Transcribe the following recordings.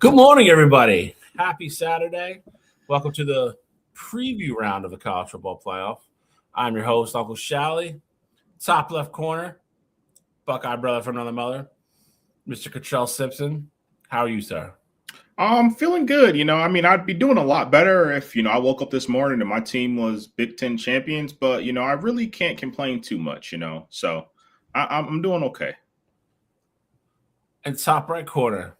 Good morning, everybody. Happy Saturday. Welcome to the preview round of the college football playoff. I'm your host, Uncle Shally. Top left corner, Buckeye brother from another mother, Mr. Cottrell Simpson. How are you, sir? I'm feeling good. I'd be doing a lot better if, I woke up this morning and my team was Big Ten champions, but, I really can't complain too much, so I'm doing okay. And top right corner.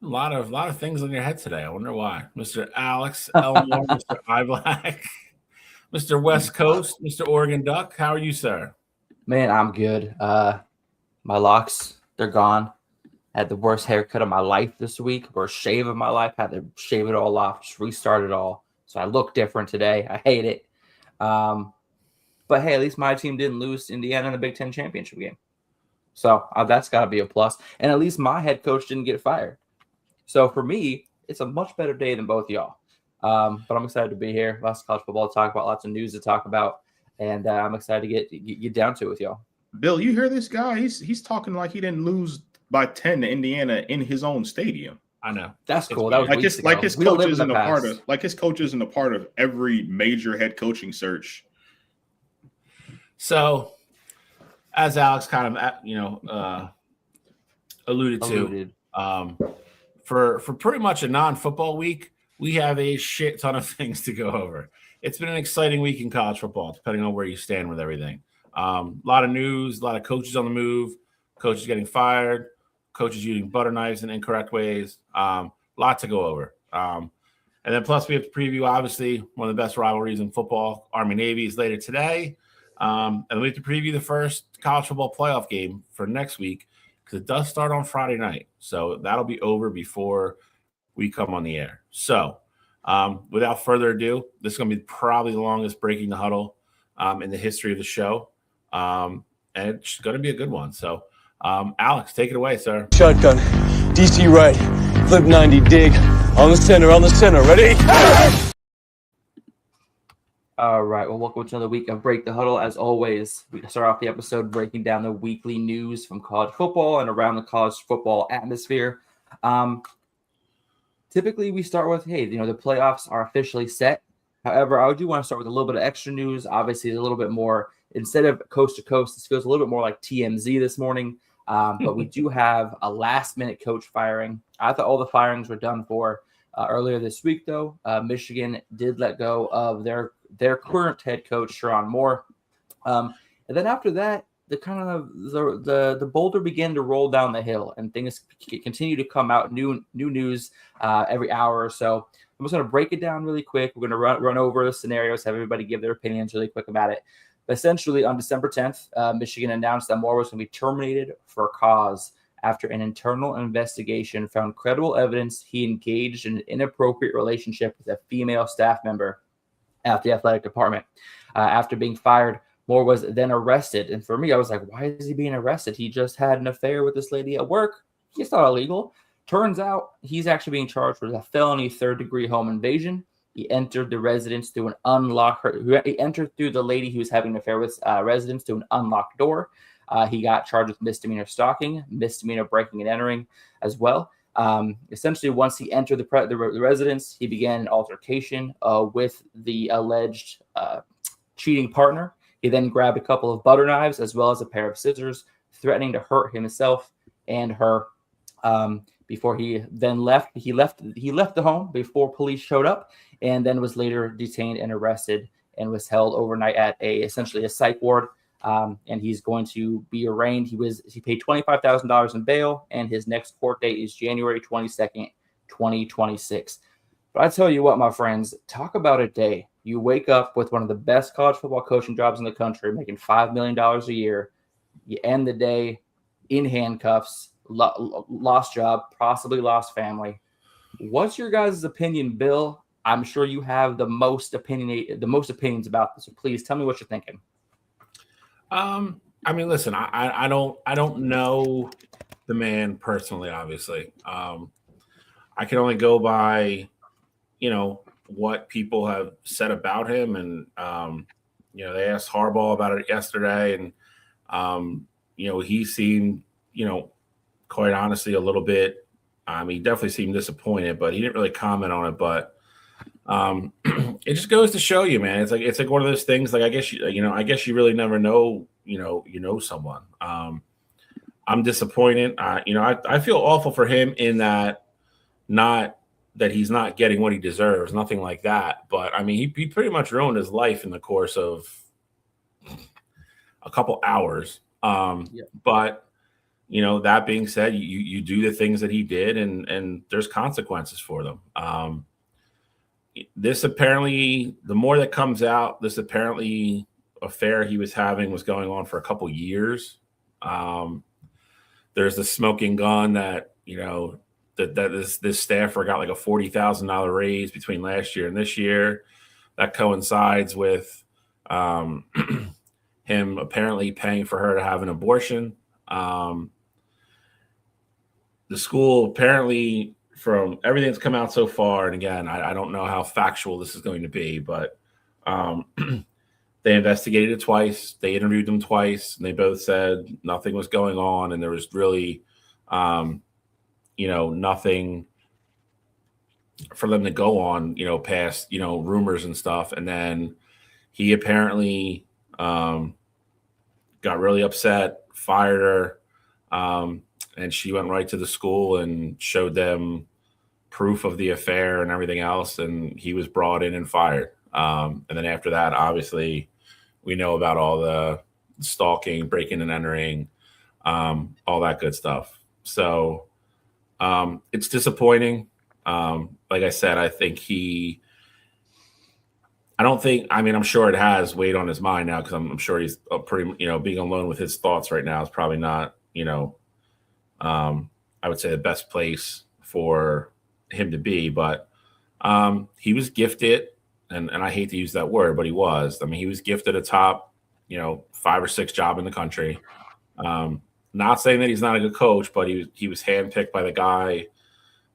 A lot of things on your head today. I wonder why. Mr. Alex Elmore, Mr. iBlack, Mr. West Coast, Mr. Oregon Duck. How are you, sir? Man, I'm good. My locks, they're gone. Had the worst haircut of my life this week, worst shave of my life. Had to shave it all off, just restart it all. So I look different today. I hate it. But hey, at least my team didn't lose to Indiana in the Big Ten championship game. So that's got to be a plus. And at least my head coach didn't get fired. So for me, it's a much better day than both y'all. But I'm excited to be here. Lots of college football to talk about, lots of news to talk about. And I'm excited to get down to it with y'all. Bill, you hear this guy? He's talking like he didn't lose by 10 to Indiana in his own stadium. I know. That's cool. That was his coach isn't a part of every major head coaching search. So, as Alex kind of alluded to, for pretty much a non-football week, we have a shit ton of things to go over. It's been an exciting week in college football, depending on where you stand with everything. A lot of news, a lot of coaches on the move, coaches getting fired, coaches using butter knives in incorrect ways. Lot to go over. And then plus we have to preview, obviously, one of the best rivalries in football, Army-Navy, is later today. And we have to preview the first college football playoff game for next week because it does start on Friday night. So that'll be over before we come on the air. So without further ado, this is going to be probably the longest Breaking the Huddle in the history of the show. And it's going to be a good one. So, Alex, take it away, sir. Shotgun, DC right, flip 90, dig, on the center, ready? All right, well, welcome to another week of Break the Huddle. As always, we start off the episode breaking down the weekly news from college football and around the college football atmosphere. Typically, we start with, hey, the playoffs are officially set. However, I do want to start with a little bit of extra news. Obviously, a little bit more, instead of coast to coast, this feels a little bit more like TMZ this morning. But we do have a last-minute coach firing. I thought all the firings were done for earlier this week, though. Michigan did let go of their current head coach, Sharon Moore. And then after that, the boulder began to roll down the hill, and things continue to come out, new news every hour or so. I'm just going to break it down really quick. We're going to run over the scenarios, have everybody give their opinions really quick about it. But essentially, on December 10th, Michigan announced that Moore was going to be terminated for cause after an internal investigation found credible evidence he engaged in an inappropriate relationship with a female staff member at the athletic department. After being fired, Moore was then arrested. And for me, I was like, why is he being arrested? He just had an affair with this lady at work. It's not illegal. Turns out he's actually being charged with a felony third-degree home invasion. He entered the residence through he entered through the lady he was having an affair with residence to an unlocked door. He got charged with misdemeanor stalking, misdemeanor breaking and entering as well. Essentially, once he entered the residence, he began an altercation with the alleged cheating partner. He then grabbed a couple of butter knives as well as a pair of scissors, threatening to hurt himself and her. Before he then left, he left the home before police showed up, and then was later detained and arrested and was held overnight at essentially a psych ward. And he's going to be arraigned. He paid $25,000 in bail, and his next court date is January 22nd, 2026. But I tell you what, my friends, talk about a day. You wake up with one of the best college football coaching jobs in the country, making $5 million a year. You end the day in handcuffs, lost job, possibly lost family. What's your guys' opinion, Bill? I'm sure you have the most opinions about this. So please tell me what you're thinking. I mean, listen, I don't know the man personally, obviously. I can only go by, what people have said about him. And, they asked Harbaugh about it yesterday, and, he seemed, quite honestly, a little bit. He definitely seemed disappointed, but he didn't really comment on it. But it just goes to show you, man. It's like one of those things. Like I guess you really never know. You know someone. I'm disappointed. I feel awful for him in that not that he's not getting what he deserves, nothing like that. But I mean, he pretty much ruined his life in the course of a couple hours. But that being said, you do the things that he did, and there's consequences for them. This apparently, the more that comes out, this apparently affair he was having was going on for a couple years. There's the smoking gun that this staffer got like a $40,000 raise between last year and this year. That coincides with him apparently paying for her to have an abortion. The school apparently, from everything that's come out so far, and again, I don't know how factual this is going to be, but they investigated it twice. They interviewed them twice, and they both said nothing was going on, and there was really, nothing for them to go on, past, rumors and stuff. And then he apparently got really upset, fired her, and she went right to the school and showed them proof of the affair and everything else, and he was brought in and fired. And then after that, obviously, we know about all the stalking, breaking and entering, all that good stuff. So it's disappointing. Like I said, I'm sure it has weighed on his mind now, because I'm sure he's pretty, being alone with his thoughts right now is probably not, I would say the best place for him to be. But he was gifted, and I hate to use that word, but he was. I mean, he was gifted a top, 5 or 6 job in the country. Not saying that he's not a good coach, but he was handpicked by the guy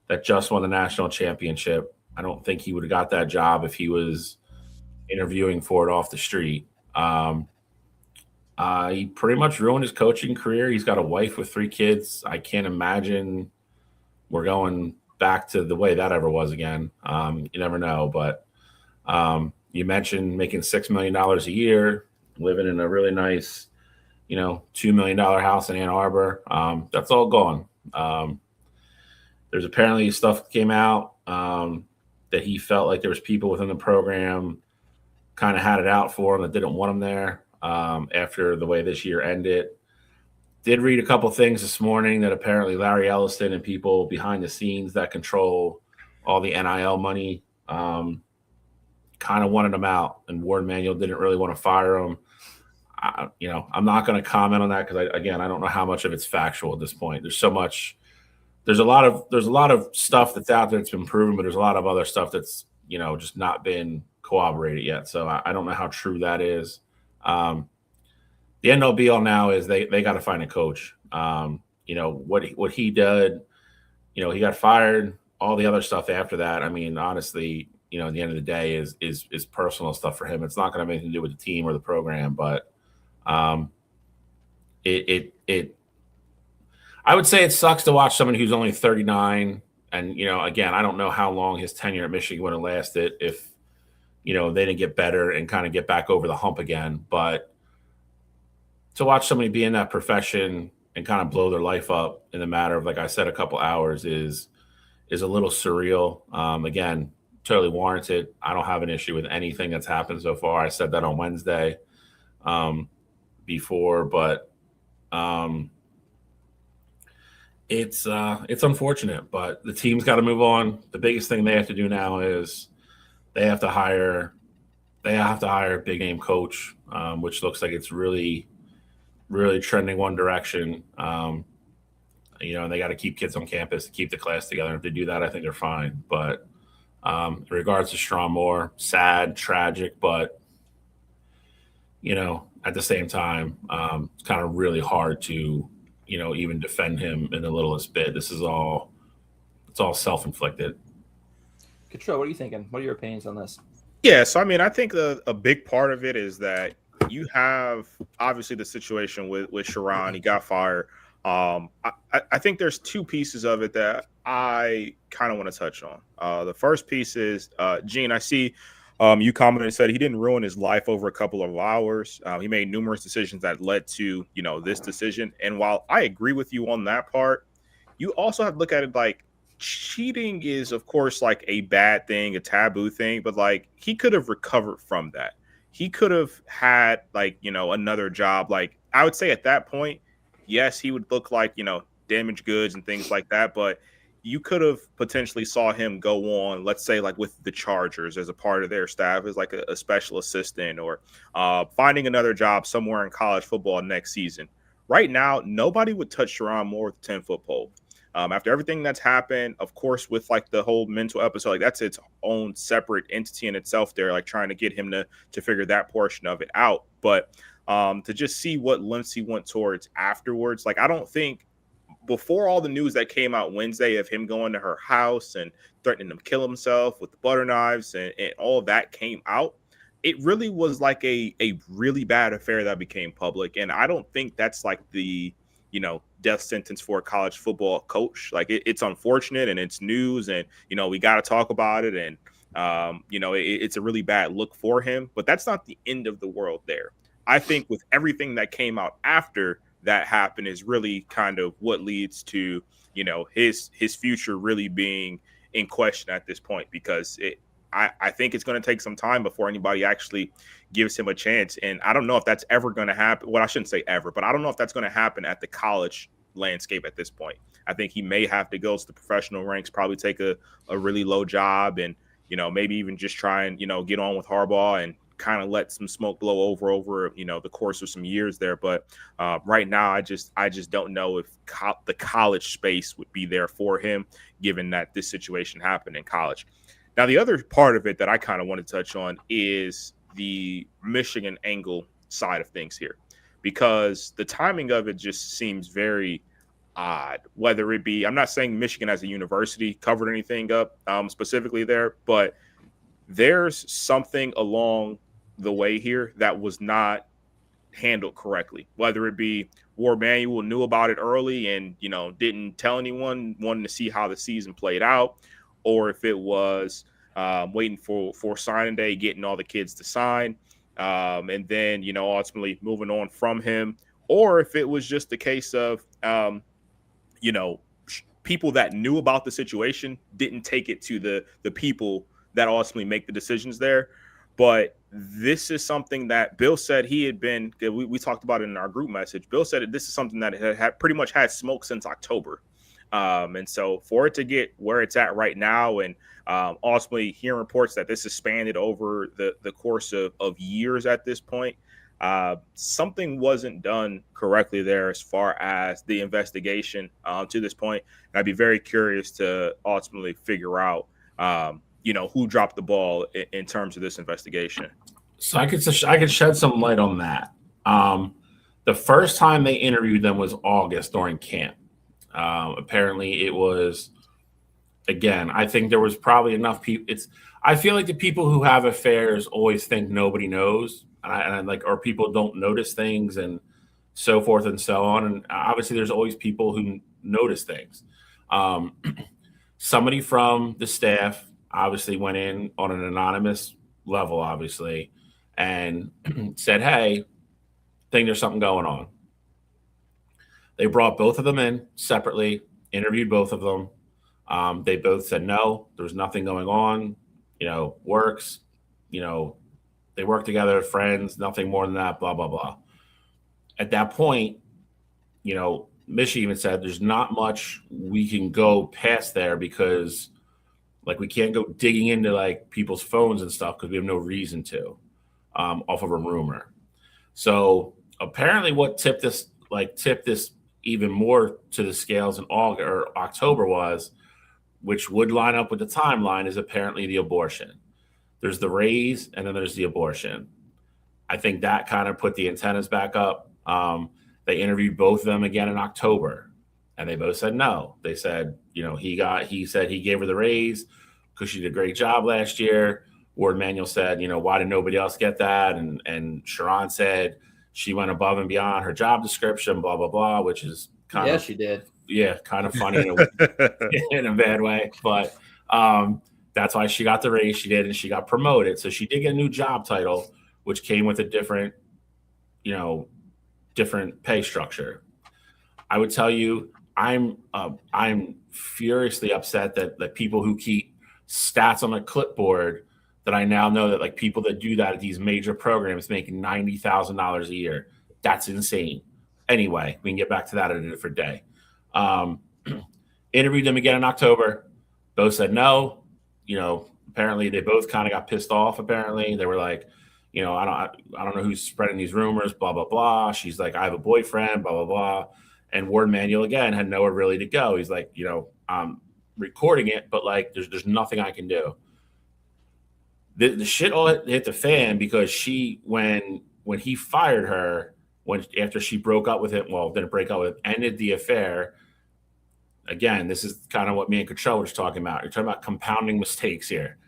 that just won the national championship. I don't think he would have got that job if he was interviewing for it off the street. He pretty much ruined his coaching career. He's got a wife with 3 kids. I can't imagine we're going back to the way that ever was again. You never know. But you mentioned making $6 million a year, living in a really nice, $2 million house in Ann Arbor. That's all gone. There's apparently stuff came out that he felt like there was people within the program kind of had it out for him that didn't want him there after the way this year ended. Did read a couple things this morning that apparently Larry Ellison and people behind the scenes that control all the NIL money kind of wanted him out, and Warren Manuel didn't really want to fire him. I'm not going to comment on that because I don't know how much of it's factual at this point. There's so much. There's a lot of stuff that's out there that's been proven, but there's a lot of other stuff that's just not been corroborated yet. So I don't know how true that is. The end all be all now is they got to find a coach. What he did, he got fired. All the other stuff after that, I mean, honestly, at the end of the day is personal stuff for him. It's not going to have anything to do with the team or the program, but I would say it sucks to watch someone who's only 39. And, again, I don't know how long his tenure at Michigan would have lasted if, they didn't get better and kind of get back over the hump again. But to watch somebody be in that profession and kind of blow their life up in the matter of, like I said, a couple hours is a little surreal. Again, totally warranted. I don't have an issue with anything that's happened so far. I said that on Wednesday before, but it's unfortunate, but the team's got to move on. The biggest thing they have to do now is they have to hire a big name coach, which looks like it's really, really trending one direction. And they got to keep kids on campus to keep the class together. And if they do that, I think they're fine. But in regards to Strom Moore, sad, tragic, but at the same time, it's kind of really hard to even defend him in the littlest bit. It's all self-inflicted. Control, what are you thinking? What are your opinions on this? Yeah, so I mean, I think a big part of it is that you have obviously the situation with Sharon. He got fired. I think there's two pieces of it that I kind of want to touch on. The first piece is, Gene, I see you commented and said he didn't ruin his life over a couple of hours. He made numerous decisions that led to, this decision. And while I agree with you on that part, you also have to look at it like cheating is, of course, like a bad thing, a taboo thing, but like he could have recovered from that. He could have had like, another job. Like I would say at that point, yes, he would look like, damaged goods and things like that, but you could have potentially saw him go on, let's say, like with the Chargers as a part of their staff as like a special assistant, or finding another job somewhere in college football next season. Right now, nobody would touch Sharon Moore with the 10-foot pole. After everything that's happened, of course, with like the whole mental episode, like that's its own separate entity in itself there, like trying to get him to figure that portion of it out. But to just see what Lindsey went towards afterwards, like I don't think before all the news that came out Wednesday of him going to her house and threatening to kill himself with the butter knives and all of that came out, it really was like a really bad affair that became public. And I don't think that's like the, death sentence for a college football coach. Like it's unfortunate and it's news and, we got to talk about it. And, it's a really bad look for him, but that's not the end of the world there. I think with everything that came out after that happened is really kind of what leads to, his future really being in question at this point, because I think it's going to take some time before anybody actually gives him a chance. And I don't know if that's ever going to happen. Well, I shouldn't say ever, but I don't know if that's going to happen at the college landscape at this point. I think he may have to go to the professional ranks, probably take a really low job and, maybe even just try and, get on with Harbaugh and kind of let some smoke blow over, the course of some years there. But right now, I just don't know if the college space would be there for him, given that this situation happened in college. Now, the other part of it that I kind of want to touch on is the Michigan angle side of things here, because the timing of it just seems very odd, whether it be, I'm not saying Michigan as a university covered anything up specifically there, but there's something along the way here that was not handled correctly, whether it be War Manuel knew about it early and, didn't tell anyone, wanting to see how the season played out, or if it was waiting for signing day, getting all the kids to sign, and then, ultimately moving on from him, or if it was just a case of, people that knew about the situation didn't take it to the people that ultimately make the decisions there. But this is something that Bill said he had been, we talked about it in our group message. Bill said that this is something that had pretty much had smoke since October. And so for it to get where it's at right now, and ultimately hearing reports that this is expanded over the course of years at this point, something wasn't done correctly there as far as the investigation to this point. And I'd be very curious to ultimately figure out, who dropped the ball in terms of this investigation. So I could shed some light on that. The first time they interviewed them was August during camp. Apparently it was, again, I think there was probably enough people. I feel like the people who have affairs always think nobody knows, and or people don't notice things and so forth and so on. And obviously there's always people who notice things. Somebody from the staff obviously went in on an anonymous level, obviously, and said, hey, I think there's something going on. They brought both of them in separately, interviewed both of them. They both said, no, there's nothing going on, works, they work together, friends, nothing more than that, blah, blah, blah. At that point, Michi even said there's not much we can go past there, because we can't go digging into people's phones and stuff because we have no reason to, off of a rumor. So apparently what tipped this even more to the scales in August or October was, which would line up with the timeline, is apparently the abortion. There's the raise and then there's the abortion. I think that kind of put the antennas back up. They interviewed both of them again in October, and they both said no. They said, he said he gave her the raise because she did a great job last year. Ward Manuel said, why did nobody else get that? And Sharon said she went above and beyond her job description, blah, blah, blah, which is She did. Yeah, kind of funny in a bad way. But that's why she got the raise she did, and she got promoted. So she did get a new job title, which came with a different pay structure. I would tell you, I'm furiously upset that people who keep stats on a clipboard, that I now know that like people that do that at these major programs making $90,000 a year. That's insane. Anyway, we can get back to that at a different day. Interviewed them again in October. Both said no. Apparently they both kind of got pissed off. Apparently they were like, I don't know who's spreading these rumors, blah, blah, blah. She's like, I have a boyfriend, blah, blah, blah. And Ward Manuel, again, had nowhere really to go. He's like, I'm recording it, but like, there's nothing I can do. The shit all hit the fan because she, when he fired her, after she broke up with him, didn't break up with him, ended the affair. Again, this is kind of what me and Cottrell were talking about. You're talking about compounding mistakes here.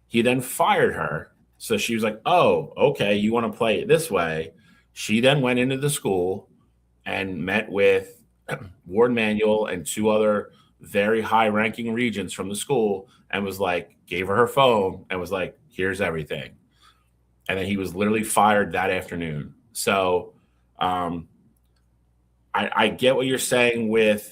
He then fired her. So she was like, oh, okay, you want to play it this way. She then went into the school and met with Ward Manuel and two other very high-ranking regents from the school and was like, gave her phone and was like, here's everything. And then he was literally fired that afternoon. So I get what you're saying with,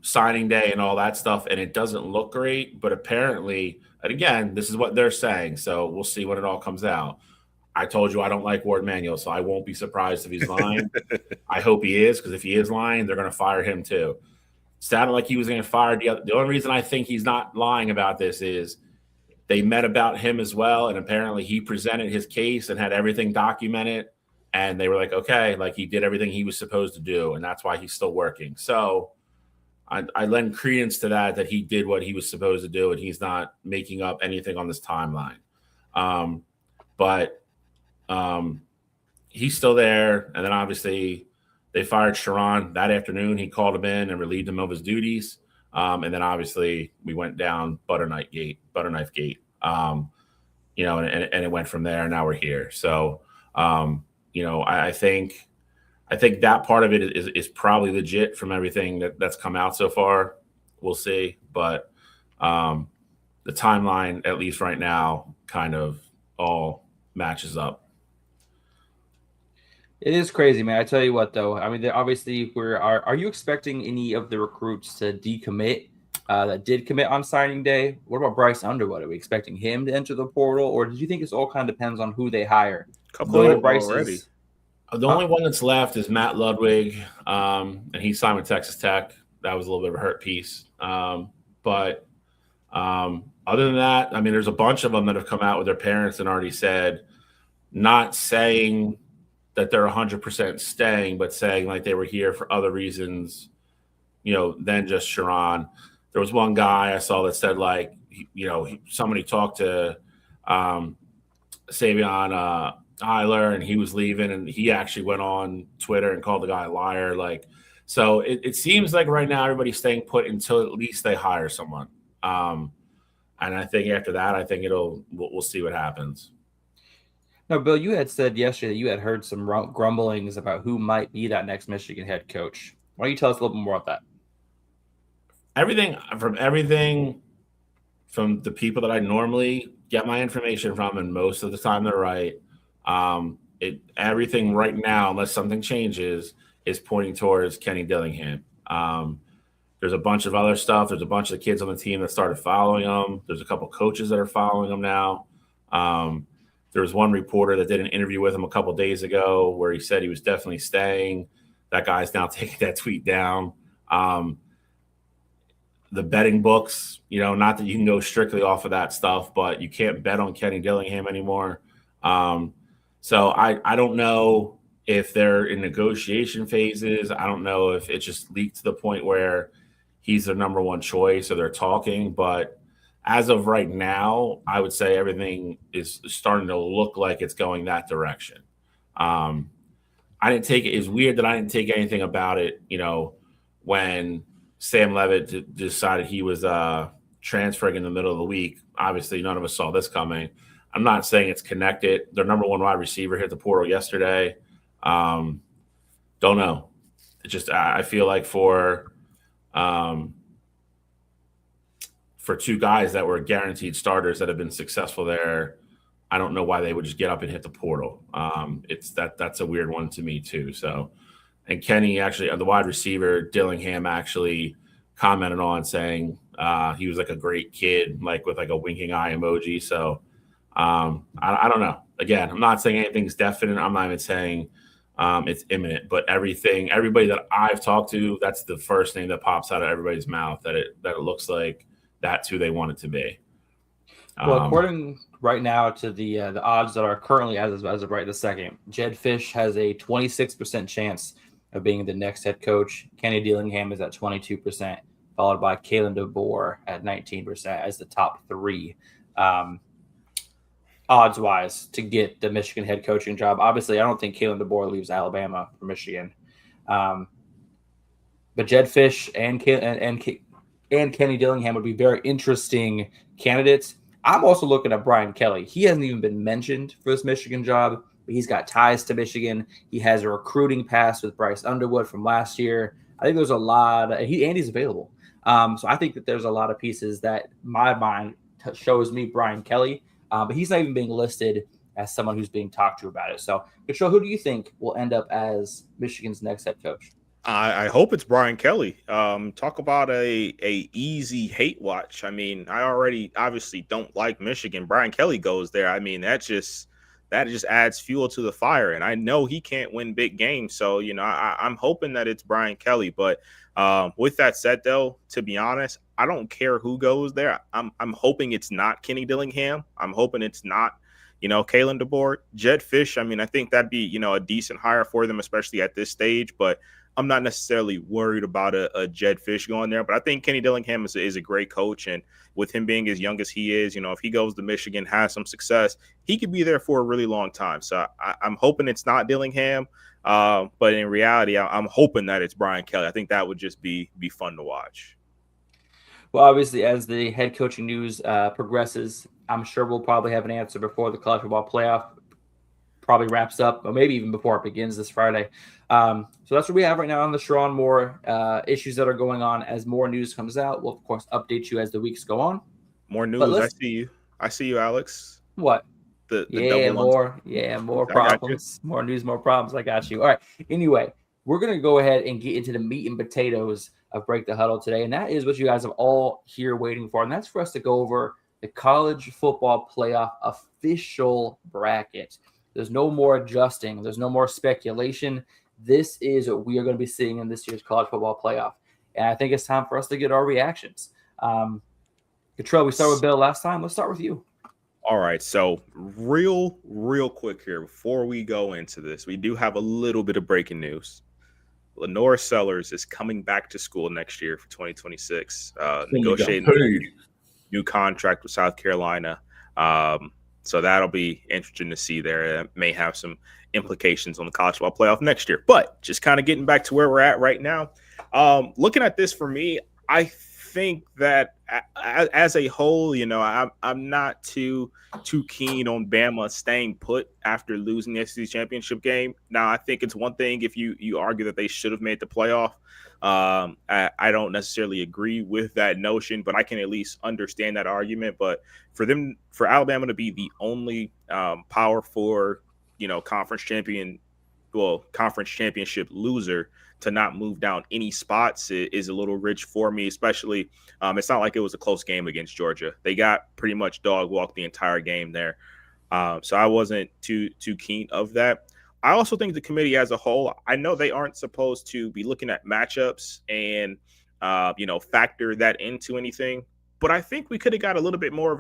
signing day and all that stuff, and it doesn't look great, but apparently, and again, this is what they're saying, so we'll see when it all comes out. I told you I don't like Ward Manuel, so I won't be surprised if he's lying. I hope he is, because if he is lying, they're going to fire him too. Sounded like he was going to fire the only reason I think he's not lying about this is they met about him as well, and apparently he presented his case and had everything documented, and they were like, okay, like he did everything he was supposed to do, and that's why he's still working. So I lend credence to that he did what he was supposed to do, and he's not making up anything on this timeline. But he's still there. And then obviously they fired Sharon that afternoon. He called him in and relieved him of his duties. And then obviously we went down Butterknife Gate, and it went from there. And now we're here. So, I think that part of it is probably legit from everything that's come out so far. We'll see. But the timeline, at least right now, kind of all matches up. It is crazy, man. I tell you what, though. I mean, obviously, are you expecting any of the recruits to decommit that did commit on signing day? What about Bryce Underwood? Are we expecting him to enter the portal, or did you think this all kind of depends on who they hire? Couple of Bryce already. The only one that's left is Matt Ludwig, and he signed with Texas Tech. That was a little bit of a hurt piece. But other than that, I mean, there's a bunch of them that have come out with their parents and already said, not saying that they're 100% staying, but saying like they were here for other reasons, than just Sharon. There was one guy I saw that said like, somebody talked to Savion Eiler, and he was leaving, and he actually went on Twitter and called the guy a liar. Like, so it seems like right now everybody's staying put until at least they hire someone. And I think after that, we'll see what happens. No, Bill, you had said yesterday that you had heard some grumblings about who might be that next Michigan head coach. Why don't you tell us a little bit more about that? Everything from the people that I normally get my information from, and most of the time they're right. Everything right now, unless something changes, is pointing towards Kenny Dillingham. There's a bunch of other stuff. There's a bunch of the kids on the team that started following him. There's a couple coaches that are following him now. There was one reporter that did an interview with him a couple days ago where he said he was definitely staying. That guy's now taking that tweet down. The betting books, not that you can go strictly off of that stuff, but you can't bet on Kenny Dillingham anymore. So I don't know if they're in negotiation phases. I don't know if it just leaked to the point where he's their number one choice or they're talking. But as of right now, I would say everything is starting to look like it's going that direction. It's weird that I didn't take anything about it, when Sam Levitt decided he was transferring in the middle of the week. Obviously, none of us saw this coming. I'm not saying it's connected. Their number one wide receiver hit the portal yesterday. don't know. It just I feel like for two guys that were guaranteed starters that have been successful there, I don't know why they would just get up and hit the portal. That's a weird one to me too. So, and Kenny actually, the wide receiver Dillingham actually commented on saying he was like a great kid, like with like a winking eye emoji. So I don't know. Again, I'm not saying anything's definite. I'm not even saying it's imminent, but everybody that I've talked to, that's the first thing that pops out of everybody's mouth, that it looks like that's who they want it to be. Well, according right now to the odds that are currently as of right this second, Jed Fish has a 26% chance of being the next head coach. Kenny Dillingham is at 22%, followed by Kalen DeBoer at 19% as the top three odds-wise to get the Michigan head coaching job. Obviously, I don't think Kalen DeBoer leaves Alabama for Michigan. But Jed Fish and Kenny Dillingham would be very interesting candidates. I'm also looking at Brian Kelly. He hasn't even been mentioned for this Michigan job, but he's got ties to Michigan. He has a recruiting pass with Bryce Underwood from last year. I think there's a lot. He's available. So I think that there's a lot of pieces that my mind shows me Brian Kelly, but he's not even being listed as someone who's being talked to about it. So, Control, who do you think will end up as Michigan's next head coach? I hope it's Brian Kelly. Talk about a easy hate watch. I mean, I already obviously don't like Michigan. Brian Kelly goes there. I mean, that just adds fuel to the fire. And I know he can't win big games. So, I'm hoping that it's Brian Kelly. But with that said, though, to be honest, I don't care who goes there. I'm hoping it's not Kenny Dillingham. I'm hoping it's not, Kalen DeBoer. Jed Fish, I mean, I think that'd be, a decent hire for them, especially at this stage. But I'm not necessarily worried about a Jed Fish going there, but I think Kenny Dillingham is a great coach. And with him being as young as he is, if he goes to Michigan, has some success, he could be there for a really long time. So I'm hoping it's not Dillingham. But in reality, I'm hoping that it's Brian Kelly. I think that would just be fun to watch. Well, obviously, as the head coaching news progresses, I'm sure we'll probably have an answer before the college football playoff probably wraps up, or maybe even before it begins this Friday. So that's what we have right now on the Sharon Moore issues that are going on. As more news comes out, we'll, of course, update you as the weeks go on. More news. I see you, Alex. What? More problems. More news, more problems. I got you. All right. Anyway, we're going to go ahead and get into the meat and potatoes of Break the Huddle today. And that is what you guys have all here waiting for. And that's for us to go over the college football playoff official bracket. There's no more adjusting. There's no more speculation. This is what we are going to be seeing in this year's college football playoff. And I think it's time for us to get our reactions. Cottrell, we started with Bill last time. Let's start with you. All right. So real quick here, before we go into this, we do have a little bit of breaking news. Lenore Sellers is coming back to school next year for 2026, negotiating a new contract with South Carolina. So that'll be interesting to see there. It may have some implications on the college football playoff next year. But just kind of getting back to where we're at right now, looking at this for me, I think that as a whole, I'm not too keen on Bama staying put after losing the SEC championship game. Now, I think it's one thing if you argue that they should have made the playoff. I don't necessarily agree with that notion, but I can at least understand that argument. But for Alabama to be the only Power Four, conference championship loser to not move down any spots is a little rich for me, especially it's not like it was a close game against Georgia. They got pretty much dog walked the entire game there. So I wasn't too keen of that. I also think the committee as a whole, I know they aren't supposed to be looking at matchups and, factor that into anything. But I think we could have got a little bit more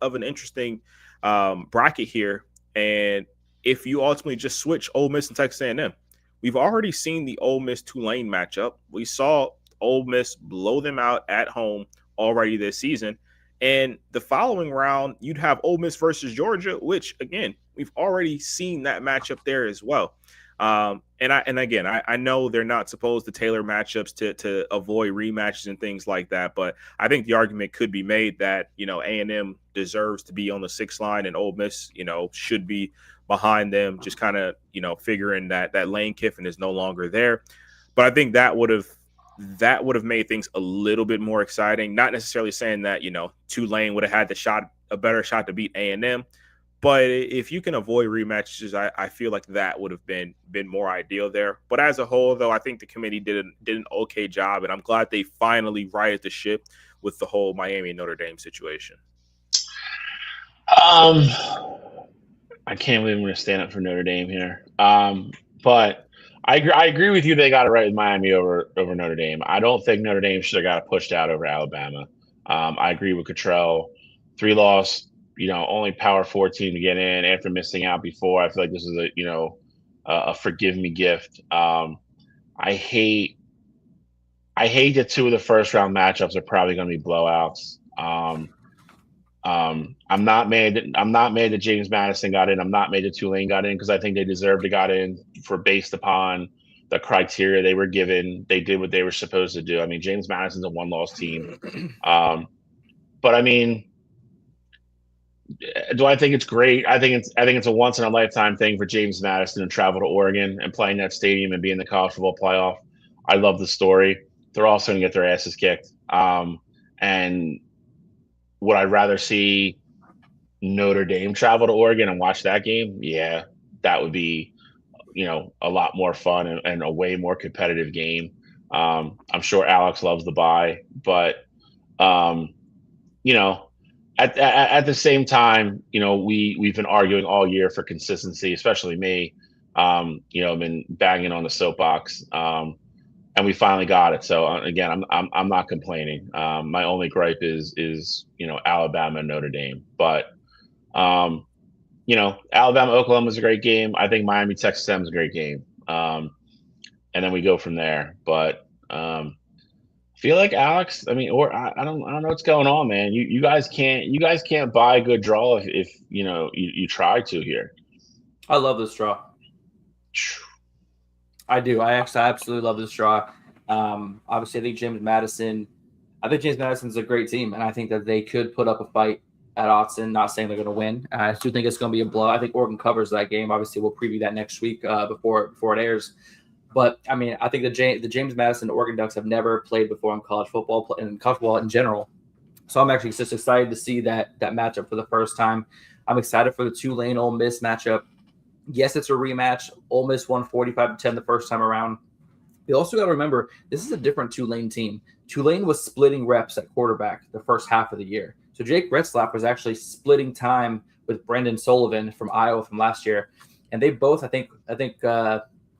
of an interesting bracket here. And if you ultimately just switch Ole Miss and Texas A&M, we've already seen the Ole Miss Tulane matchup. We saw Ole Miss blow them out at home already this season. And the following round, you'd have Ole Miss versus Georgia, which, again, we've already seen that matchup there as well. And I know they're not supposed to tailor matchups to avoid rematches and things like that, but I think the argument could be made that A&M deserves to be on the 6th line and Ole Miss should be behind them, just kind of, figuring that Lane Kiffin is no longer there. But I think that would have made things a little bit more exciting. Not necessarily saying that, Tulane would have had a better shot to beat A&M. But if you can avoid rematches, I feel like that would have been more ideal there. But as a whole, though, I think the committee did an okay job, and I'm glad they finally righted the ship with the whole Miami and Notre Dame situation. I can't believe I'm going to stand up for Notre Dame here. But I agree with you. They got it right with Miami over Notre Dame. I don't think Notre Dame should have got it pushed out over Alabama. I agree with Cottrell. 3-loss. Only Power 4 team to get in after missing out before. I feel like this is a forgive me gift. I hate that 2 of the first round matchups are probably going to be blowouts. I'm not mad that James Madison got in. I'm not mad that Tulane got in because I think they deserved to got in based upon the criteria they were given. They did what they were supposed to do. I mean, James Madison's a 1-loss team. But I mean, do I think it's great? I think it's a once in a lifetime thing for James Madison to travel to Oregon and play in that stadium and be in the college football playoff. I love the story. They're also going to get their asses kicked. And would I rather see Notre Dame travel to Oregon and watch that game? Yeah, that would be, a lot more fun and a way more competitive game. I'm sure Alex loves the bye, but at the same time, we've been arguing all year for consistency, especially me. I've been banging on the soapbox, and we finally got it. So again, I'm not complaining. My only gripe is Alabama and Notre Dame, but Alabama Oklahoma is a great game. I think Miami Texas A&M is a great game, and then we go from there. But feel like Alex, I don't know what's going on, man. You guys can't buy a good draw if you try to here. I love this draw. I do. I absolutely love this draw. Obviously, I think James Madison's a great team, and I think that they could put up a fight at Autzen. Not saying they're going to win. I do think it's going to be a blow. I think Oregon covers that game. Obviously, we'll preview that next week before it airs. But I mean, I think the James Madison Oregon Ducks have never played before in college football and college football in general. So I'm actually just excited to see that matchup for the first time. I'm excited for the Tulane Ole Miss matchup. Yes, it's a rematch. Ole Miss won 45-10 the first time around. You also got to remember, this is a different Tulane team. Tulane was splitting reps at quarterback the first half of the year. So Jake Retzlaff was actually splitting time with Brendan Sullivan from Iowa from last year. And they both, I think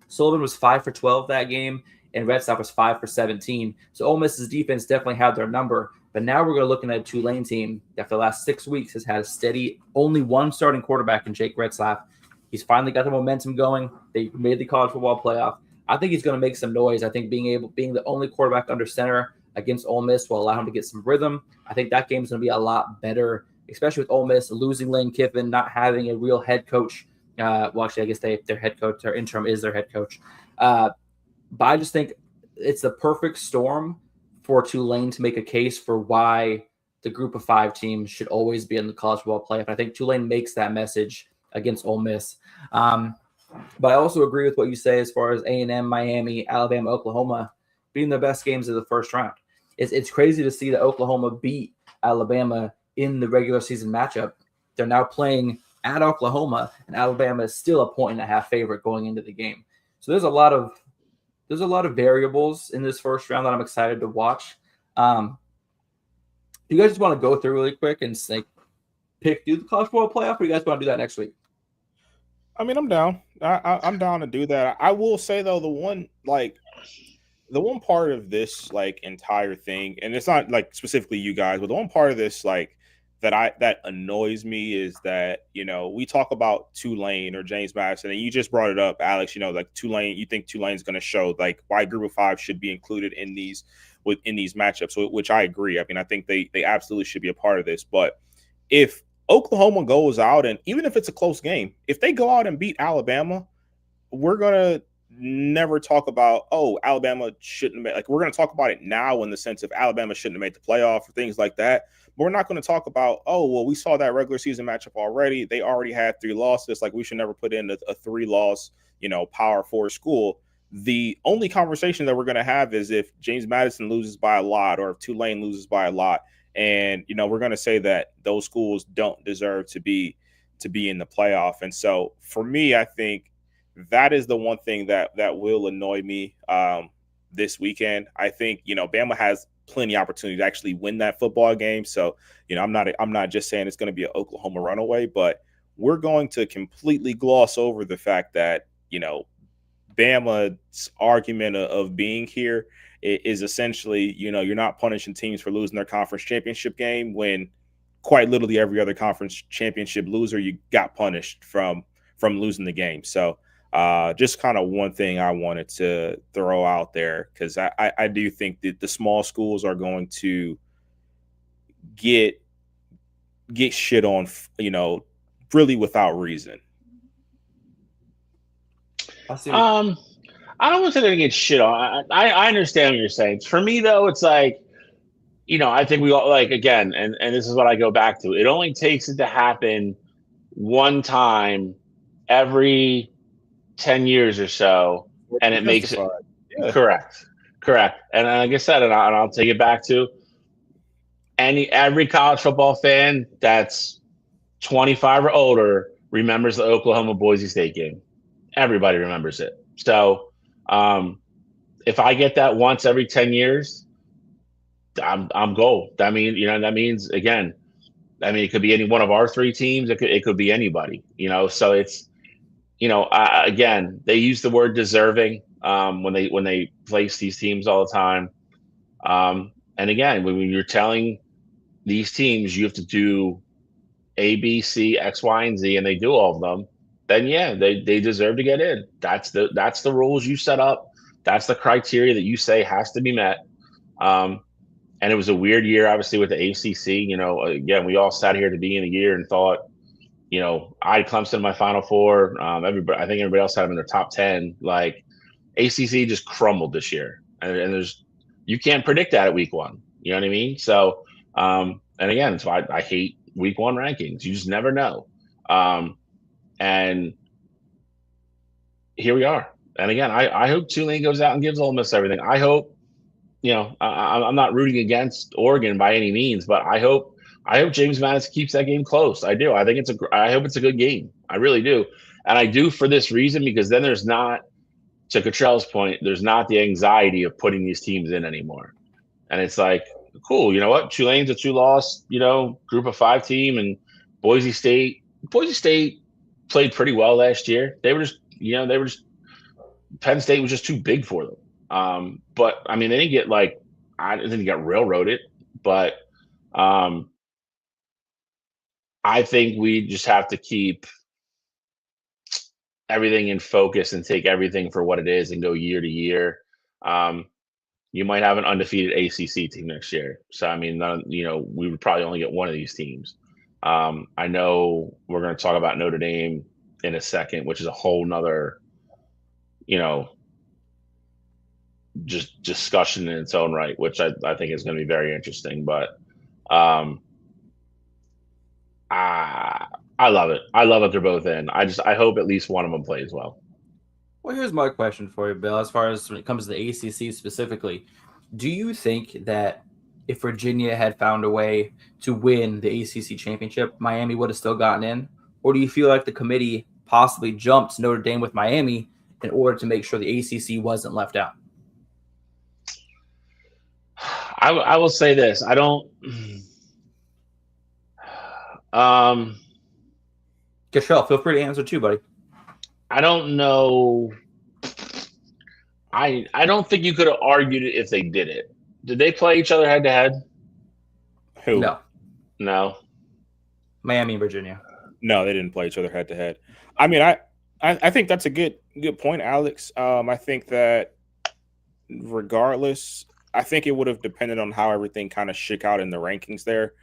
Sullivan was 5 for 12 that game, and Retzlaff was 5 for 17. So Ole Miss's defense definitely had their number. But now we're looking at a Tulane team that for the last 6 weeks has had a steady, only one starting quarterback in Jake Retzlaff. He's finally got the momentum going. They made the college football playoff. I think he's going to make some noise. I think being the only quarterback under center against Ole Miss will allow him to get some rhythm. I think that game's going to be a lot better, especially with Ole Miss losing Lane Kiffin, not having a real head coach. Well, actually, I guess their head coach, their interim is their head coach. But I just think it's the perfect storm for Tulane to make a case for why the group of 5 teams should always be in the college football playoff. I think Tulane makes that message against Ole Miss. But I also agree with what you say as far as A&M, Miami, Alabama, Oklahoma being the best games of the first round. It's crazy to see that Oklahoma beat Alabama in the regular season matchup. They're now playing at Oklahoma, and Alabama is still a 1.5 favorite going into the game. So there's a lot of variables in this first round that I'm excited to watch. Do you guys just want to go through really quick and do the college football playoff, or you guys want to do that next week? I mean, I'm down. I'm down to do that. I will say though, the one part of this entire thing, and it's not specifically you guys, but the one part of this that annoys me is that we talk about Tulane or James Madison, and you just brought it up, Alex. Tulane. You think Tulane's going to show why Group of 5 should be included in these matchups, which I agree. I mean, I think they absolutely should be a part of this. But if Oklahoma goes out, and even if it's a close game, if they go out and beat Alabama, we're gonna never talk about Alabama shouldn't have made, we're gonna talk about it now in the sense of Alabama shouldn't have made the playoff or things like that. But we're not going to talk about, oh, well, we saw that regular season matchup already. They already had 3 losses. Like, we should never put in a 3-loss, Power 4 school. The only conversation that we're going to have is if James Madison loses by a lot or if Tulane loses by a lot. And, we're going to say that those schools don't deserve to be in the playoff. And so for me, I think that is the one thing that will annoy me this weekend. I think, Bama has plenty of opportunity to actually win that football game. So, I'm not just saying it's going to be an Oklahoma runaway, but we're going to completely gloss over the fact that, Bama's argument of being here is essentially, you're not punishing teams for losing their conference championship game when quite literally every other conference championship loser you got punished from losing the game. So just kind of one thing I wanted to throw out there, because I do think that the small schools are going to get shit on, really without reason. I don't want to say they're gonna get shit on. I understand what you're saying. For me though, it's like, I think we all, like, again, and this is what I go back to. It only takes it to happen one time every 10 years or so, and it makes it correct. And like I said, and I'll take it back to every college football fan that's 25 or older remembers the Oklahoma Boise State game. Everybody remembers it. So if I get that once every 10 years, I'm gold. That means again, it could be any one of our 3 teams. It could be anybody, so it's, again, they use the word deserving when they place these teams all the time. And again, when you're telling these teams you have to do A, B, C, X, Y, and Z, and they do all of them, then yeah, they deserve to get in. That's the rules you set up. That's the criteria that you say has to be met. And it was a weird year, obviously, with the ACC. Again, we all sat here at the beginning of the year and thought, I had Clemson in my Final Four. I think everybody else had them in their top 10. Like, ACC just crumbled this year, and you can't predict that at week 1. You know what I mean? So, and again, that's why I hate week 1 rankings. You just never know. And here we are. And again, I hope Tulane goes out and gives Ole Miss everything. I hope. I'm not rooting against Oregon by any means, but I hope James Madison keeps that game close. I do. I hope it's a good game. I really do. And I do for this reason, because then there's not, to Cottrell's point, there's not the anxiety of putting these teams in anymore. And it's like, cool, you know what? Tulane's a 2-loss, group of 5 team, and Boise State played pretty well last year. They were just Penn State was just too big for them. But they didn't get I didn't get railroaded, but I think we just have to keep everything in focus and take everything for what it is and go year to year. You might have an undefeated ACC team next year. So, we would probably only get one of these teams. I know we're going to talk about Notre Dame in a second, which is a whole nother, just discussion in its own right, which I think is going to be very interesting. But I love it. I love that they're both in. I hope at least one of them plays well. Well, here's my question for you, Bill. As far as when it comes to the ACC specifically, do you think that if Virginia had found a way to win the ACC championship, Miami would have still gotten in? Or do you feel like the committee possibly jumped Notre Dame with Miami in order to make sure the ACC wasn't left out? I will say this. I don't. Cashel, feel free to answer too, buddy. I don't know. I don't think you could have argued it if they did it. Did they play each other head to head? Who? No. Miami and Virginia. No, they didn't play each other head to head. I think that's a good point, Alex. I think that regardless, I think it would have depended on how everything kind of shook out in the rankings there.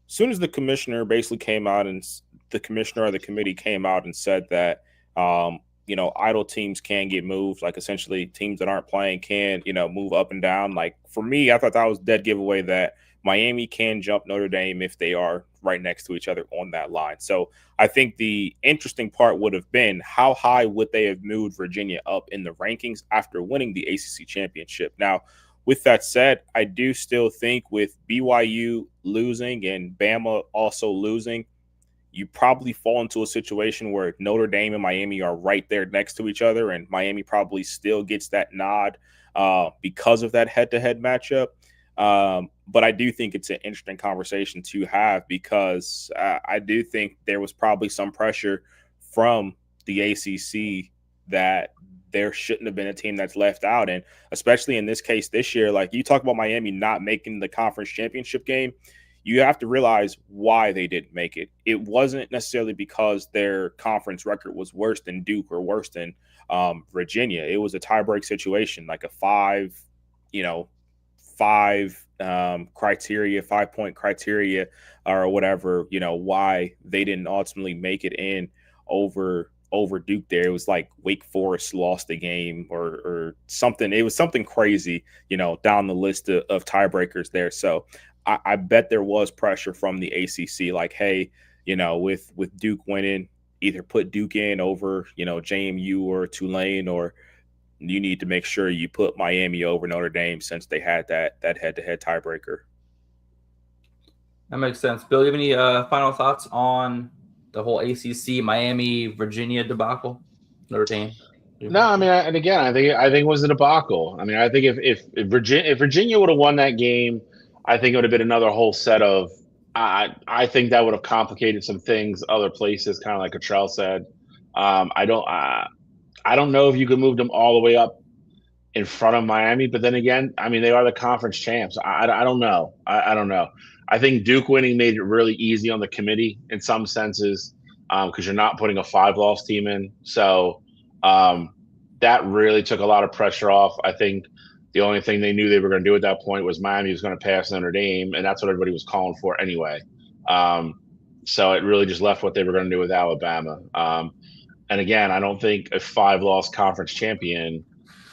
As soon as the commissioner basically came out and the commissioner or the committee came out and said that, idle teams can get moved, like essentially teams that aren't playing can, move up and down. Like for me, I thought that was dead giveaway that Miami can jump Notre Dame if they are right next to each other on that line. So I think the interesting part would have been how high would they have moved Virginia up in the rankings after winning the ACC championship. Now, with that said, I do still think with BYU losing and Bama also losing, you probably fall into a situation where Notre Dame and Miami are right there next to each other, and Miami probably still gets that nod because of that head-to-head matchup. But I do think it's an interesting conversation to have because I do think there was probably some pressure from the ACC that there shouldn't have been a team that's left out. And especially in this case this year, like you talk about Miami not making the conference championship game, you have to realize why they didn't make it. It wasn't necessarily because their conference record was worse than Duke or worse than Virginia. It was a tiebreak situation, like a 5-point criteria or whatever, why they didn't ultimately make it in over Duke there. It was like Wake Forest lost the game or something. It was something crazy, down the list of tiebreakers there. So I bet there was pressure from the ACC, like, hey, with Duke winning, either put Duke in over, JMU or Tulane, or you need to make sure you put Miami over Notre Dame since they had that head-to-head tiebreaker. That makes sense. Bill, you have any final thoughts on the whole ACC Miami Virginia debacle? Notre Dame. No, I mean, I think it was a debacle. I mean, I think if Virginia would have won that game, I think it would have been another whole set of. I think that would have complicated some things other places, kind of like Cottrell said. I don't know if you could move them all the way up in front of Miami, but then again, I mean, they are the conference champs. I don't know. I don't know. I think Duke winning made it really easy on the committee in some senses because you're not putting a 5-loss team in. So that really took a lot of pressure off. I think the only thing they knew they were going to do at that point was Miami was going to pass Notre Dame, and that's what everybody was calling for anyway. So it really just left what they were going to do with Alabama. And again, I don't think a 5-loss conference champion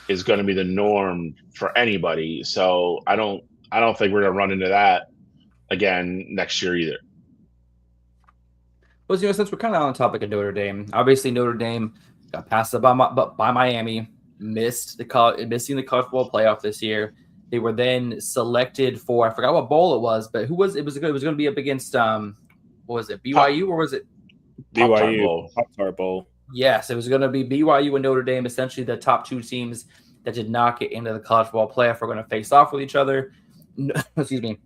is going to be the norm for anybody. So I don't think we're going to run into that again next year either. Well, since we're kind of on the topic of Notre Dame, obviously Notre Dame got passed up by Miami, missing the college football playoff this year. They were then selected for, I forgot what bowl it was, but it was going to be up against what was it, BYU or was it BYU Pop-Tart Bowl? Yes, it was going to be BYU and Notre Dame, essentially the top two teams that did not get into the college football playoff are going to face off with each other. Excuse me.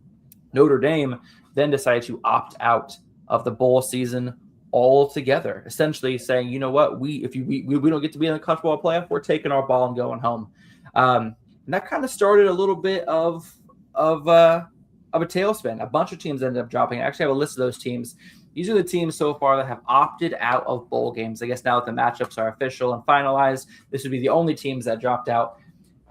Notre Dame then decided to opt out of the bowl season altogether, essentially saying, you know what, we don't get to be in the college football playoff, we're taking our ball and going home. And that kind of started a little bit of a tailspin. A bunch of teams ended up dropping. I actually have a list of those teams. These are the teams so far that have opted out of bowl games. I guess now that the matchups are official and finalized, this would be the only teams that dropped out.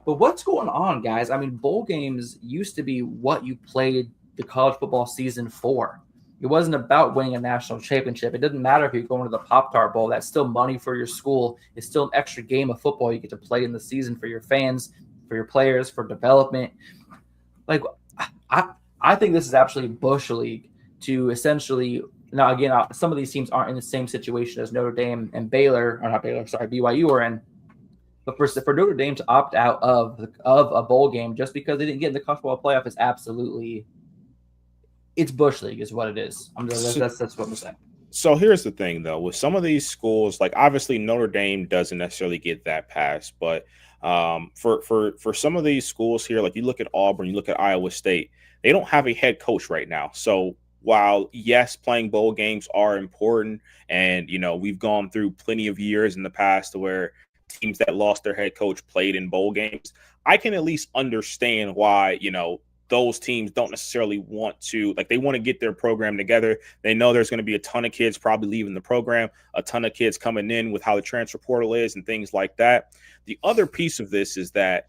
But what's going on, guys? I mean, bowl games used to be what you played the college football season for. It wasn't about winning a national championship. It didn't matter if you're going to the Pop-Tart Bowl. That's still money for your school. It's still an extra game of football you get to play in the season for your fans, for your players, for development. Like, I think this is absolutely Bush League to essentially – now, again, some of these teams aren't in the same situation as Notre Dame and BYU are in. But for Notre Dame to opt out of a bowl game just because they didn't get in the college football playoff is absolutely – it's Bush League is what it is. That's what I'm saying. So here's the thing, though. With some of these schools, like obviously Notre Dame doesn't necessarily get that pass, but for some of these schools here, like you look at Auburn, you look at Iowa State, they don't have a head coach right now. So while, yes, playing bowl games are important, and, we've gone through plenty of years in the past where teams that lost their head coach played in bowl games, I can at least understand why, those teams don't necessarily want to, like, they want to get their program together. They know there's going to be a ton of kids probably leaving the program, a ton of kids coming in with how the transfer portal is and things like that. The other piece of this is that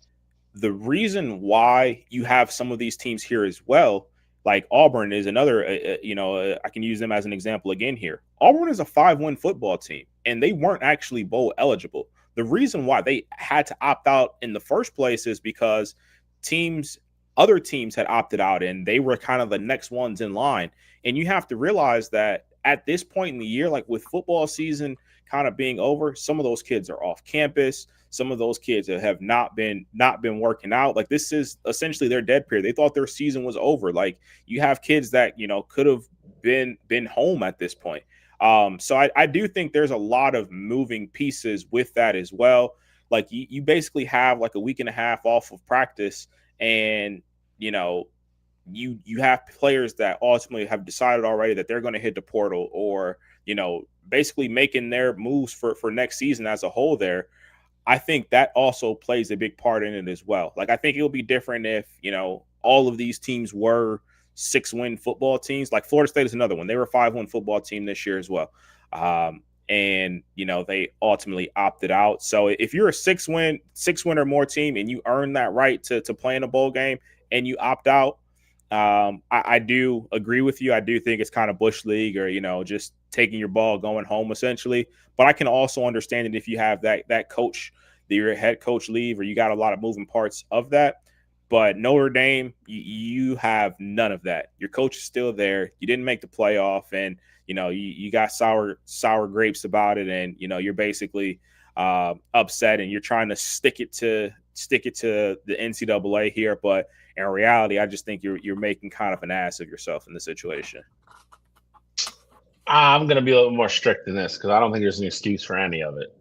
the reason why you have some of these teams here as well, like Auburn is another, I can use them as an example again here. Auburn is a 5-win football team, and they weren't actually bowl eligible. The reason why they had to opt out in the first place is because teams other teams had opted out and they were kind of the next ones in line. And you have to realize that at this point in the year, like with football season kind of being over, some of those kids are off campus. Some of those kids have not been working out. Like this is essentially their dead period. They thought their season was over. Like you have kids that, could have been home at this point. So I do think there's a lot of moving pieces with that as well. Like you basically have like a week and a half off of practice, and you have players that ultimately have decided already that they're going to hit the portal, or basically making their moves for next season as a whole. There, I think that also plays a big part in it as well. Like I think it'll be different if all of these teams were 6-win football teams. Like Florida State is another one. They were a 5-win football team this year as well. And they ultimately opted out. So if you're a 6-win or more team and you earn that right to play in a bowl game and you opt out, I do agree with you. I do think it's kind of Bush League, or, just taking your ball, going home essentially. But I can also understand it if you have that coach, your head coach leave, or you got a lot of moving parts of that. But Notre Dame, you have none of that. Your coach is still there. You didn't make the playoff, and you got sour grapes about it, and you're basically upset, and you're trying to stick it to the NCAA here. But in reality, I just think you're making kind of an ass of yourself in the situation. I'm going to be a little more strict than this because I don't think there's an excuse for any of it.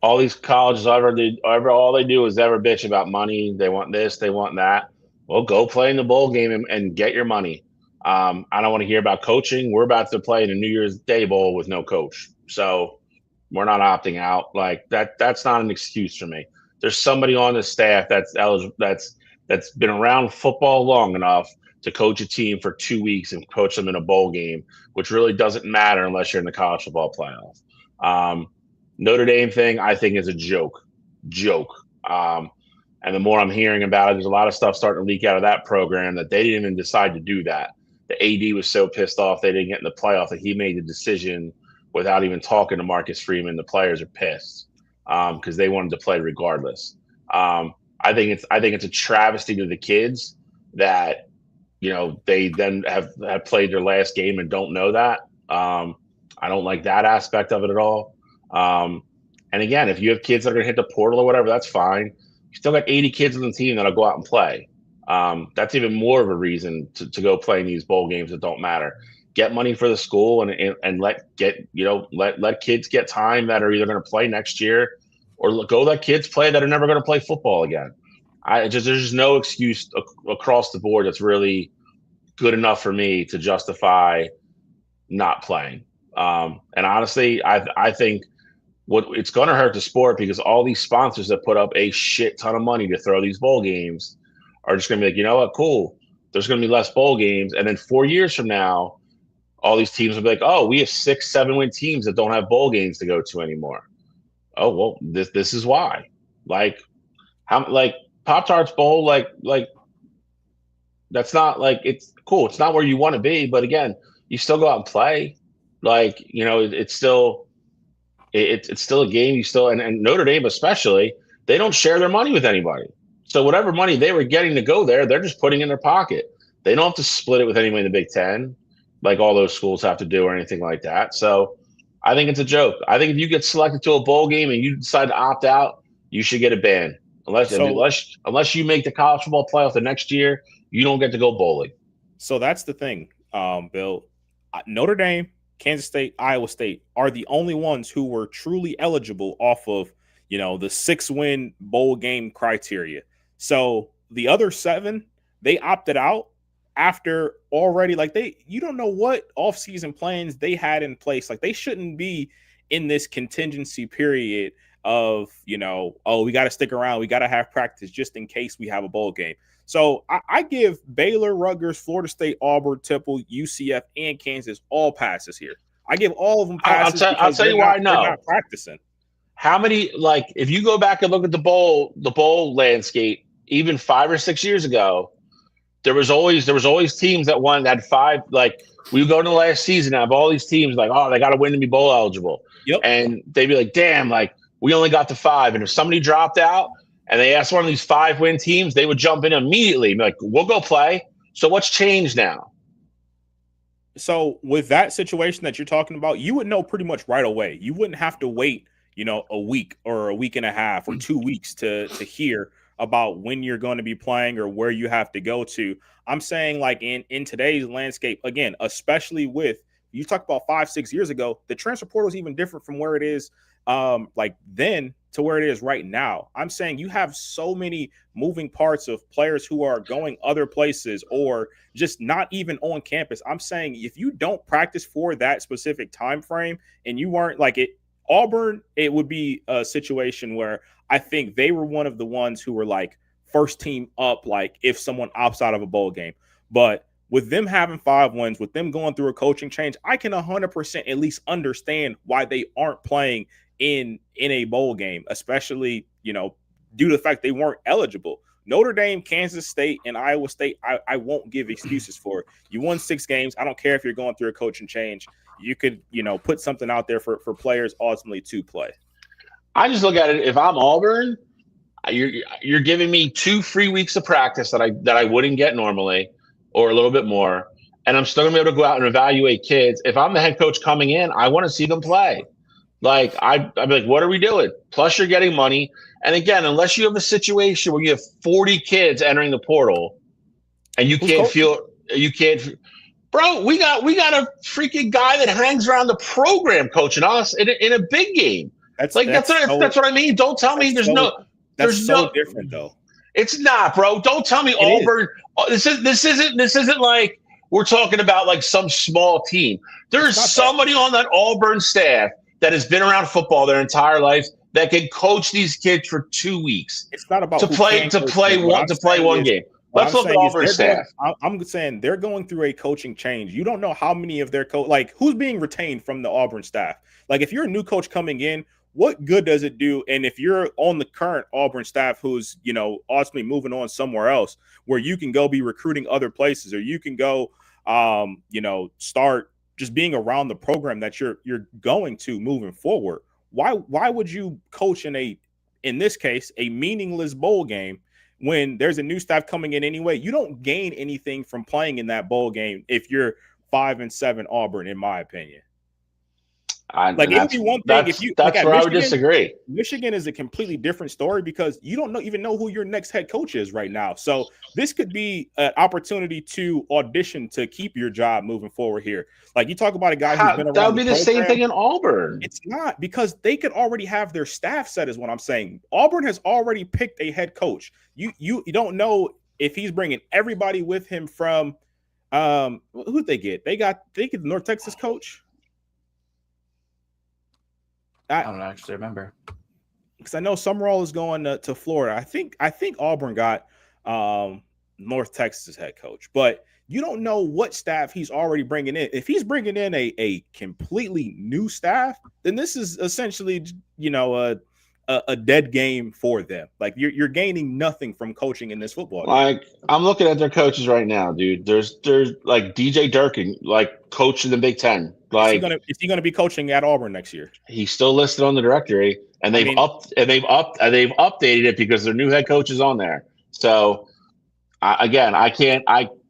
All these colleges, all they do is ever bitch about money. They want this, they want that. Well, go play in the bowl game and get your money. I don't want to hear about coaching. We're about to play in a New Year's Day bowl with no coach, so we're not opting out. Like that. That's not an excuse for me. There's somebody on the staff that's eligible, that's been around football long enough to coach a team for 2 weeks and coach them in a bowl game, which really doesn't matter unless you're in the college football playoff. Notre Dame thing, I think, is a joke. And the more I'm hearing about it, there's a lot of stuff starting to leak out of that program that they didn't even decide to do that. The AD was so pissed off they didn't get in the playoff that he made the decision without even talking to Marcus Freeman. The players are pissed because they wanted to play regardless. I think it's a travesty to the kids that they then have played their last game and don't know that. I don't like that aspect of it at all. And again, if you have kids that are going to hit the portal or whatever, that's fine. You still got 80 kids on the team that'll go out and play. That's even more of a reason to go play in these bowl games that don't matter. Get money for the school and let kids get time that are either going to play next year, or let kids play that are never going to play football again. There's just no excuse across the board that's really good enough for me to justify not playing. And honestly, I think it's going to hurt the sport because all these sponsors that put up a shit ton of money to throw these bowl games are just going to be like, you know what, cool. There's going to be less bowl games. And then 4 years from now, all these teams will be like, oh, we have 6-7-win teams that don't have bowl games to go to anymore. Oh, well, this is why. Like Pop-Tarts Bowl, like that's not like, it's cool. It's not where you want to be, but again, you still go out and play. Like, it's still it's still a game. You still and Notre Dame especially, they don't share their money with anybody. So whatever money they were getting to go there, they're just putting in their pocket. They don't have to split it with anyone in the Big Ten, like all those schools have to do or anything like that. So I think it's a joke. I think if you get selected to a bowl game and you decide to opt out, you should get a ban. Unless you make the college football playoff the next year, you don't get to go bowling. So that's the thing, Bill. Notre Dame, Kansas State, Iowa State are the only ones who were truly eligible off of, the 6-win bowl game criteria. So the other 7, they opted out after already, you don't know what offseason plans they had in place. Like, they shouldn't be in this contingency period of, we got to stick around. We got to have practice just in case we have a bowl game. So I give Baylor, Rutgers, Florida State, Auburn, Temple, UCF, and Kansas all passes here. I give all of them passes. I'll tell you why I know. They're not practicing. How many, if you go back and look at the bowl landscape, even 5 or 6 years ago, there was always teams that had 5. Like, we would go into the last season and have all these teams like, oh, they got to win to be bowl eligible. Yep. And they'd be like, damn, we only got to 5. And if somebody dropped out, and they asked one of these 5-win teams, they would jump in immediately and be like, we'll go play. So what's changed now? So with that situation that you're talking about, you would know pretty much right away. You wouldn't have to wait, a week or a week and a half or 2 weeks to hear about when you're going to be playing or where you have to go to. I'm saying like in today's landscape, again, especially with, you talk about 5-6 years ago, the transfer portal is even different from where it is like then to where it is right now. I'm saying you have so many moving parts of players who are going other places or just not even on campus. I'm saying if you don't practice for that specific time frame and you weren't like it, Auburn, it would be a situation where I think they were one of the ones who were like first team up, like if someone opts out of a bowl game. But with them having 5 wins, with them going through a coaching change, I can 100% at least understand why they aren't playing in a bowl game, especially, due to the fact they weren't eligible. Notre Dame, Kansas State, and Iowa State, I won't give excuses for. You won 6 games. I don't care if you're going through a coaching change. You could, put something out there for players ultimately to play. I just look at it. If I'm Auburn, you're giving me 2 free weeks of practice that I wouldn't get normally, or a little bit more, and I'm still gonna be able to go out and evaluate kids. If I'm the head coach coming in, I want to see them play. Like I'd be like, what are we doing? Plus, you're getting money. And again, unless you have a situation where you have 40 kids entering the portal, and you can't. Bro, we got a freaking guy that hangs around the program coaching us in a big game. That's what I mean. Don't tell me there's no different though. It's not, bro. Don't tell me Auburn. This isn't like we're talking about like some small team. There's somebody on that Auburn staff that has been around football their entire life that can coach these kids for 2 weeks. It's not about to play one game. Let's look at Auburn's staff. I'm saying they're going through a coaching change. You don't know how many of their who's being retained from the Auburn staff. Like if you're a new coach coming in, what good does it do? And if you're on the current Auburn staff who's, ultimately moving on somewhere else where you can go be recruiting other places, or you can go, start just being around the program that you're going to moving forward. Why would you coach in this case, a meaningless bowl game when there's a new staff coming in anyway? You don't gain anything from playing in that bowl game if you're 5-7 Auburn, in my opinion. It would be one thing if you. That's where I would disagree. Michigan is a completely different story because you don't even know who your next head coach is right now. So this could be an opportunity to audition to keep your job moving forward here. Like you talk about a guy who's been around. That would be the same thing in Auburn. It's not, because they could already have their staff set, is what I'm saying. Auburn has already picked a head coach. You don't know if he's bringing everybody with him from. Who'd they get? They get the North Texas coach. I don't actually remember, because I know Summerall is going to Florida. I think Auburn got North Texas head coach, but you don't know what staff he's already bringing in. If he's bringing in a completely new staff, then this is essentially a dead game for them. Like you're gaining nothing from coaching in this football game. Like I'm looking at their coaches right now, dude. There's like DJ Durkin, like coach in the Big Ten. Like is he gonna be coaching at Auburn next year? He's still listed on the directory, and they've updated it because their new head coach is on there. So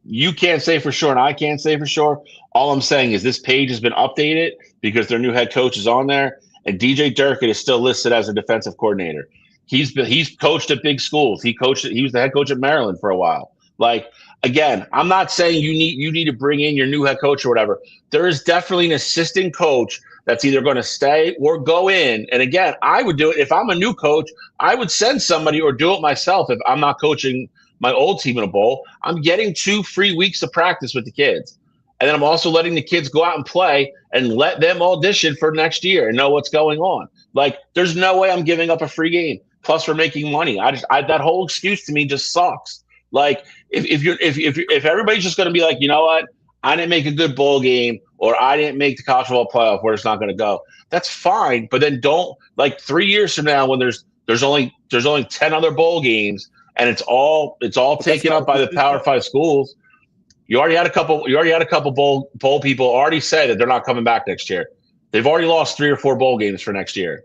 you can't say for sure, and I can't say for sure. All I'm saying is this page has been updated because their new head coach is on there, and DJ Durkin is still listed as a defensive coordinator. He's coached at big schools. He was the head coach at Maryland for a while. Like, again, I'm not saying you need to bring in your new head coach or whatever. There is definitely an assistant coach that's either going to stay or go in. And again, I would do it if I'm a new coach. I would send somebody or do it myself if I'm not coaching my old team in a bowl. I'm getting 2 free weeks of practice with the kids. And then I'm also letting the kids go out and play and let them audition for next year and know what's going on. Like, there's no way I'm giving up a free game. Plus, we're making money. That whole excuse to me just sucks. Like, if everybody's just going to be like, you know what, I didn't make a good bowl game, or I didn't make the college football playoff, where it's not going to go. That's fine, but then don't, like 3 years from now when there's only 10 other bowl games and it's all taken up by the Power 5 schools. You already had a couple bowl people already say that they're not coming back next year. They've already lost 3 or 4 bowl games for next year.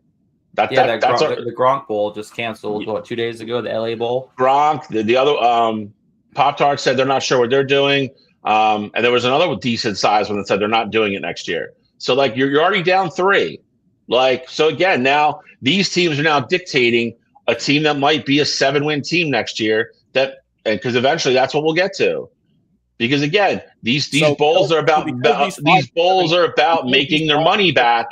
The Gronk Bowl just canceled, 2 days ago, the LA Bowl? Gronk, the other Pop-Tarts said they're not sure what they're doing. And there was another decent size one that said they're not doing it next year. So, like, you're already down 3. Like, so again, now these teams are now dictating a team that might be a 7-win team next year, because eventually that's what we'll get to. Because again, these bowls are about making their money back.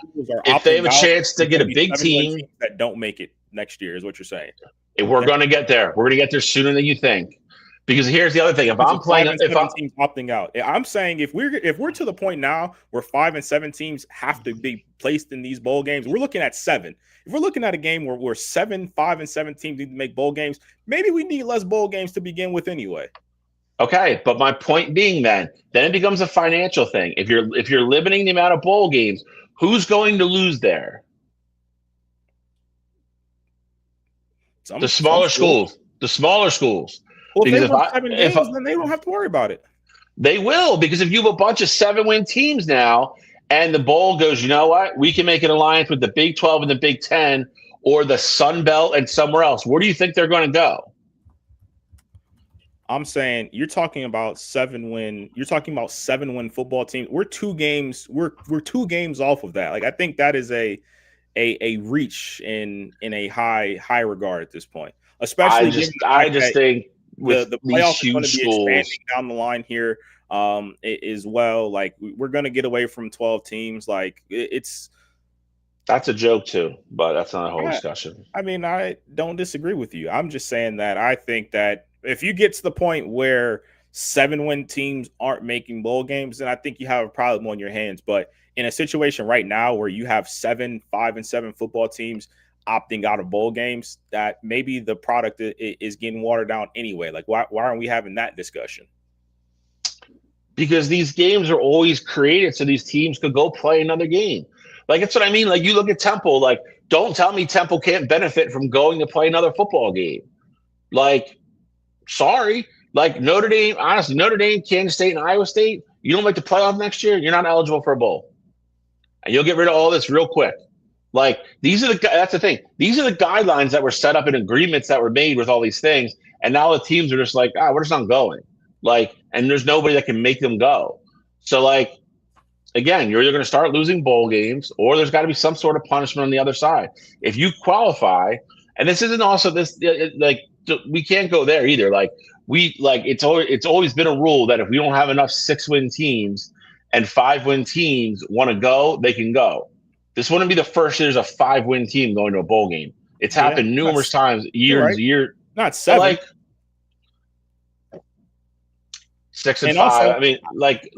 If they have a chance to get a big team that don't make it next year, is what you're saying. We're going to get there. We're going to get there sooner than you think. Because here's the other thing: if I'm teams opting out, I'm saying if we're to the point now where 5 and 7 teams have to be placed in these bowl games, we're looking at 7. If we're looking at a game where we're 5 and 7 teams need to make bowl games, maybe we need less bowl games to begin with anyway. Okay, but my point being, then it becomes a financial thing. If you're limiting the amount of bowl games, who's going to lose there? The smaller schools. The smaller schools. Well, if they win 7 games, then they don't have to worry about it. They will, because if you have a bunch of 7-win teams now, and the bowl goes, you know what? We can make an alliance with the Big 12 and the Big 10, or the Sun Belt and somewhere else. Where do you think they're going to go? I'm saying you're talking about 7-win. You're talking about 7-win football teams. We're 2 games. We're 2 games off of that. Like, I think that is a reach in a high regard at this point. Especially, I just think with the playoffs are going to be schools expanding down the line here as well. Like, we're going to get away from 12 teams. Like, that's a joke too, but that's not a whole discussion. I mean, I don't disagree with you. I'm just saying that I think that if you get to the point where 7-win teams aren't making bowl games, then I think you have a problem on your hands. But in a situation right now where you have 5 and 7 football teams opting out of bowl games, that maybe the product is getting watered down anyway. Like, why aren't we having that discussion? Because these games are always created so these teams could go play another game. Like, that's what I mean. Like, you look at Temple, like, don't tell me Temple can't benefit from going to play another football game. Like, sorry. Like, Notre Dame, Kansas State, and Iowa State, you don't make the playoff next year, you're not eligible for a bowl. And you'll get rid of all this real quick. Like, that's the thing. These are the guidelines that were set up in agreements that were made with all these things. And now the teams are just like, we're just not going. Like, and there's nobody that can make them go. So, like, again, you're either going to start losing bowl games, or there's got to be some sort of punishment on the other side. If you qualify, and this isn't also this, like, we can't go there either. Like, it's always been a rule that if we don't have enough 6-win teams and 5-win teams want to go, they can go. This wouldn't be the first year there's a 5-win team going to a bowl game. It's happened numerous times, years. Not 7. Like 6 and 5. Also, I mean,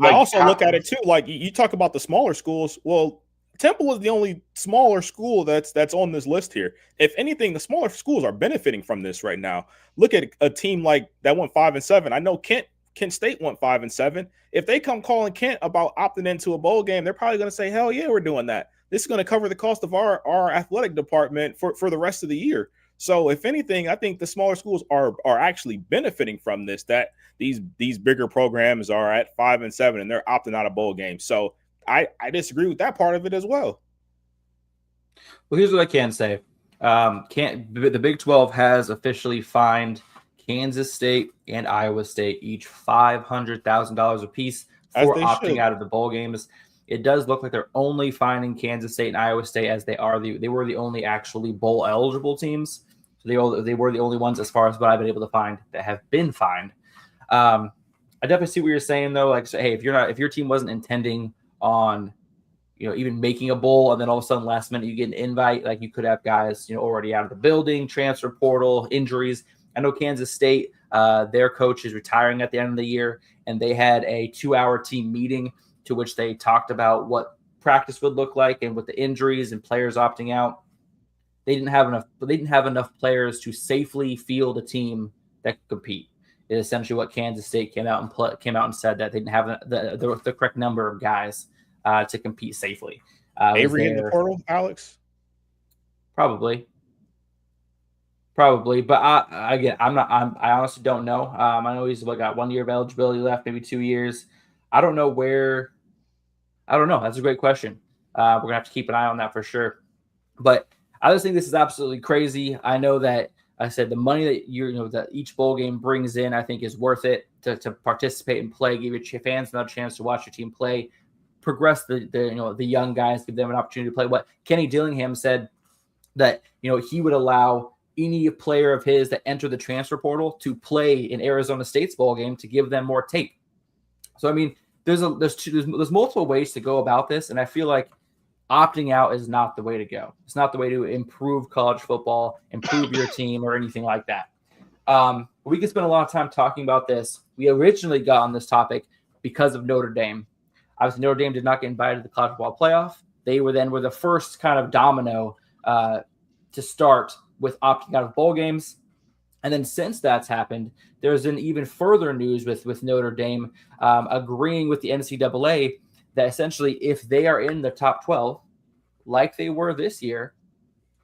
I also look at it too. Like, you talk about the smaller schools. Well, Temple is the only smaller school that's on this list here. If anything, the smaller schools are benefiting from this right now. Look at a team like that went 5 and 7. I know Kent State went 5 and 7. If they come calling Kent about opting into a bowl game, they're probably going to say, hell yeah, we're doing that. This is going to cover the cost of our athletic department for the rest of the year. So if anything, I think the smaller schools are actually benefiting from this, that these bigger programs are at 5 and 7 and they're opting out of bowl games. So I disagree with that part of it as well. Well, here's what I can say. The Big 12 has officially fined Kansas State and Iowa State each $500,000 apiece for opting out of the bowl games. It does look like they're only finding Kansas State and Iowa State, as they were the only actually bowl eligible teams. So they were the only ones, as far as what I've been able to find, that have been fined. I definitely see what you're saying though. Like, so, hey, if your team wasn't intending on, even making a bowl, and then all of a sudden last minute you get an invite, like, you could have guys, already out of the building, transfer portal, injuries. I know Kansas State, their coach is retiring at the end of the year, and they had a 2-hour team meeting to which they talked about what practice would look like, and with the injuries and players opting out, they didn't have enough players to safely field a team that could compete. Is essentially what Kansas State came out and said, that they didn't have the correct number of guys to compete safely. Avery in the portal, Alex? Probably. But I honestly don't know. I know he's got 1 year of eligibility left, maybe 2 years. I don't know where. I don't know. That's a great question. We're gonna have to keep an eye on that for sure. But I just think this is absolutely crazy. I know that I said the money that that each bowl game brings in, I think is worth it to participate and play, give your fans another chance to watch your team play, progress the young guys, give them an opportunity to play. What Kenny Dillingham said that he would allow any player of his that enter the transfer portal to play in Arizona State's bowl game to give them more tape. So I mean, there's multiple ways to go about this, and I feel like opting out is not the way to go. It's not the way to improve college football, improve your team, or anything like that. We could spend a lot of time talking about this. We originally got on this topic because of Notre Dame. Obviously, Notre Dame did not get invited to the college football playoff. They were the first kind of domino to start with opting out of bowl games. And then since that's happened, there's been even further news with Notre Dame agreeing with the NCAA that essentially if they are in the top 12, like they were this year,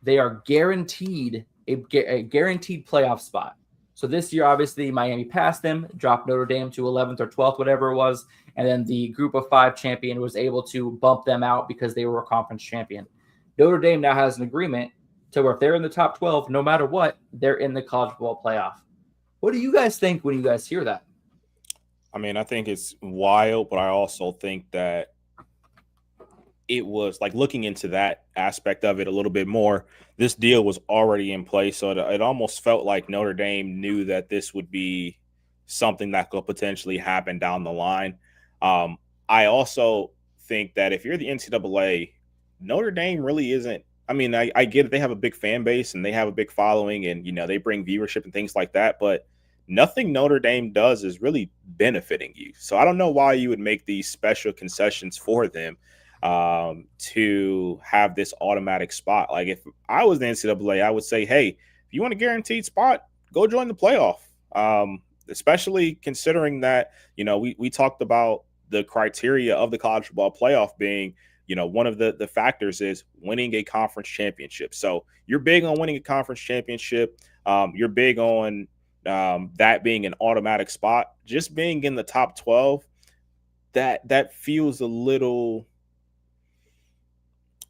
they are guaranteed a guaranteed playoff spot. So this year, obviously, Miami passed them, dropped Notre Dame to 11th or 12th, whatever it was. And then the group of 5 champion was able to bump them out because they were a conference champion. Notre Dame now has an agreement to where if they're in the top 12, no matter what, they're in the college football playoff. What do you guys think when you guys hear that? I mean, I think it's wild, but I also think that it was like looking into that aspect of it a little bit more. This deal was already in place, so it almost felt like Notre Dame knew that this would be something that could potentially happen down the line. I also think that if you're the NCAA, Notre Dame really isn't. I mean, I get it. They have a big fan base and they have a big following and, they bring viewership and things like that. But nothing Notre Dame does is really benefiting you. So I don't know why you would make these special concessions for them to have this automatic spot. Like if I was the NCAA, I would say, hey, if you want a guaranteed spot, go join the playoff. Especially considering that, we talked about the criteria of the college football playoff being, one of the factors is winning a conference championship. So you're big on winning a conference championship. You're big on that being an automatic spot. Just being in the top 12, that feels a little,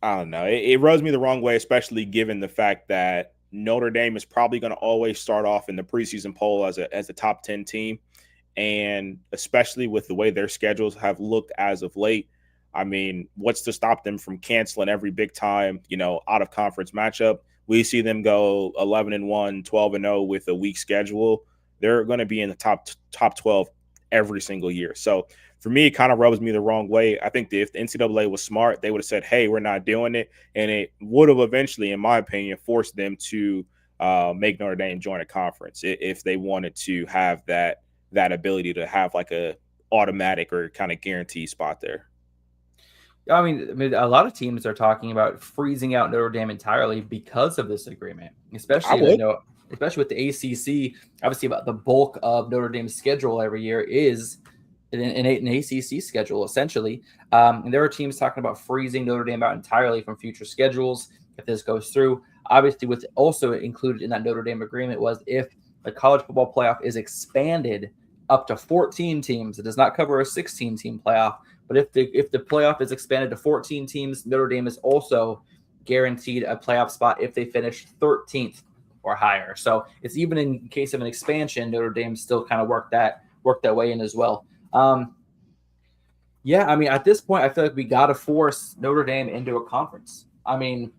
I don't know. It rubs me the wrong way, especially given the fact that Notre Dame is probably going to always start off in the preseason poll as a top 10 team. And especially with the way their schedules have looked as of late, I mean, what's to stop them from canceling every big time, out of conference matchup? We see them go 11-1, 12-0 with a weak schedule. They're going to be in the top 12 every single year. So for me, it kind of rubs me the wrong way. I think that if the NCAA was smart, they would have said, hey, we're not doing it. And it would have eventually, in my opinion, forced them to make Notre Dame join a conference if they wanted to have that ability to have like a automatic or kind of guaranteed spot there. I mean, a lot of teams are talking about freezing out Notre Dame entirely because of this agreement, especially with the ACC. Obviously, about the bulk of Notre Dame's schedule every year is an ACC schedule, essentially. And there are teams talking about freezing Notre Dame out entirely from future schedules if this goes through. Obviously, what's also included in that Notre Dame agreement was if the college football playoff is expanded up to 14 teams, it does not cover a 16-team playoff. But if the playoff is expanded to 14 teams, Notre Dame is also guaranteed a playoff spot if they finish 13th or higher. So it's even in case of an expansion, Notre Dame still kind of worked that way in as well. Yeah, I mean, at this point, I feel like we got to force Notre Dame into a conference. I mean,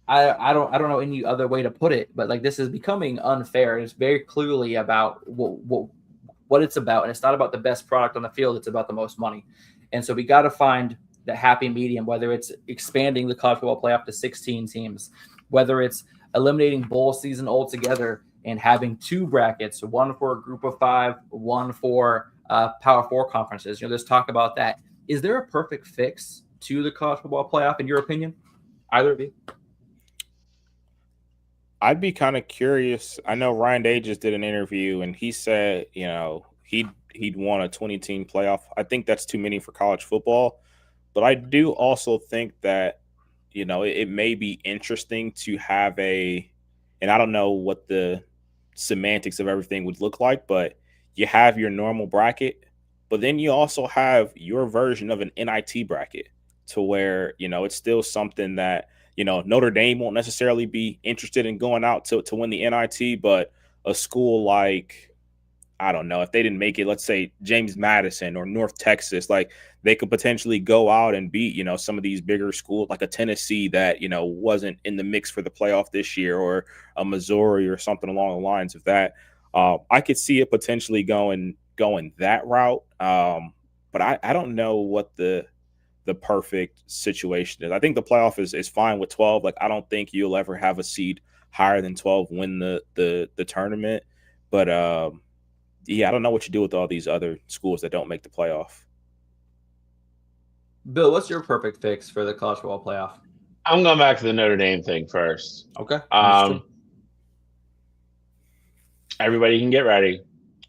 I don't know any other way to put it, but like this is becoming unfair. It's very clearly about what it's about, and it's not about the best product on the field. It's about the most money, and so we got to find the happy medium. Whether it's expanding the college football playoff to 16 teams, whether it's eliminating bowl season altogether and having 2 brackets, one for a group of 5, one for Power 4 conferences. There's talk about that. Is there a perfect fix to the college football playoff, in your opinion? Either of you? I'd be kind of curious. I know Ryan Day just did an interview and he said, he'd want a 20-team playoff. I think that's too many for college football. But I do also think that, it may be interesting to have and I don't know what the semantics of everything would look like, but you have your normal bracket, but then you also have your version of an NIT bracket to where, it's still something that, Notre Dame won't necessarily be interested in going out to win the NIT, but a school like, I don't know, if they didn't make it, let's say James Madison or North Texas, like they could potentially go out and beat, some of these bigger schools like a Tennessee that, wasn't in the mix for the playoff this year, or a Missouri or something along the lines of that. I could see it potentially going that route. But I don't know what the perfect situation is. I think the playoff is fine with 12. Like, I don't think you'll ever have a seed higher than 12 win the tournament. But I don't know what you do with all these other schools that don't make the playoff. Bill, what's your perfect fix for the college football playoff? I'm going back to the Notre Dame thing first. Okay. Everybody can get ready.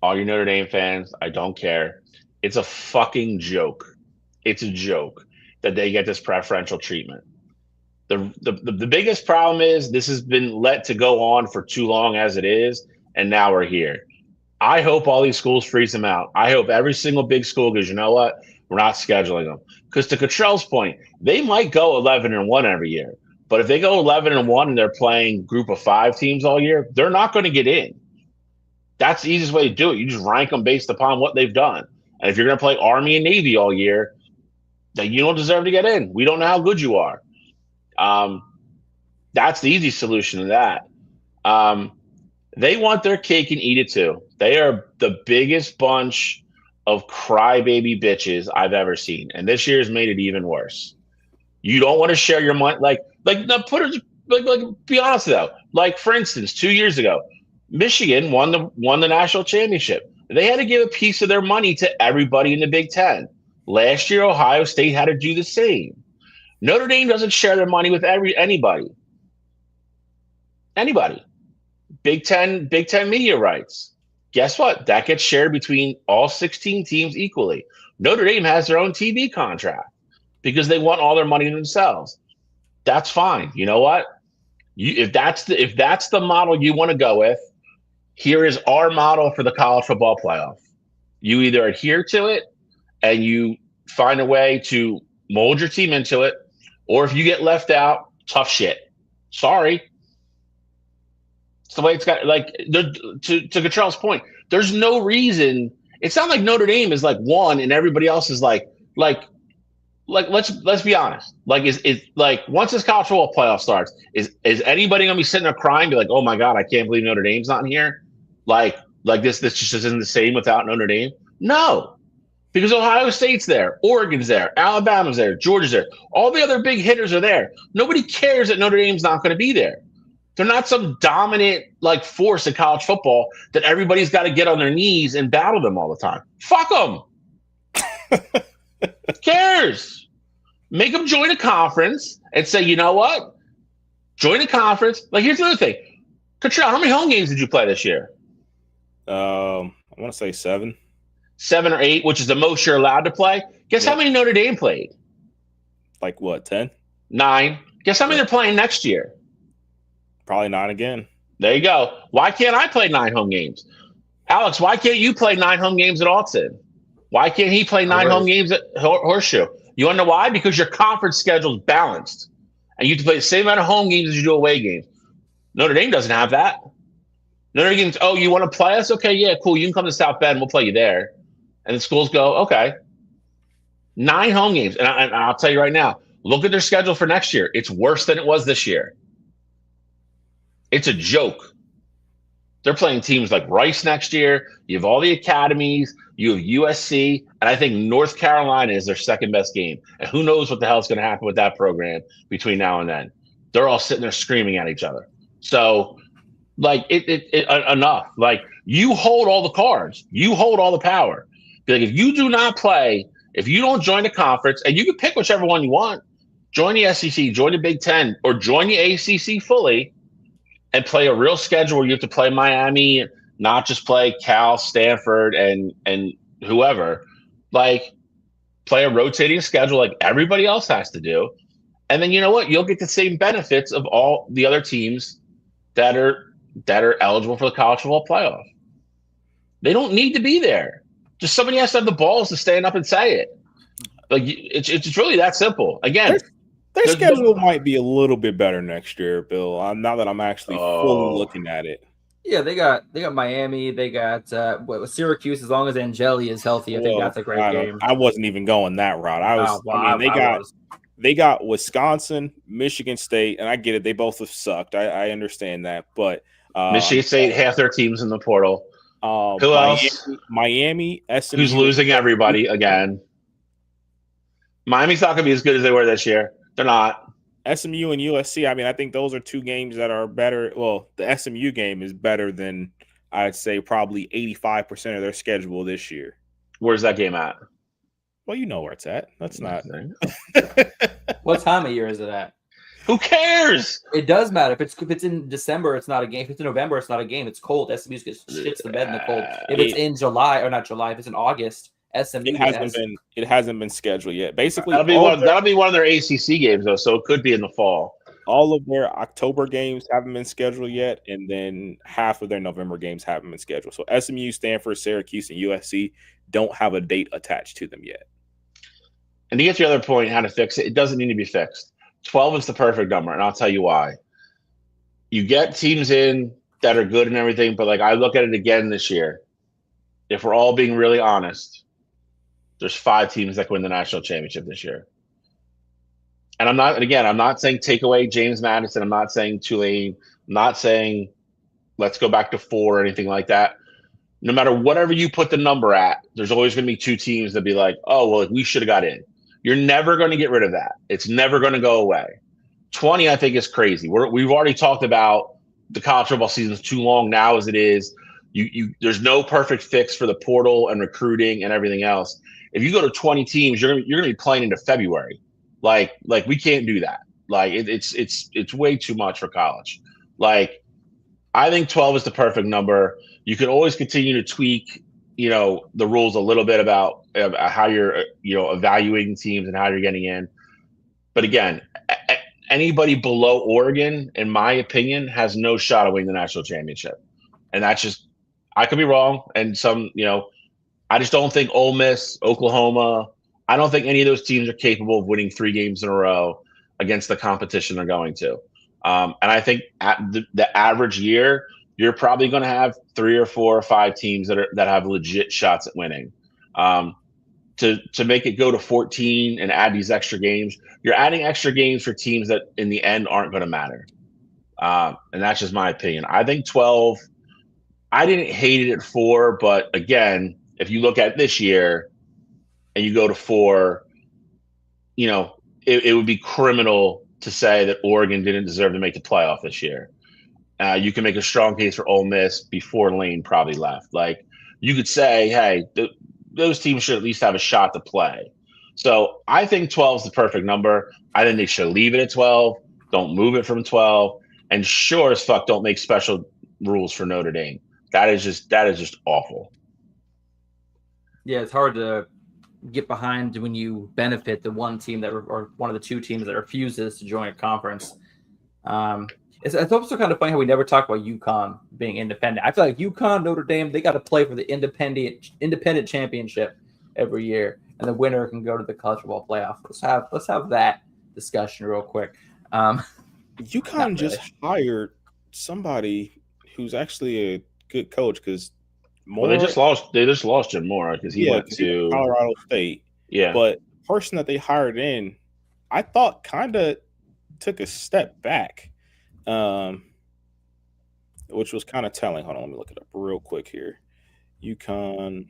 All you Notre Dame fans, I don't care. It's a fucking joke. It's a joke that they get this preferential treatment. The biggest problem is this has been let to go on for too long as it is, and now we're here. I hope all these schools freeze them out. I hope every single big school goes, you know what? We're not scheduling them. Because to Cottrell's point, they might go 11-1 every year. But if they go 11-1 and they're playing group of 5 teams all year, they're not going to get in. That's the easiest way to do it. You just rank them based upon what they've done. And if you're going to play Army and Navy all year, then you don't deserve to get in. We don't know how good you are. That's the easy solution to that. They want their cake and eat it too. They are the biggest bunch of crybaby bitches I've ever seen, and this year's made it even worse. You don't want to share your money, be honest though. Like, for instance, 2 years ago, Michigan won the national championship. They had to give a piece of their money to everybody in the Big Ten. Last year, Ohio State had to do the same. Notre Dame doesn't share their money with anybody. Big Ten media rights. Guess what? That gets shared between all 16 teams equally. Notre Dame has their own TV contract because they want all their money themselves. That's fine. You know what? If that's the model you want to go with, here is our model for the college football playoff. You either adhere to it and you find a way to mold your team into it, or if you get left out, tough shit. Sorry. It's the way it's got. To Cottrell's point, there's no reason. It's not like Notre Dame is like one and everybody else is like let's be honest. Is once this college football playoff starts, is anybody gonna be sitting there crying, be like, oh my God, I can't believe Notre Dame's not in here? Like this just isn't the same without Notre Dame? No. Because Ohio State's there, Oregon's there, Alabama's there, Georgia's there. All the other big hitters are there. Nobody cares that Notre Dame's not going to be there. They're not some dominant force in college football that everybody's got to get on their knees and battle them all the time. Fuck them. Who cares? Make them join a conference and say, you know what? Join a conference. Here's the other thing. Cottrell, how many home games did you play this year? I want to say 7. 7 or 8, which is the most you're allowed to play. Guess how many Notre Dame played? 10? 9. Guess how many they're playing next year? Probably 9 again. There you go. Why can't I play 9 home games? Alex, why can't you play 9 home games at Alton? Why can't he play 9 home games at Horseshoe? You want to know why? Because your conference schedule is balanced. And you have to play the same amount of home games as you do away games. Notre Dame doesn't have that. Notre Dame's, oh, you want to play us? Okay, yeah, cool. You can come to South Bend. We'll play you there. And the schools go, okay. 9 home games. And I'll tell you right now, look at their schedule for next year. It's worse than it was this year. It's a joke. They're playing teams like Rice next year. You have all the academies. You have USC. And I think North Carolina is their second best game. And who knows what the hell is going to happen with that program between now and then. They're all sitting there screaming at each other. So, enough. You hold all the cards. You hold all the power. If you do not play, if you don't join the conference, and you can pick whichever one you want, join the SEC, join the Big Ten, or join the ACC fully, and play a real schedule where you have to play Miami, not just play Cal, Stanford, and whoever. Play a rotating schedule like everybody else has to do, and then you know what? You'll get the same benefits of all the other teams that are eligible for the college football playoff. They don't need to be there. Just somebody has to have the balls to stand up and say it. It's really that simple. Again, Their schedule might be a little bit better next year, Bill. Now that I'm actually fully looking at it. Yeah, they got Miami. They got Syracuse. As long as Angeli is healthy, I think that's a great game. I wasn't even going that route. They got Wisconsin, Michigan State, and I get it. They both have sucked. I understand that, but Michigan State, half their teams in the portal. Who else? Miami, SMU, who's losing everybody again. Miami's not going to be as good as they were this year. They're not. SMU and USC. I mean, I think those are two games that are better. Well, the SMU game is better than I'd say probably 85% of their schedule this year. Where's that game at? Well, you know where it's at. That's not. What time of year is it at? Who cares? It does matter. If it's in December, it's not a game. If it's in November, it's not a game. It's cold. SMU gets shits the bed in the cold. If it's in July or not July, if it's in August, SMU it hasn't been scheduled yet. Basically, that'll be one of their ACC games though, so it could be in the fall. All of their October games haven't been scheduled yet, and then half of their November games haven't been scheduled. So SMU, Stanford, Syracuse, and USC don't have a date attached to them yet. And to get to the other point, how to fix it, it doesn't need to be fixed. 12 is the perfect number, and I'll tell you why. You get teams in that are good and everything, but like I look at it again this year. If we're all being really honest, there's 5 teams that can win the national championship this year. And I'm not saying take away James Madison. I'm not saying Tulane. I'm not saying let's go back to 4 or anything like that. No matter whatever you put the number at, there's always going to be 2 teams that be like, oh, well, we should have got in. You're never going to get rid of that. It's never going to go away. 20, I think, is crazy. We've already talked about the college football season is too long now as it is. There's no perfect fix for the portal and recruiting and everything else. If you go to 20 teams, you're going to be playing into February. Like we can't do that. Like it's way too much for college. Like I think 12 is the perfect number. You can always continue to tweak, the rules a little bit about how you're, evaluating teams and how you're getting in. But again, anybody below Oregon, in my opinion, has no shot of winning the national championship. And that's just, I could be wrong. And I just don't think Ole Miss, Oklahoma, I don't think any of those teams are capable of winning 3 games in a row against the competition they're going to. And I think at the average year, you're probably going to have 3 or 4 or 5 teams that have legit shots at winning. To make it go to 14 and add these extra games, you're adding extra games for teams that in the end aren't going to matter. And that's just my opinion. I think 12, I didn't hate it at 4, but again, if you look at this year and you go to 4, it would be criminal to say that Oregon didn't deserve to make the playoff this year. You can make a strong case for Ole Miss before Lane probably left. Like you could say, hey, those teams should at least have a shot to play. So I think 12 is the perfect number. I think they should leave it at 12. Don't move it from 12. And sure as fuck, don't make special rules for Notre Dame. That is just awful. Yeah, it's hard to get behind when you benefit the one team or one of the 2 teams that refuses to join a conference. It's also kind of funny how we never talk about UConn being independent. I feel like UConn, Notre Dame, they got to play for the independent championship every year, and the winner can go to the college football playoff. Let's have that discussion real quick. UConn just hired somebody who's actually a good coach because they just lost Jim Mora because he went to Colorado State. Yeah, but the person that they hired in, I thought kind of took a step back. Which was kind of telling. Hold on, let me look it up real quick here. UConn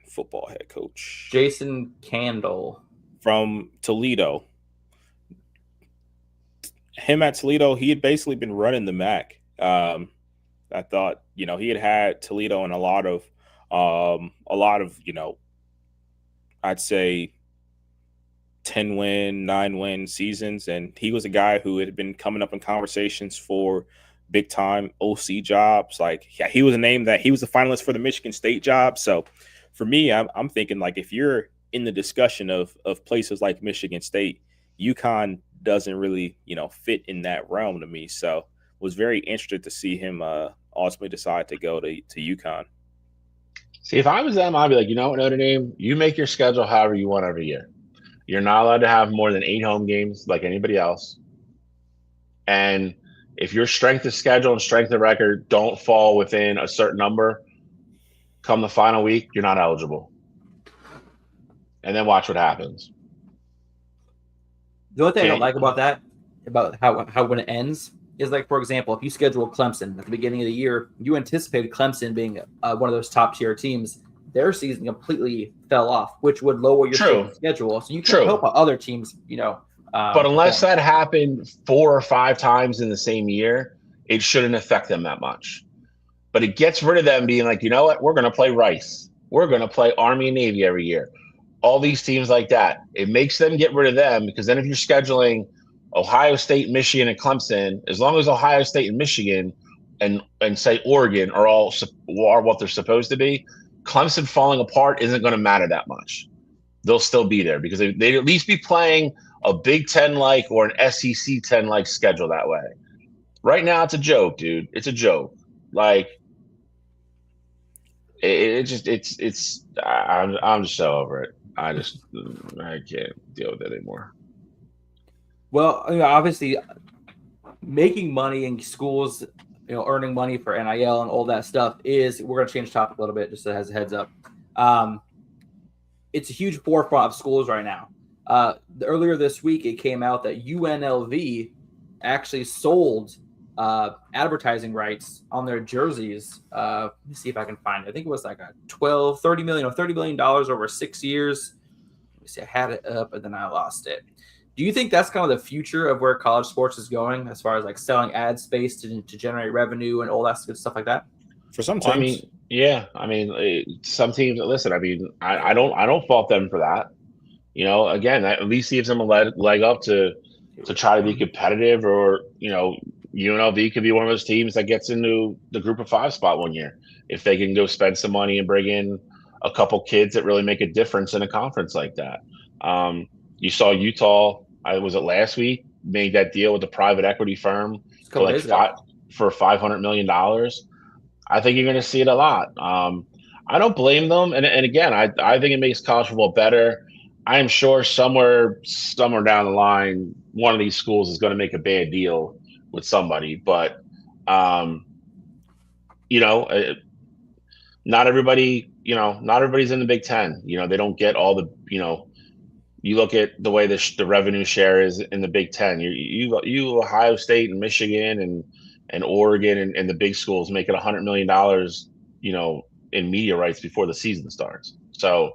football head coach Jason Candle from Toledo. Him at Toledo, he had basically been running the MAC. I thought, he had Toledo in a lot of, I'd say 10-win, 9-win seasons. And he was a guy who had been coming up in conversations for big time OC jobs. Like, yeah, he was a name that he was a finalist for the Michigan State job. So for me, I'm thinking like, if you're in the discussion of places like Michigan State, UConn doesn't really, fit in that realm to me. So was very interested to see him ultimately decide to go to UConn. See, if I was them, I'd be like, you know what, Notre Dame, you make your schedule however you want every year. You're not allowed to have more than 8 home games like anybody else. And if your strength of schedule and strength of record don't fall within a certain number, come the final week, you're not eligible. And then watch what happens. The only thing I don't like about that, about how when it ends, is like, for example, if you schedule Clemson at the beginning of the year, you anticipated Clemson being one of those top tier teams. Their season completely fell off, which would lower your schedule. So you can help other teams, but unless that happened 4 or 5 times in the same year, it shouldn't affect them that much. But it gets rid of them being like, you know what? We're going to play Rice. We're going to play Army and Navy every year. All these teams like that. It makes them get rid of them, because then if you're scheduling Ohio State, Michigan, and Clemson, as long as Ohio State and Michigan and say Oregon are what they're supposed to be, Clemson falling apart isn't going to matter that much. They'll still be there because they'd at least be playing a Big Ten-like or an SEC 10-like schedule that way. Right now, it's a joke, dude. It's a joke. Like, I'm just so over it. I can't deal with it anymore. Well, obviously, making money in schools, earning money for NIL and all that stuff we're going to change topic a little bit just as a heads up. It's a huge forefront of schools right now. Earlier this week, it came out that UNLV actually sold advertising rights on their jerseys. Let me see if I can find it. I think it was like a $30 million over 6 years. Let me see. I had it up and then I lost it. Do you think that's kind of the future of where college sports is going, as far as like selling ad space to generate revenue and all that good stuff like that? For some teams, some teams. Listen, I don't fault them for that. Again, that at least gives them a leg up to try to be competitive, or UNLV could be one of those teams that gets into the group of 5 spot one year if they can go spend some money and bring in a couple kids that really make a difference in a conference like that. You saw Utah, was it last week, made that deal with the private equity firm for $500 million. I think you're going to see it a lot. I don't blame them. And again, I think it makes college football better. I am sure somewhere down the line, one of these schools is going to make a bad deal with somebody. But, not everybody, not everybody's in the Big Ten. They don't get all the, you look at the way the revenue share is in the Big Ten. You Ohio State and Michigan and Oregon and the big schools making $100 million, in media rights before the season starts. So,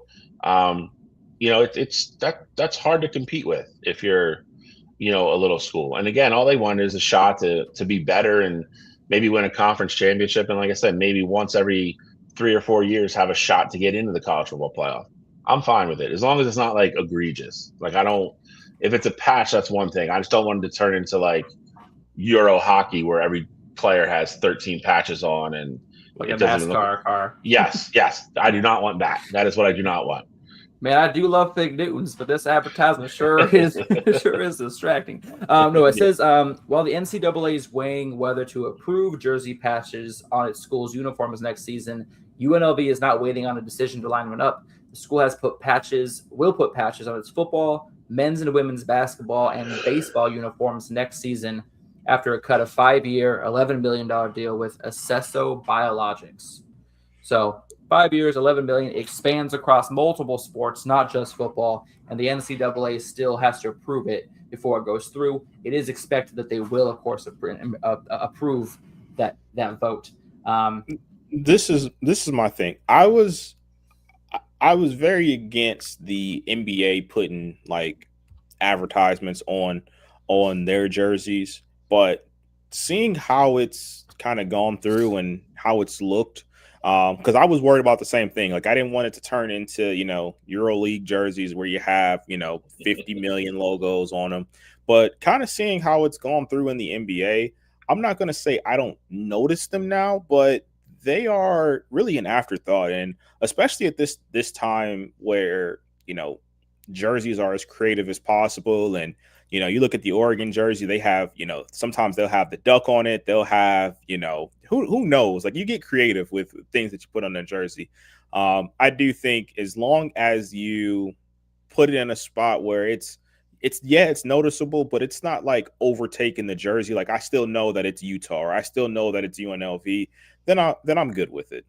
that's hard to compete with if you're, a little school. And again, all they want is a shot to be better and maybe win a conference championship. And like I said, maybe once every 3 or 4 years have a shot to get into the college football playoff. I'm fine with it as long as it's not like egregious. Like if it's a patch, that's one thing. I just don't want it to turn into like Euro hockey where every player has 13 patches on and like a NASCAR car. Yes. I do not want that. That is what I do not want. Man, I do love Fig Newtons, but this advertisement sure is distracting. It says while the NCAA is weighing whether to approve jersey patches on its school's uniforms next season, UNLV is not waiting on a decision to line one up. The school will put patches on its football, men's and women's basketball, and baseball uniforms next season after it cut a 5-year, $11 million deal with Acesso Biologics. So 5 years, $11 million, expands across multiple sports, not just football, and the NCAA still has to approve it before it goes through. It is expected that they will, of course, approve that vote. This is my thing. I was very against the NBA putting like advertisements on their jerseys, but seeing how it's kind of gone through and how it's looked, because I was worried about the same thing. Like I didn't want it to turn into EuroLeague jerseys where you have 50 million logos on them, but kind of seeing how it's gone through in the NBA, I'm not going to say I don't notice them now, but they are really an afterthought. And especially at this time where, jerseys are as creative as possible. And, you look at the Oregon jersey, they have, sometimes they'll have the duck on it. They'll have, who knows? Like you get creative with things that you put on their jersey. I do think as long as you put it in a spot where it's noticeable, but it's not like overtaking the jersey. Like I still know that it's Utah, or I still know that it's UNLV. Then I'm good with it.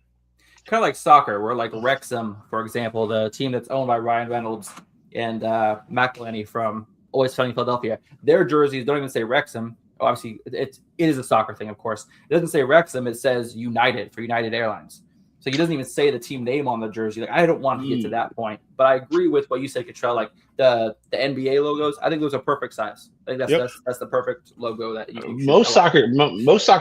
Kind of like soccer, where like Wrexham, for example, the team that's owned by Ryan Reynolds and McElhenney from Always Sunny Philadelphia, their jerseys don't even say Wrexham. Obviously, it is a soccer thing, of course. It doesn't say Wrexham; it says United for United Airlines. So he doesn't even say the team name on the jersey. Like I don't want to get to that point, but I agree with what you said, Cottrell. Like the NBA logos, I think those are perfect size. I think that's the perfect logo that you most soccer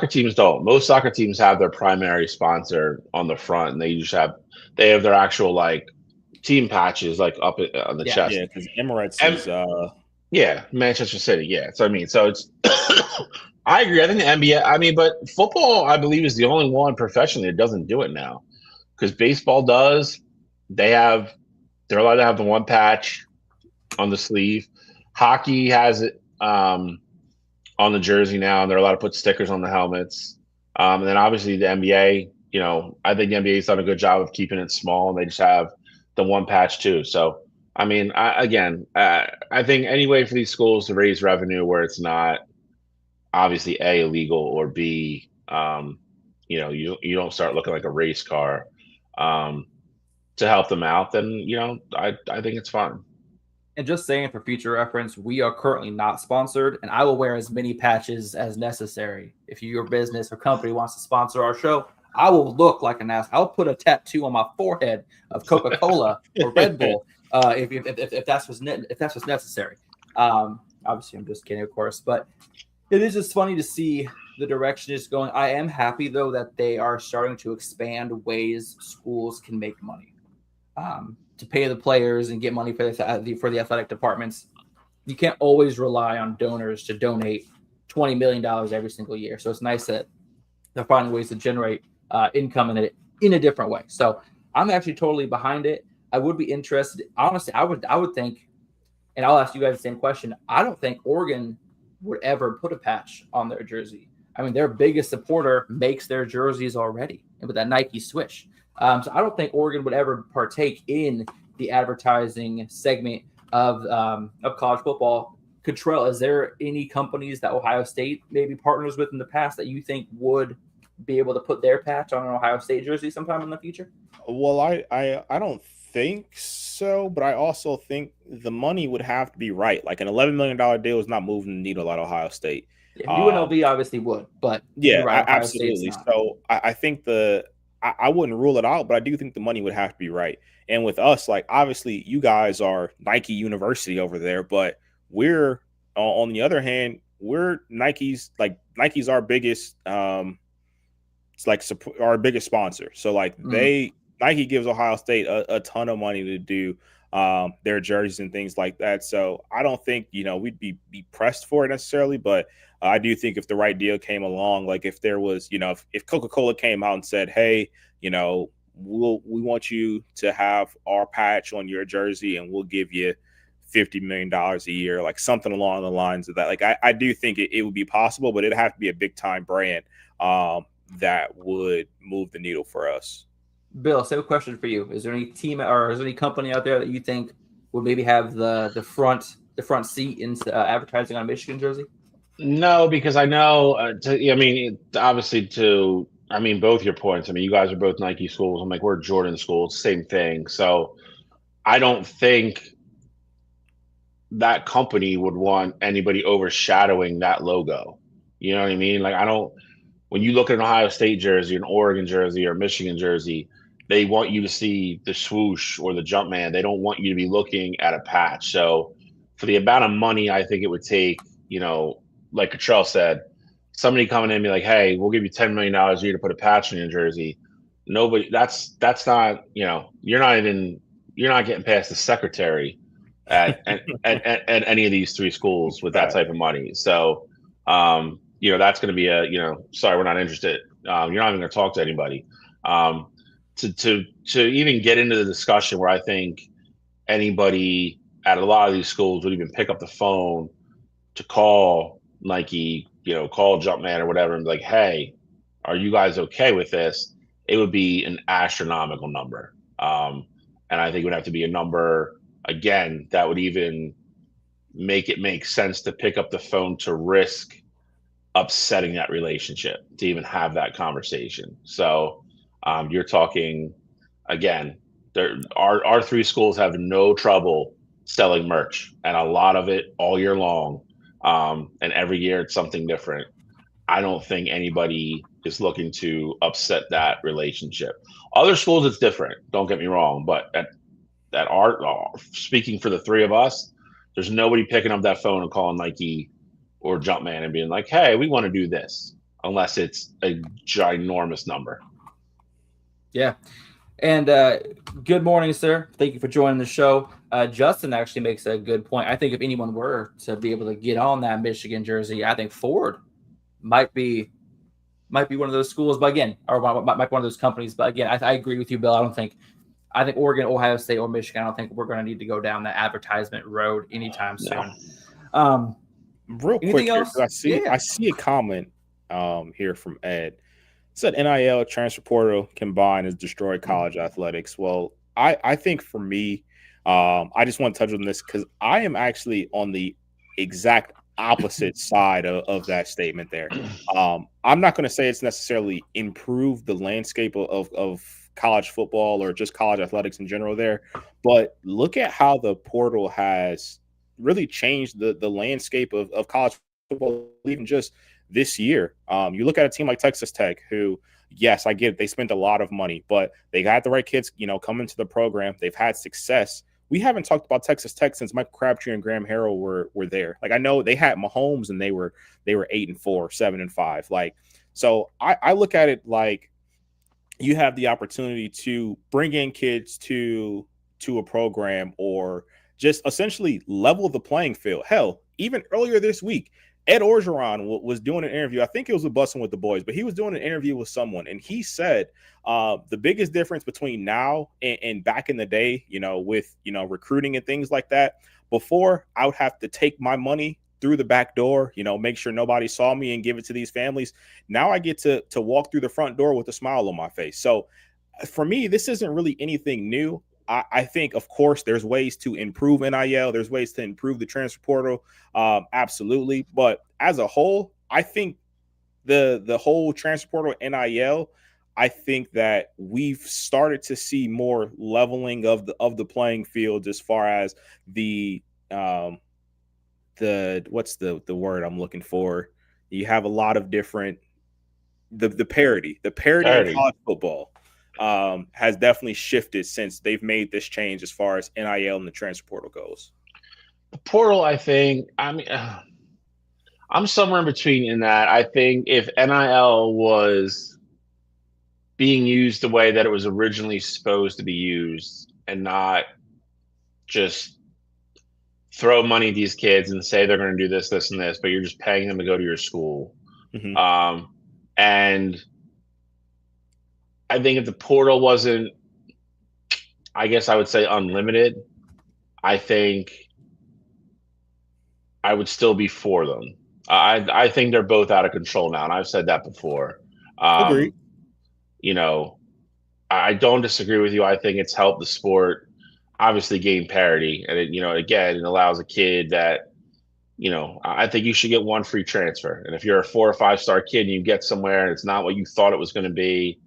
teams don't. Most soccer teams have their primary sponsor on the front, and they have their actual like team patches like up on the chest. Yeah, because Emirates is Manchester City. Yeah, so I mean, so it's. I agree. I think the NBA. But football, I believe, is the only one professionally that doesn't do it now. Because baseball does, they're allowed to have the one patch on the sleeve. Hockey has it on the jersey now, and they're allowed to put stickers on the helmets. And then obviously the NBA, I think the NBA's done a good job of keeping it small, and they just have the one patch too. So, I mean, I think any way for these schools to raise revenue where it's not obviously A, illegal, or B, you don't start looking like a race car. To help them out, then I think it's fine. And just saying for future reference, we are currently not sponsored, and I will wear as many patches as necessary. If your business or company wants to sponsor our show, I will look like an ass. I'll put a tattoo on my forehead of Coca-Cola or Red Bull if that's what's necessary. Obviously, I'm just kidding, of course, but it is just funny to see the direction it's going. I am happy, though, that they are starting to expand ways schools can make money to pay the players and get money for the athletic departments. You can't always rely on donors to donate $20 million every single year. So it's nice that they're finding ways to generate income in a different way. So I'm actually totally behind it. I would be interested. Honestly, I would think, and I'll ask you guys the same question. I don't think Oregon would ever put a patch on their jersey. I mean, their biggest supporter makes their jerseys already, and with that Nike swish. So I don't think Oregon would ever partake in the advertising segment of college football. Cottrell, is there any companies that Ohio State maybe partners with in the past that you think would be able to put their patch on an Ohio State jersey sometime in the future? Well, I don't think so, but I also think the money would have to be right. Like an $11 million deal is not moving the needle at Ohio State. Yeah, UNLV obviously would, but yeah, right, absolutely. So I think I wouldn't rule it out, but I do think the money would have to be right. And with us, like obviously you guys are Nike University over there, but we're on the other hand, we're Nike's our biggest our biggest sponsor. So like Nike gives Ohio State a ton of money to do their jerseys and things like that. So I don't think, we'd be pressed for it necessarily, but I do think if the right deal came along, like if there was, if Coca-Cola came out and said, hey, we want you to have our patch on your jersey and we'll give you $50 million a year, like something along the lines of that. Like I do think it would be possible, but it'd have to be a big time brand that would move the needle for us. Bill, same question for you. Is there any team or is there any company out there that you think would maybe have the front seat into advertising on a Michigan jersey? No, because I know. Both your points. I mean, you guys are both Nike schools. I'm like, we're Jordan schools, same thing. So I don't think that company would want anybody overshadowing that logo. You know what I mean? Like, I don't. When you look at an Ohio State jersey, an Oregon jersey, or Michigan jersey, they want you to see the swoosh or the jump man. They don't want you to be looking at a patch. So for the amount of money I think it would take, like Cottrell said, somebody coming in and be like, hey, we'll give you $10 million a year to put a patch on your jersey. Nobody, that's not, you're not getting past the secretary at any of these three schools with that type of money. So, that's going to be sorry, we're not interested. You're not even going to talk to anybody. To even get into the discussion where I think anybody at a lot of these schools would even pick up the phone to call Nike, call Jumpman or whatever, and be like, hey, are you guys okay with this? It would be an astronomical number. And I think it would have to be a number again, that would even make it make sense to pick up the phone to risk upsetting that relationship to even have that conversation. So you're talking, again, our three schools have no trouble selling merch, and a lot of it all year long. And every year it's something different. I don't think anybody is looking to upset that relationship. Other schools, it's different. Don't get me wrong, but at our speaking for the three of us, there's nobody picking up that phone and calling Nike or Jumpman and being like, "Hey, we want to do this," unless it's a ginormous number. Yeah. And good morning, sir. Thank you for joining the show. Justin actually makes a good point. I think if anyone were to be able to get on that Michigan jersey, I think Ford might be one of those schools. But again, or might be one of those companies. But again, I agree with you, Bill. I think Oregon, Ohio State, or Michigan, I don't think we're going to need to go down that advertisement road anytime soon. Real quick, I see a comment here from Ed. It said NIL transfer portal combined has destroyed college athletics. Well, I think for me, I just want to touch on this because I am actually on the exact opposite side of that statement there. I'm not going to say it's necessarily improved the landscape of college football or just college athletics in general there, but look at how the portal has really changed the landscape of college football, even just this year. You look at a team like Texas Tech, who, yes, I get it, they spent a lot of money, but they got the right kids, come into the program. They've had success. We haven't talked about Texas Tech since Michael Crabtree and Graham Harrell were there. Like, I know they had Mahomes and they were 8-4, 7-5. Like, so I look at it like you have the opportunity to bring in kids to a program or just essentially level the playing field. Hell, even earlier this week, Ed Orgeron was doing an interview. I think it was with Bussin' with the Boys, but he was doing an interview with someone, and he said the biggest difference between now and back in the day, with recruiting and things like that. Before, I would have to take my money through the back door, make sure nobody saw me and give it to these families. Now I get to walk through the front door with a smile on my face. So for me, this isn't really anything new. I think, of course, there's ways to improve NIL. There's ways to improve the transfer portal. Absolutely. But as a whole, I think the whole transfer portal NIL, I think that we've started to see more leveling of the playing field as far as the what's the word I'm looking for? You have a lot of different the parity in college football has definitely shifted since they've made this change as far as NIL and the transfer portal goes. The portal, I think, I'm somewhere in between in that. I think if NIL was being used the way that it was originally supposed to be used and not just throw money at these kids and say they're going to do this, this, and this, but you're just paying them to go to your school. Mm-hmm. And I think if the portal wasn't, I guess I would say unlimited, I think I would still be for them. I think they're both out of control now, and I've said that before. Agreed. I don't disagree with you. I think it's helped the sport obviously gain parity, and again, it allows a kid that, I think you should get one free transfer. And if you're a 4 or 5 star kid and you get somewhere and it's not what you thought it was going to be,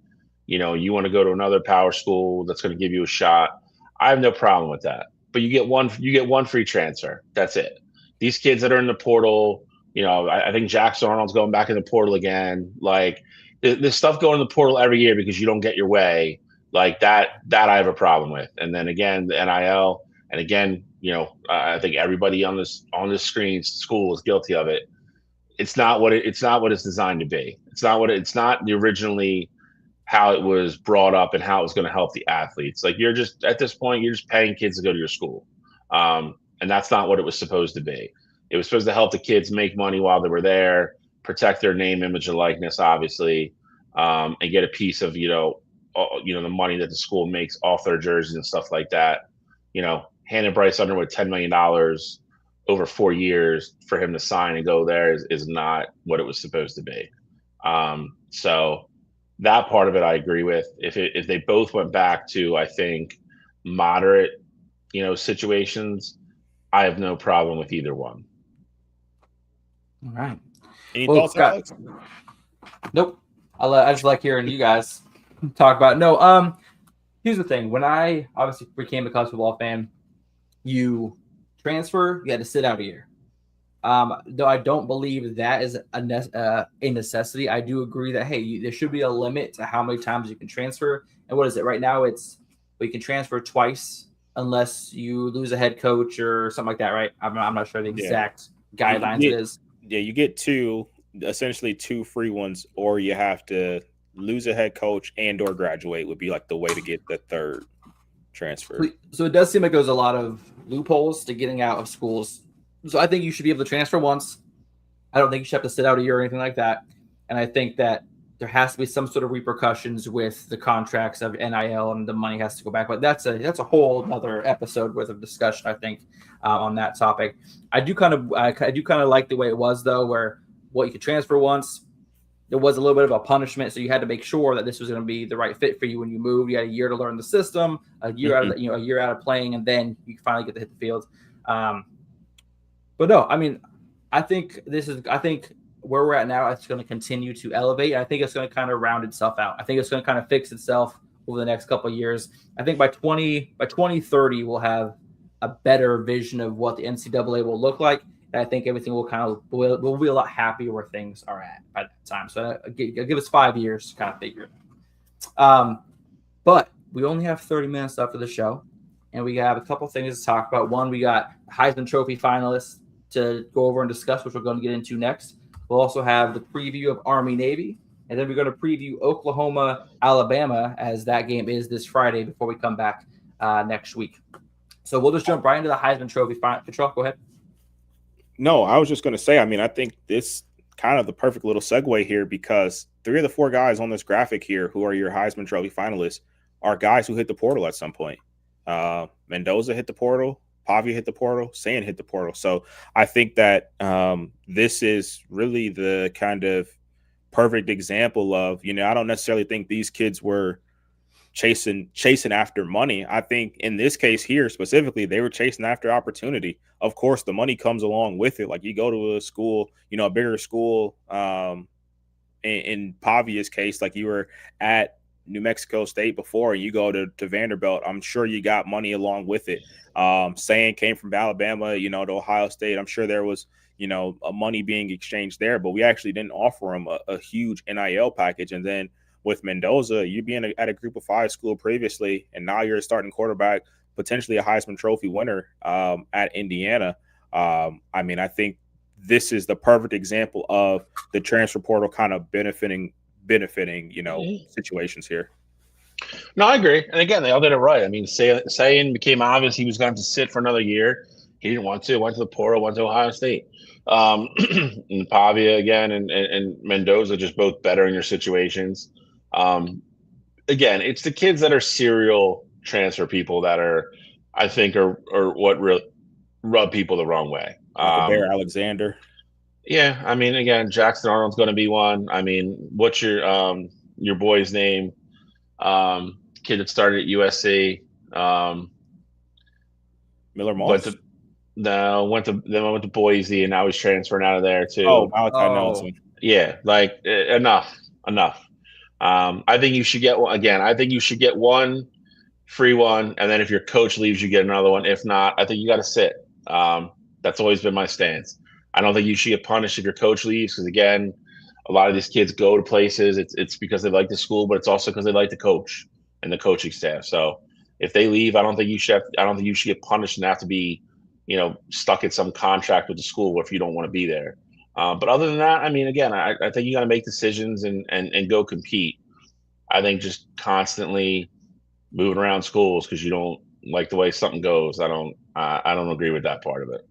you want to go to another power school that's going to give you a shot, I have no problem with that. But you get one free transfer. That's it. These kids that are in the portal, I think Jackson Arnold's going back in the portal again. Like, there's stuff going in the portal every year because you don't get your way. Like that I have a problem with. And then again, the NIL, and again, I think everybody on this screen, school is guilty of it. It's not what it's designed to be. It's not the originally how it was brought up and how it was going to help the athletes. Like, you're just, at this point, you're just paying kids to go to your school. And that's not what it was supposed to be. It was supposed to help the kids make money while they were there, protect their name, image, and likeness, obviously, and get a piece of, the money that the school makes off their jerseys and stuff like that. Handing Bryce Underwood $10 million over 4 years for him to sign and go there is not what it was supposed to be. So that part of it I agree with. If they both went back to, I think, moderate situations, I have no problem with either one. All right. Any thoughts, Alex? Nope. I just like hearing you guys talk about it. No. Here's the thing. When I obviously became a college football fan, you transfer, you had to sit out a year. Though I don't believe that is a necessity, I do agree that, hey, there should be a limit to how many times you can transfer. And what is it? Right now, you can transfer twice unless you lose a head coach or something like that, right? I'm not sure the exact guidelines it is. Yeah, you get essentially two free ones, or you have to lose a head coach and or graduate would be like the way to get the third transfer. So it does seem like there's a lot of loopholes to getting out of schools. So I think you should be able to transfer once. I don't think you should have to sit out a year or anything like that. And I think that there has to be some sort of repercussions with the contracts of NIL, and the money has to go back. But that's a whole other episode worth of discussion, I think, on that topic. I do kind of like the way it was, though, where you could transfer once. There was a little bit of a punishment, so you had to make sure that this was going to be the right fit for you when you moved. You had a year to learn the system, a year out of playing, and then you finally get to hit the field. But no, I mean, I think where we're at now, it's going to continue to elevate. I think it's going to kind of round itself out. I think it's going to kind of fix itself over the next couple of years. I think by 2030, we'll have a better vision of what the NCAA will look like. And I think everything will be a lot happier where things are at by that time. So give us 5 years to kind of figure it out. But we only have 30 minutes left of the show, and we have a couple things to talk about. One, we got Heisman Trophy finalists to go over and discuss, which we're going to get into next. We'll also have the preview of Army-Navy, and then we're going to preview Oklahoma-Alabama, as that game is this Friday before we come back next week. So we'll just jump right into the Heisman Trophy final. Patrol, go ahead. No, I was just going to say, I mean, I think this kind of the perfect little segue here, because 3 of the 4 guys on this graphic here who are your Heisman Trophy finalists are guys who hit the portal at some point. Mendoza hit the portal. Pavia hit the portal, Sand hit the portal. So I think that this is really the kind of perfect example of, I don't necessarily think these kids were chasing after money. I think in this case here specifically, they were chasing after opportunity. Of course, the money comes along with it. Like you go to a school, a bigger school, in Pavia's case, like you were at New Mexico State before, and you go to Vanderbilt, I'm sure you got money along with it. Saying came from Alabama, to Ohio State. I'm sure there was, money being exchanged there, but we actually didn't offer him a huge NIL package. And then with Mendoza, you being at a Group of 5 school previously, and now you're a starting quarterback, potentially a Heisman Trophy winner at Indiana. I mean, I think this is the perfect example of the transfer portal kind of benefiting, situations here. No, I agree. And again, they all did it right. I mean, Sayin became obvious he was going to sit for another year. He didn't want to. Went to the portal, went to Ohio State. And Pavia again and Mendoza just both better in your situations. Again, it's the kids that are serial transfer people that I think are what really rub people the wrong way. Like Bear Alexander. Yeah, I mean, again, Jackson Arnold's going to be one. I mean, what's your boy's name? Kid that started at USC. Miller Moss. Went to Boise, and now he's transferring out of there too. Oh, Malachi Nelson. Yeah, like enough. I think you should get one again. I think you should get one free one, and then if your coach leaves, you get another one. If not, I think you got to sit. That's always been my stance. I don't think you should get punished if your coach leaves, because again, a lot of these kids go to places. It's because they like the school, but it's also because they like the coach and the coaching staff. So if they leave, I don't think you should get punished and have to be, stuck in some contract with the school if you don't want to be there. But other than that, I mean, again, I think you got to make decisions and go compete. I think just constantly moving around schools because you don't like the way something goes. I don't agree with that part of it.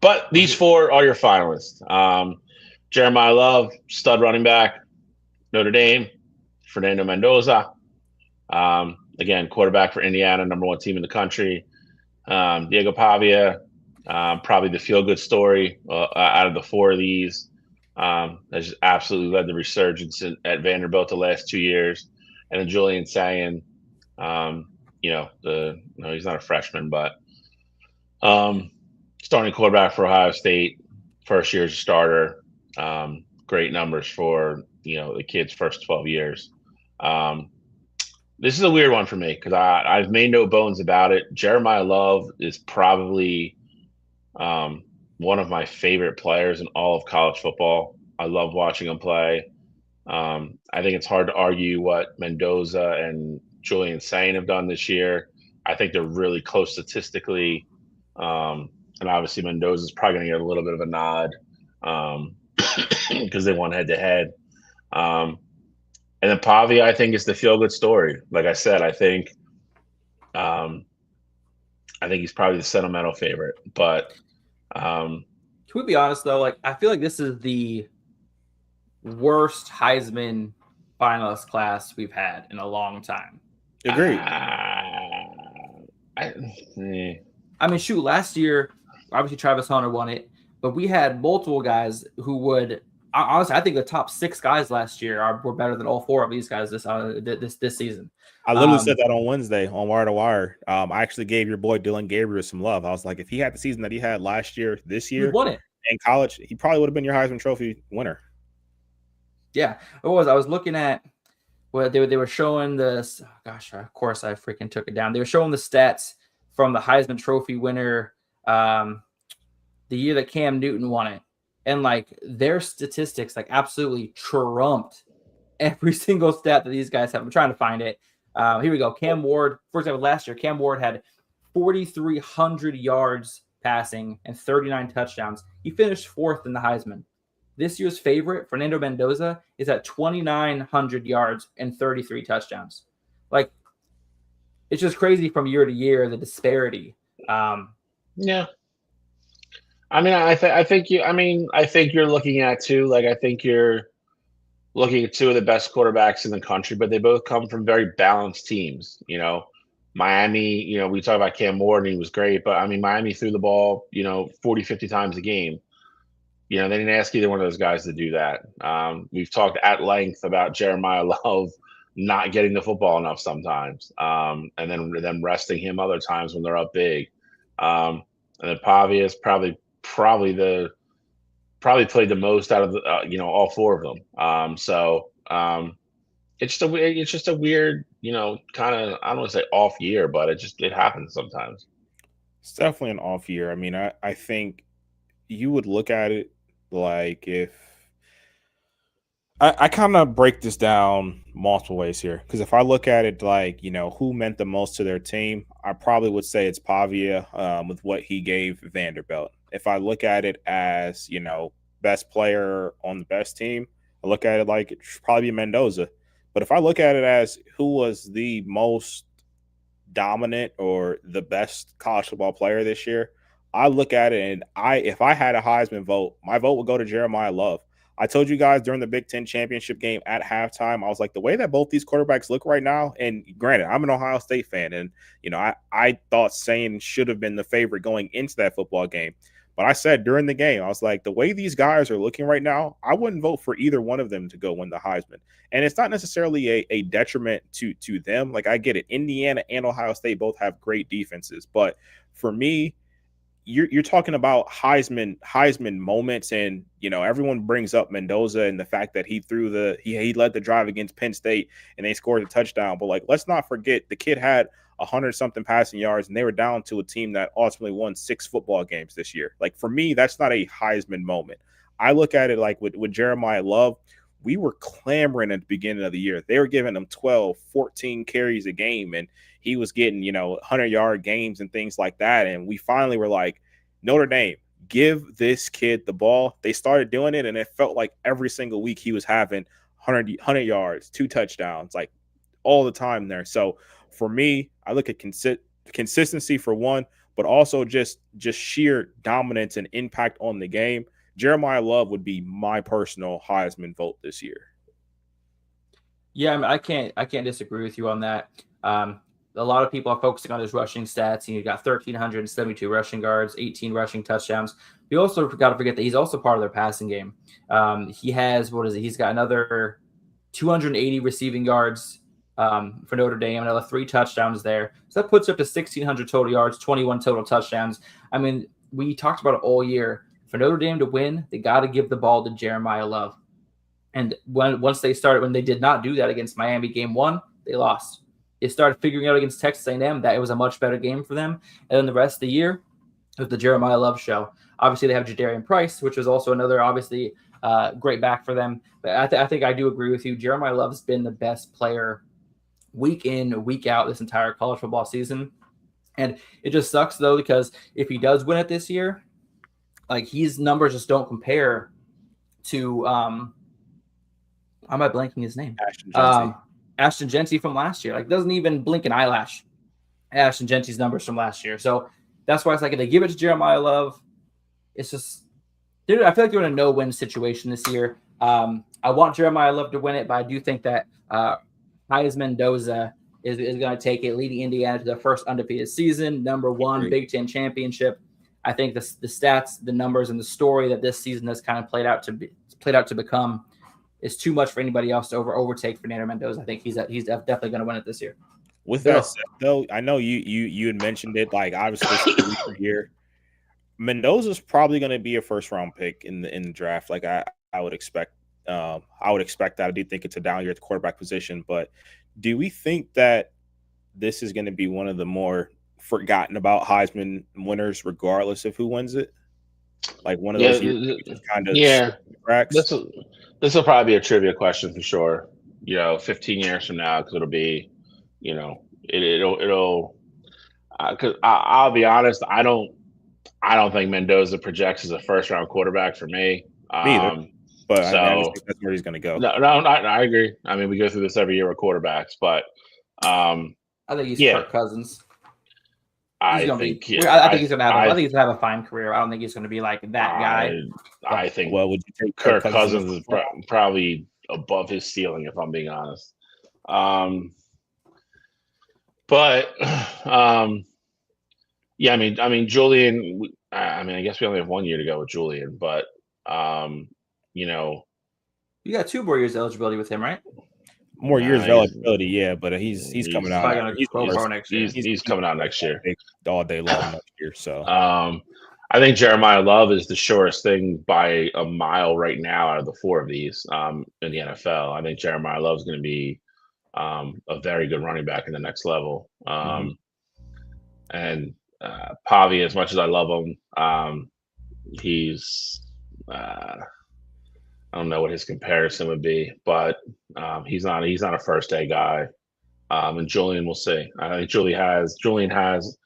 But these 4 are your finalists. Jeremiah Love, stud running back, Notre Dame. Fernando Mendoza, again, quarterback for Indiana, number 1 team in the country. Diego Pavia, probably the feel-good story out of the 4 of these. Has just absolutely led the resurgence at Vanderbilt the last 2 years. And then Julian Sayin, he's not a freshman, but starting quarterback for Ohio State, first year as a starter. Great numbers for the kid's first 12 years. This is a weird one for me because I've made no bones about it. Jeremiah Love is probably one of my favorite players in all of college football. I love watching him play. I think it's hard to argue what Mendoza and Julian Sain have done this year. I think they're really close statistically. And obviously Mendoza's probably going to get a little bit of a nod because they won head-to-head. And then Pavia, I think, is the feel-good story. Like I said, I think he's probably the sentimental favorite. But can we be honest, though? Like, I feel like this is the worst Heisman finalist class we've had in a long time. Agreed. I mean, shoot, last year, obviously Travis Hunter won it, but we had multiple guys who would honestly, I think the top 6 guys last year were better than all 4 of these guys this season. I literally said that on Wednesday on Wire to Wire. I actually gave your boy Dylan Gabriel some love. I was like, if he had the season that he had last year, this year, he won it in college, he probably would have been your Heisman Trophy winner. Yeah, it was. I was looking at what they were showing this. Oh gosh, of course I freaking took it down. They were showing the stats from the Heisman Trophy winner, the year that Cam Newton won it, and like their statistics like absolutely trumped every single stat that these guys have. I'm trying to find it. Here we go. Cam Ward, for example, last year Cam Ward had 4,300 yards passing and 39 touchdowns. He finished 4th in the Heisman. This year's favorite, Fernando Mendoza, is at 2,900 yards and 33 touchdowns. Like, it's just crazy from year to year, the disparity. Yeah. I mean, I think you're looking at two. Like, I think you're looking at 2 of the best quarterbacks in the country, but they both come from very balanced teams. Miami, we talk about Cam Ward and he was great, but I mean, Miami threw the ball, 40, 50 times a game. They didn't ask either one of those guys to do that. We've talked at length about Jeremiah Love not getting the football enough sometimes, and then them resting him other times when they're up big. And then Pavia is probably played the most out of the, all 4 of them. So it's just a weird, kind of, I don't want to say off year, but it happens sometimes. It's definitely an off year. I mean, I think you would look at it like if I kind of break this down multiple ways here, because if I look at it like, who meant the most to their team, I probably would say it's Pavia with what he gave Vanderbilt. If I look at it as, best player on the best team, I look at it like it should probably be Mendoza. But if I look at it as who was the most dominant or the best college football player this year, I look at it and if I had a Heisman vote, my vote would go to Jeremiah Love. I told you guys during the Big Ten championship game at halftime, I was like, the way that both these quarterbacks look right now, and granted, I'm an Ohio State fan, and I thought Sain should have been the favorite going into that football game. But I said during the game, I was like, the way these guys are looking right now, I wouldn't vote for either one of them to go win the Heisman. And it's not necessarily a detriment to them. Like, I get it. Indiana and Ohio State both have great defenses. But for me, you're talking about Heisman moments, and everyone brings up Mendoza and the fact that he led the drive against Penn State and they scored a touchdown. But like, let's not forget the kid had 100-something passing yards, and they were down to a team that ultimately won 6 football games this year. Like, for me, that's not a Heisman moment. I look at it like with Jeremiah Love, we were clamoring at the beginning of the year. They were giving him 12, 14 carries a game, and he was getting, 100-yard games and things like that. And we finally were like, Notre Dame, give this kid the ball. They started doing it, and it felt like every single week he was having 100 yards, 2 touchdowns, like all the time there. So for me, I look at consistency for one, but also just sheer dominance and impact on the game. Jeremiah Love would be my personal Heisman vote this year. Yeah, I mean, I can't disagree with you on that. A lot of people are focusing on his rushing stats. You got 1,372 rushing yards, 18 rushing touchdowns. We also got to forget that he's also part of their passing game. He has, he's got another 280 receiving yards for Notre Dame, another 3 touchdowns there. So that puts up to 1,600 total yards, 21 total touchdowns. I mean, we talked about it all year. For Notre Dame to win, they got to give the ball to Jeremiah Love. And once they started, when they did not do that against Miami game 1, they lost. They started figuring out against Texas A&M that it was a much better game for them. And then the rest of the year, it was the Jeremiah Love show. Obviously, they have Jadarian Price, which was also another, obviously, great back for them. But I think I do agree with you. Jeremiah Love's been the best player week in, week out this entire college football season. And it just sucks, though, because if he does win it this year, like, his numbers just don't compare to how am I blanking his name? Ashton Jeanty from last year. Like, doesn't even blink an eyelash. Ashton Jeanty's numbers from last year. So that's why it's like, if they give it to Jeremiah Love, it's just, dude, I feel like they're in a no-win situation this year. I want Jeremiah Love to win it, but I do think that Heisman Mendoza is going to take it, leading Indiana to their first undefeated season, number 1 Big Ten championship. I think the stats, the numbers, and the story that this season has kind of played out to become is too much for anybody else to overtake Fernando Mendoza. I think he's definitely going to win it this year. With that said, though, I know you had mentioned it. Like, obviously, this year, Mendoza's probably going to be a first-round pick in the draft. Like, I would expect. I would expect that. I do think it's a down year at the quarterback position, but do we think that this is going to be one of the more forgotten about Heisman winners, regardless of who wins it? Like, one of those kind of cracks. This will probably be a trivia question for sure. 15 years from now, because it'll be, it'll. Because I'll be honest, I don't think Mendoza projects as a first-round quarterback for me. Me either. But I just think that's where he's going to go. No, I agree. I mean, we go through this every year with quarterbacks, but I think he's Kirk Cousins. I think he's going to have a fine career. I don't think he's going to be like that guy. I think. Well, would you take Kirk Cousins is probably above his ceiling, if I'm being honest. But yeah, I mean, Julian. I guess we only have 1 year to go with Julian, but you got 2 more years eligibility with him, right? More years of eligibility, yeah, but he's coming out. He's coming out next year, all day long next year. So, I think Jeremiah Love is the surest thing by a mile right now out of the 4 of these in the NFL. I think Jeremiah Love is going to be a very good running back in the next level. And Pavi, as much as I love him, he's I don't know what his comparison would be, but he's not a first day guy. And Julian, we'll see. I think Julian has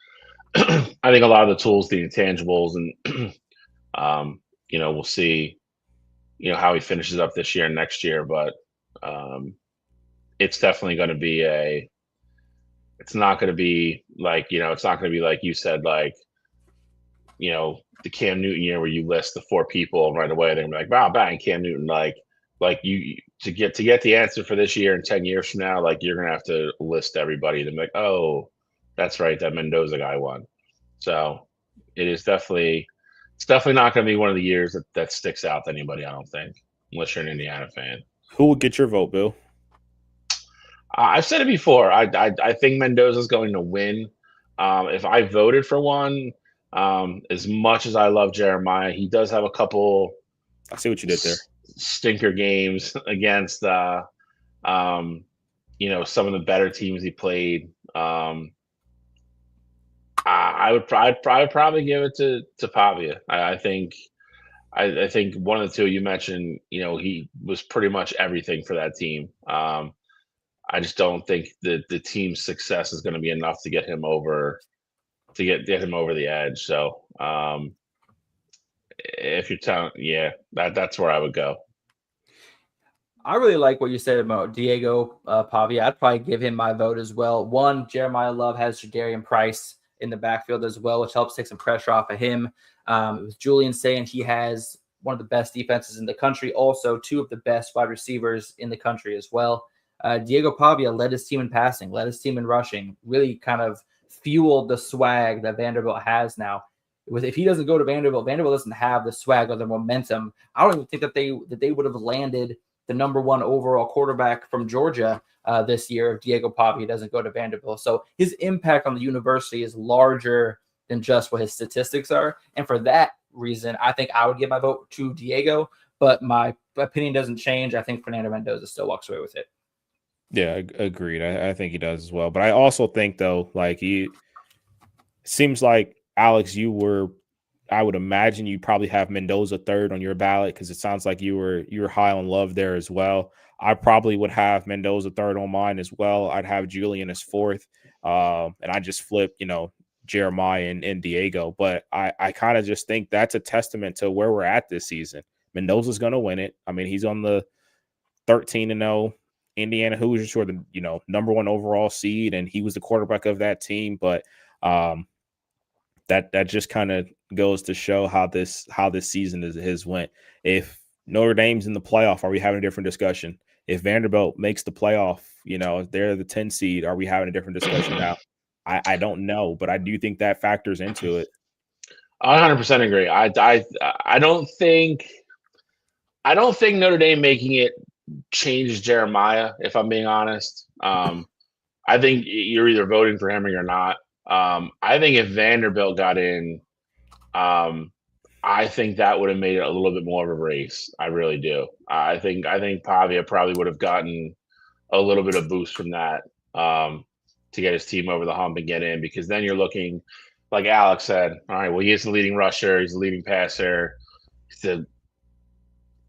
I think a lot of the tools, the intangibles, and we'll see how he finishes up this year and next year, but it's definitely going to be it's not going to be like you said, like, the Cam Newton year where you list the 4 people right away. They're like, wow, bang, Cam Newton. Like you to get the answer for this year and 10 years from now, like, you're gonna have to list everybody. Then like, oh, that's right, that Mendoza guy won. So it's definitely not gonna be one of the years that sticks out to anybody, I don't think, unless you're an Indiana fan. Who would get your vote, Bill? I've said it before. I think Mendoza's going to win. If I voted for one. As much as I love Jeremiah, he does have a couple. I see what you did there. Stinker games against, some of the better teams he played. I'd probably give it to Pavia. I think one of the 2 you mentioned, he was pretty much everything for that team. I just don't think that the team's success is going to be enough to get him over. To get him over the edge. So if you're telling, that's where I would go. I really like what you said about Diego Pavia. I'd probably give him my vote as well. 1, Jeremiah Love has Jadarian Price in the backfield as well, which helps take some pressure off of him. It was Julian saying he has one of the best defenses in the country, also 2 of the best wide receivers in the country as well. Diego Pavia led his team in passing, led his team in rushing, really kind of fueled the swag that Vanderbilt has now. If he doesn't go to Vanderbilt doesn't have the swag or the momentum. I don't even think that they would have landed the number 1 overall quarterback from Georgia this year if Diego Pavia doesn't go to Vanderbilt. So his impact on the university is larger than just what his statistics are. And for that reason, I think I would give my vote to Diego, but my opinion doesn't change. I think Fernando Mendoza still walks away with it. Yeah, agreed. I think he does as well. But I also think, though, like seems like, Alex, I would imagine you probably have Mendoza third on your ballot because it sounds like you were high on Love there as well. I probably would have Mendoza third on mine as well. I'd have Julian as fourth. And I just flip, Jeremiah and Diego. But I kind of just think that's a testament to where we're at this season. Mendoza's going to win it. I mean, he's on the 13-0 Indiana Hoosiers, who are the number 1 overall seed, and he was the quarterback of that team. But that just kind of goes to show how this season has went. If Notre Dame's in the playoff, are we having a different discussion? If Vanderbilt makes the playoff, if they're the 10 seed, are we having a different discussion now? I don't know, but I do think that factors into it. I 100% agree. I don't think Notre Dame making it changes Jeremiah, if I'm being honest. I think you're either voting for him or you're not. I think if Vanderbilt got in, I think that would have made it a little bit more of a race. I really do. I think Pavia probably would have gotten a little bit of boost from that to get his team over the hump and get in, because then you're looking, like Alex said, all right, well, he is the leading rusher, he's the leading passer, he's the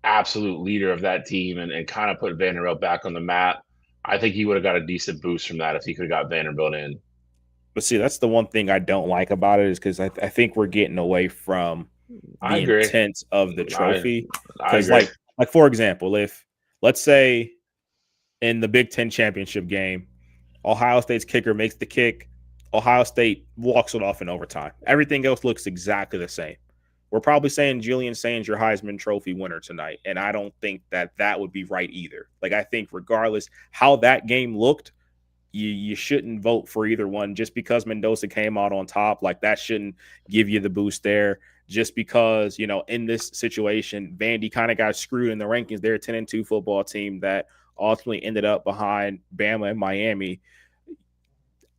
absolute leader of that team, and kind of put Vanderbilt back on the map. I think he would have got a decent boost from that if he could have got Vanderbilt in. But see, that's the one thing I don't like about it, is because I think we're getting away from the intent of the trophy. Because, like for example, if let's say in the Big Ten championship game, Ohio State's kicker makes the kick, Ohio State walks it off in overtime. Everything else looks exactly the same. We're probably saying Julian Sainz your Heisman Trophy winner tonight, and I don't think that would be right either. Like, I think regardless how that game looked, you shouldn't vote for either one just because Mendoza came out on top. Like, that shouldn't give you the boost there. Just because, in this situation, Vandy kind of got screwed in the rankings. They're a 10-2 football team that ultimately ended up behind Bama and Miami.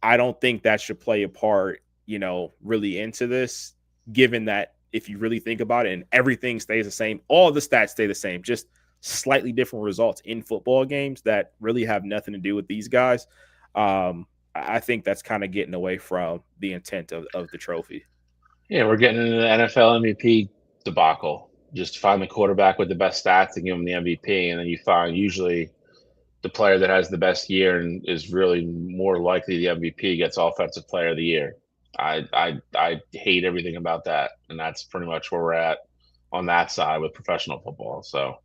I don't think that should play a part, really into this, given that if you really think about it and everything stays the same, all the stats stay the same, just slightly different results in football games that really have nothing to do with these guys. I think that's kind of getting away from the intent of the trophy. Yeah, we're getting into the NFL MVP debacle. Just find the quarterback with the best stats and give him the MVP, and then you find usually the player that has the best year and is really more likely the MVP gets Offensive Player of the Year. I hate everything about that, and that's pretty much where we're at on that side with professional football. So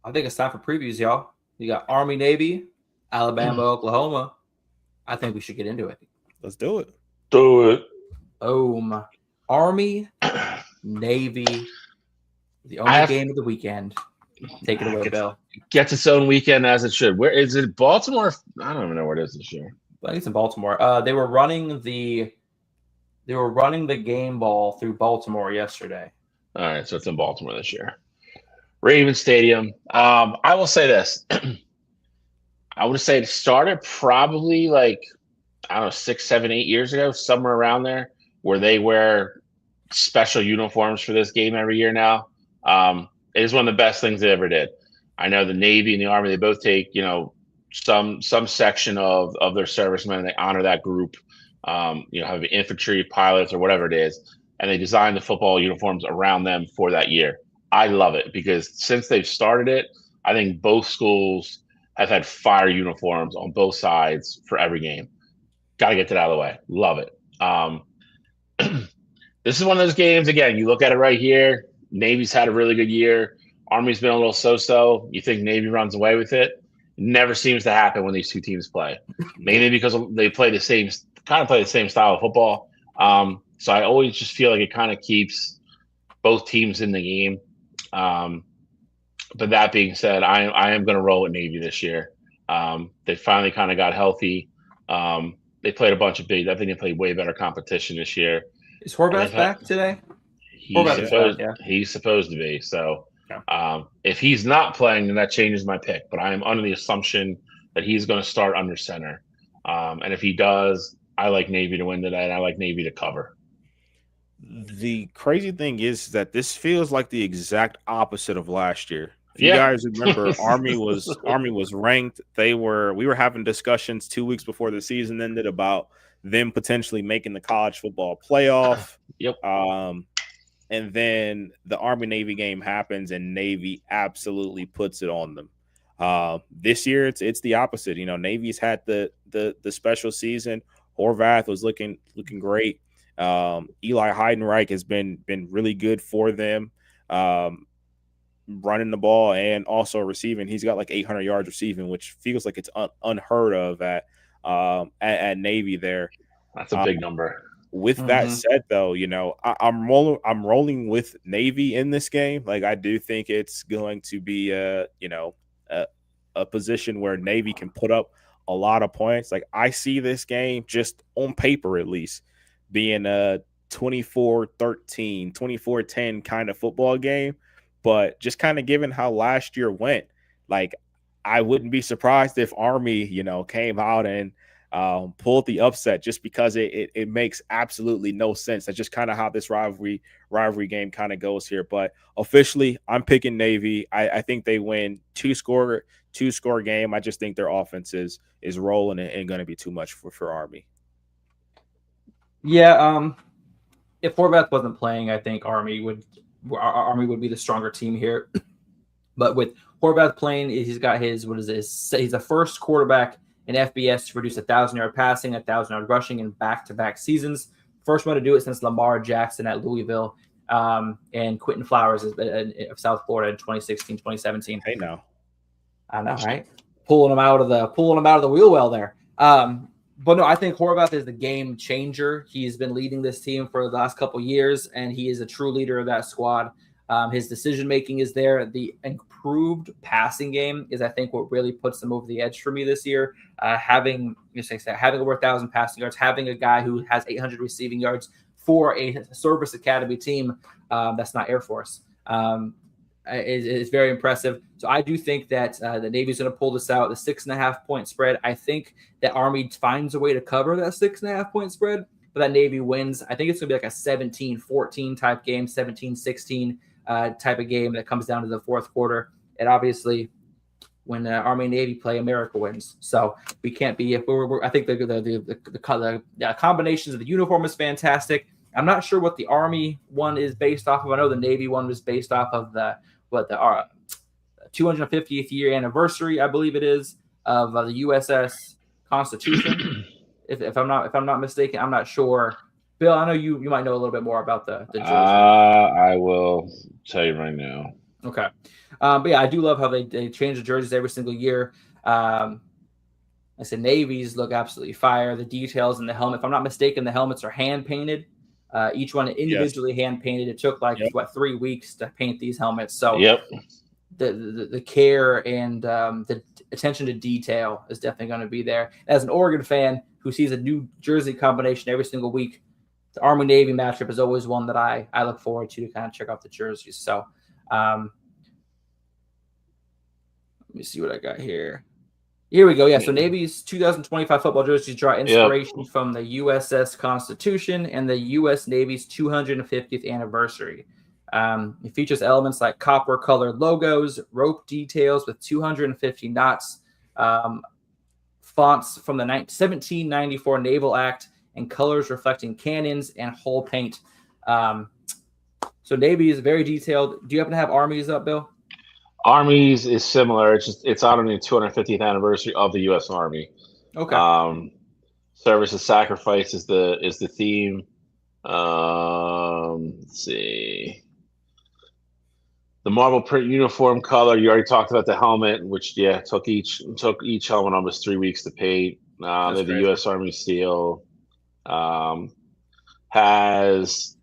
I think it's time for previews, y'all. You got Army, Navy, Alabama, Oklahoma. I think we should get into it. Let's do it. Do it. Army, Navy, the only game of the weekend. Take it away, Bill. Gets its own weekend as it should. Where is it? Baltimore? I don't even know where it is this year. I think it's in Baltimore. They were running the game ball through Baltimore yesterday. All right, so it's in Baltimore this year. Raven Stadium. I will say this. I would say it started probably 6, 7, 8 years ago, somewhere around there, where they wear special uniforms for this game every year now. It is one of the best things they ever did. I know the Navy and the Army, they both take, some section of their servicemen, and they honor that group, have infantry, pilots, or whatever it is, and they design the football uniforms around them for that year. I love it because since they've started it, I think both schools have had fire uniforms on both sides for every game. Got to get that out of the way. Love it. This is one of those games, again, you look at it right here. Navy's had a really good year. Army's been a little so-so. You think Navy runs away with it. Never seems to happen when these two teams play, mainly because they play the same style of football. So I always just feel like it kind of keeps both teams in the game. But that being said, I am going to roll with Navy this year. They finally kind of got healthy. They played a bunch of I think they played way better competition this year. Is Horvath back today? He's supposed to be. So If he's not playing, then that changes my pick. But I am under the assumption that he's going to start under center. And if he does, I like Navy to win today, and I like Navy to cover. The crazy thing is that this feels like the exact opposite of last year. If you guys remember, Army was ranked. We were having discussions 2 weeks before the season ended about them potentially making the college football playoff. Yep. And then the Army-Navy game happens, and Navy absolutely puts it on them. This year, it's the opposite. You know, Navy's had the special season. Horvath was looking great. Eli Heidenreich has been really good for them, running the ball and also receiving. He's got like 800 yards receiving, which feels like it's unheard of at Navy there. That's a big number. With that said, though, you know, I'm rolling with Navy in this game. Like, I do think it's going to be a position where Navy can put up a lot of points. Like, I see this game, just on paper at least, being a 24-13, 24-10 kind of football game. But just kind of given how last year went, like, I wouldn't be surprised if Army, you know, came out and pulled the upset, just because it makes absolutely no sense. That's just kind of how this rivalry game kind of goes here. But officially, I'm picking Navy. I think they win two score game. I just think their offense is rolling and going to be too much for Army. Yeah, if Horvath wasn't playing, I think Army would be the stronger team here. But with Horvath playing, he's got he's the first quarterback in FBS to produce 1,000-yard passing, 1,000-yard rushing in back-to-back seasons. First one to do it since Lamar Jackson at Louisville, and Quentin Flowers of South Florida in 2016, 2017. Hey, now, I know, right? Pulling him out of the wheel well there. But no, I think Horvath is the game changer. He's been leading this team for the last couple of years, and he is a true leader of that squad. His decision making is there. The improved passing game is, I think, what really puts him over the edge for me this year. Having over 1,000 passing yards, having a guy who has 800 receiving yards for a service academy team that's not Air Force is very impressive. So I do think that the Navy's going to pull this out. The 6.5 point spread. I think that Army finds a way to cover that 6.5 point spread, but that Navy wins. I think it's going to be like a 17-14 type game, 17-16 type of game that comes down to the fourth quarter. And obviously, when Army and Navy play, America wins. So we can't be. I think the combinations of the uniform is fantastic. I'm not sure what the Army one is based off of. I know the Navy one was based off of the 250th year anniversary, I believe it is, of the USS Constitution. if I'm not mistaken, I'm not sure. Bill, I know you might know a little bit more about the jersey. I will tell you right now. Okay. But yeah, I do love how they change the jerseys every single year. I said Navies look absolutely fire. The details in the helmet, if I'm not mistaken, the helmets are hand painted. Each one individually hand painted. It took 3 weeks to paint these helmets. So the care and the attention to detail is definitely going to be there. As an Oregon fan who sees a new jersey combination every single week, the Army-Navy matchup is always one that I look forward to kind of check out the jerseys. So let me see what I got here. Here we go. Yeah, so Navy's 2025 football jerseys draw inspiration from the USS Constitution and the U.S. Navy's 250th anniversary. It features elements like copper-colored logos, rope details with 250 knots, fonts from the 1794 Naval Act, and colors reflecting cannons and hull paint. So Navy is very detailed. Do you happen to have Army's up, Bill? Army's is similar. It's honoring the 250th anniversary of the U.S. Army. Okay. Service and sacrifice is the theme. Let's see. The marble print uniform color. You already talked about the helmet, which took each helmet almost 3 weeks to paint. The U.S. Army seal has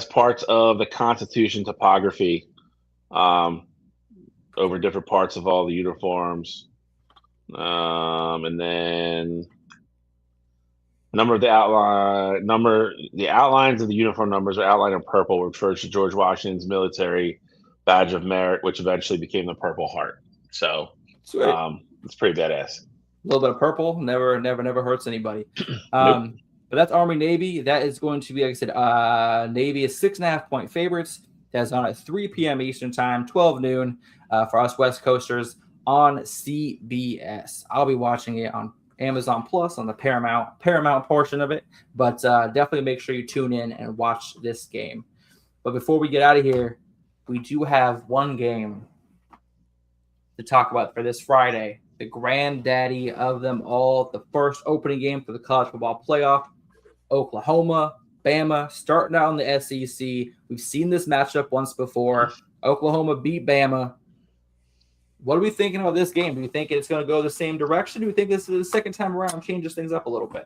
parts of the Constitution topography over different parts of all the uniforms. And then The outlines of the uniform numbers are outlined in purple, which refers to George Washington's military badge of merit, which eventually became the Purple Heart. So, it's pretty badass. A little bit of purple never hurts anybody. Nope. But that's Army Navy. That is going to be, like I said, Navy is 6.5-point favorites. That's on at 3 p.m. Eastern time, 12 noon for us West Coasters on CBS. I'll be watching it on Amazon Plus on the Paramount portion of it. But definitely make sure you tune in and watch this game. But before we get out of here, we do have one game to talk about for this Friday. The granddaddy of them all, the first opening game for the college football playoff. Oklahoma, Bama, starting out in the SEC. We've seen this matchup once before. Oklahoma beat Bama. What are we thinking about this game? Do we think it's going to go the same direction? Do we think this is the second time around changes things up a little bit?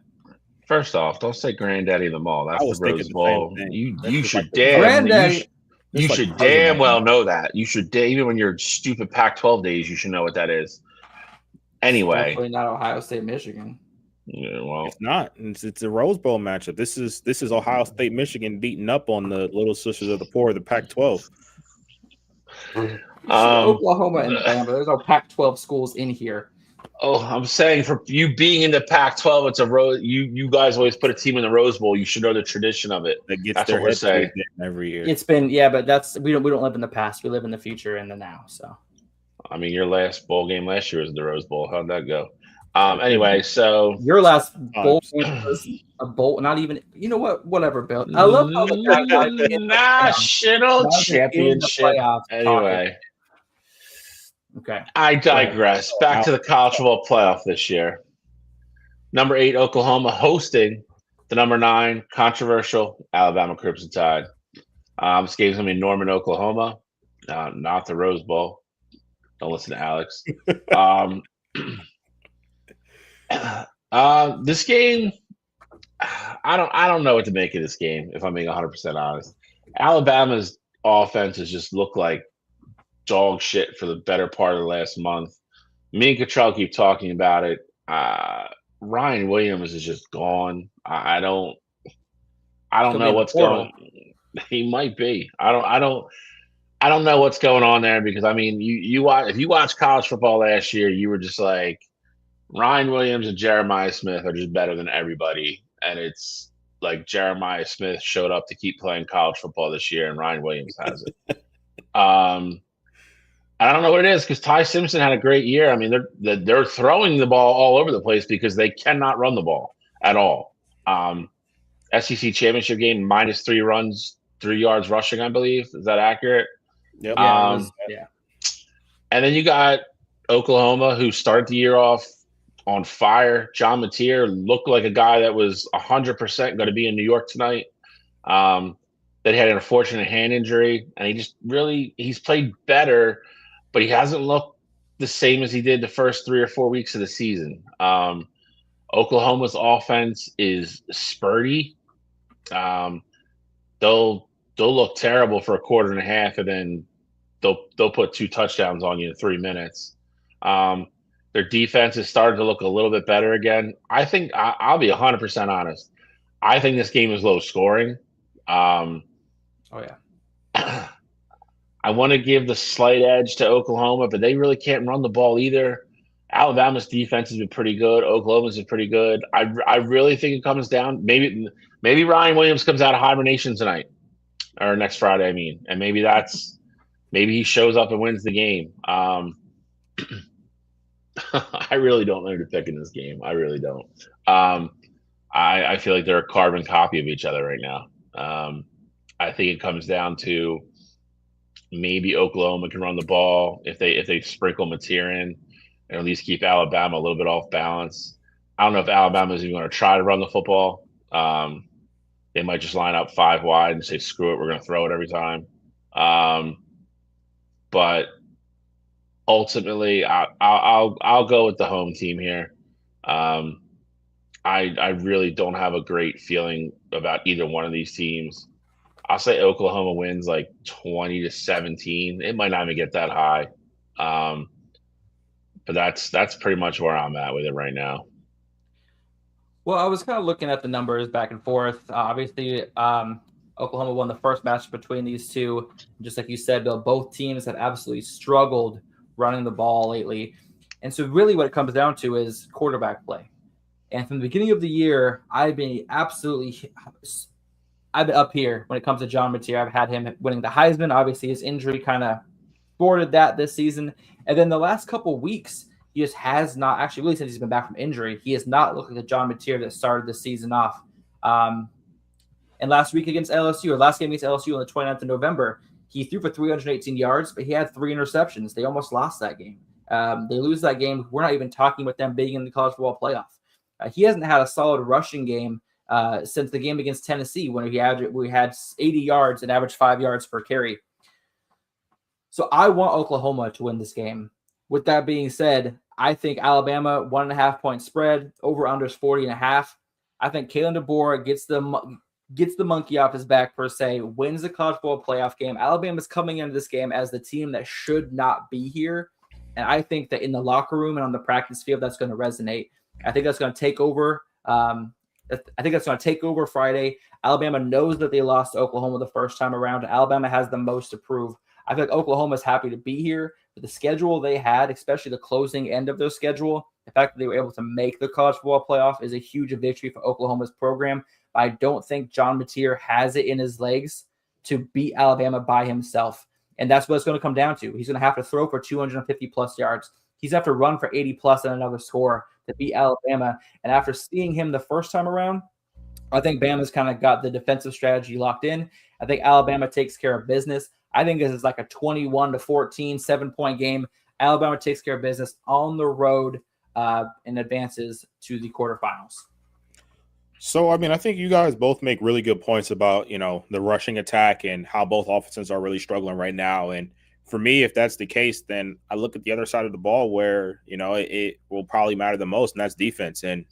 First off, don't say granddaddy of them all. That's the Rose Bowl. You should Granddaddy. damn well know that. You should even when you're stupid Pac-12 days, you should know what that is. Anyway, definitely not Ohio State, Michigan. Yeah, well, It's not. It's a Rose Bowl matchup. This is Ohio State, Michigan beating up on the little sisters of the poor, the Pac-12. Oklahoma and Bama. There's no Pac-12 schools in here. Oh, I'm saying for you being in the Pac-12, it's a rose. You guys always put a team in the Rose Bowl. You should know the tradition of it. That gets That's their what we're saying every year. It's been but we don't live in the past. We live in the future and the now. So, I mean, your last bowl game last year was the Rose Bowl. How'd that go? Anyway, so your last bowl game was a bowl. Not even. You know what? Whatever, Bill. I love how the national championship. Anyway. Okay. I digress. Back to the college football playoff this year. Number 8, Oklahoma hosting the number 9 controversial Alabama Crimson Tide. This game's going to be in Norman, Oklahoma, not the Rose Bowl. Don't listen to Alex. This game, I don't know what to make of this game, if I'm being 100% honest. Alabama's offenses just look like dog shit for the better part of the last month. Me and Cottrell keep talking about it. Ryan Williams is just gone. I don't know what's going. He might be. I don't know what's going on there because I mean, if you watch college football last year, you were just like Ryan Williams and Jeremiah Smith are just better than everybody, and it's like Jeremiah Smith showed up to keep playing college football this year, and Ryan Williams has it. I don't know what it is because Ty Simpson had a great year. I mean, they're throwing the ball all over the place because they cannot run the ball at all. SEC championship game -3 runs, 3 yards rushing, I believe. Is that accurate? Yep. Yeah. And then you got Oklahoma, who started the year off on fire. John Mateer looked like a guy that was 100% going to be in New York tonight. That had an unfortunate hand injury, and he's played better, but he hasn't looked the same as he did the first 3 or 4 weeks of the season. Oklahoma's offense is spurty. They'll look terrible for a quarter and a half, and then they'll put 2 touchdowns on you in 3 minutes. Their defense has started to look a little bit better again. I think I'll be 100% honest. I think this game is low scoring. Oh yeah. I want to give the slight edge to Oklahoma, but they really can't run the ball either. Alabama's defense has been pretty good. Oklahoma's is pretty good. I really think it comes down. Maybe Ryan Williams comes out of hibernation tonight or next Friday. I mean, and maybe he shows up and wins the game. I really don't know who to pick in this game. I really don't. I feel like they're a carbon copy of each other right now. I think it comes down to maybe Oklahoma can run the ball if they sprinkle Mateer in and at least keep Alabama a little bit off balance. I don't know if Alabama is even going to try to run the football. They might just line up 5 wide and say, screw it, we're going to throw it every time. But ultimately, I'll go with the home team here. I really don't have a great feeling about either one of these teams. I'll say Oklahoma wins like 20-17. It might not even get that high. But that's pretty much where I'm at with it right now. Well, I was kind of looking at the numbers back and forth. Obviously, Oklahoma won the first match between these two. Just like you said, Bill, both teams have absolutely struggled running the ball lately. And so really what it comes down to is quarterback play. And from the beginning of the year, I've been up here when it comes to John Mateer. I've had him winning the Heisman. Obviously, his injury kind of thwarted that this season. And then the last couple of weeks, he just has not, actually really since he's been back from injury, he has not looked like the John Mateer that started the season off. And last week against LSU, or last game against LSU on the 29th of November, he threw for 318 yards, but he had 3 interceptions. They almost lost that game. They lose that game. We're not even talking with them being in the college football playoff. He hasn't had a solid rushing game since the game against Tennessee when we had 80 yards and averaged 5 yards per carry. So I want Oklahoma to win this game. With that being said, I think Alabama 1.5 point spread, over unders 40.5. I think Kalen DeBoer gets the monkey off his back per se, wins the college football playoff game. Alabama's coming into this game as the team that should not be here. And I think that in the locker room and on the practice field, that's going to resonate. I think that's going to take over. I think that's going to take over Friday. Alabama knows that they lost to Oklahoma the first time around. Alabama has the most to prove. I feel like Oklahoma's happy to be here. But the schedule they had, especially the closing end of their schedule, the fact that they were able to make the college football playoff is a huge victory for Oklahoma's program. But I don't think John Mateer has it in his legs to beat Alabama by himself. And that's what it's going to come down to. He's going to have to throw for 250-plus yards. He's going to have to run for 80-plus and another score to beat Alabama. And after seeing him the first time around, I think Bama's kind of got the defensive strategy locked in. I think Alabama takes care of business. I think this is like a 21-14, 7-point game. Alabama takes care of business on the road and advances to the quarterfinals. So, I mean, I think you guys both make really good points about, the rushing attack and how both offenses are really struggling right now. And for me, if that's the case, then I look at the other side of the ball where, it will probably matter the most, and that's defense. And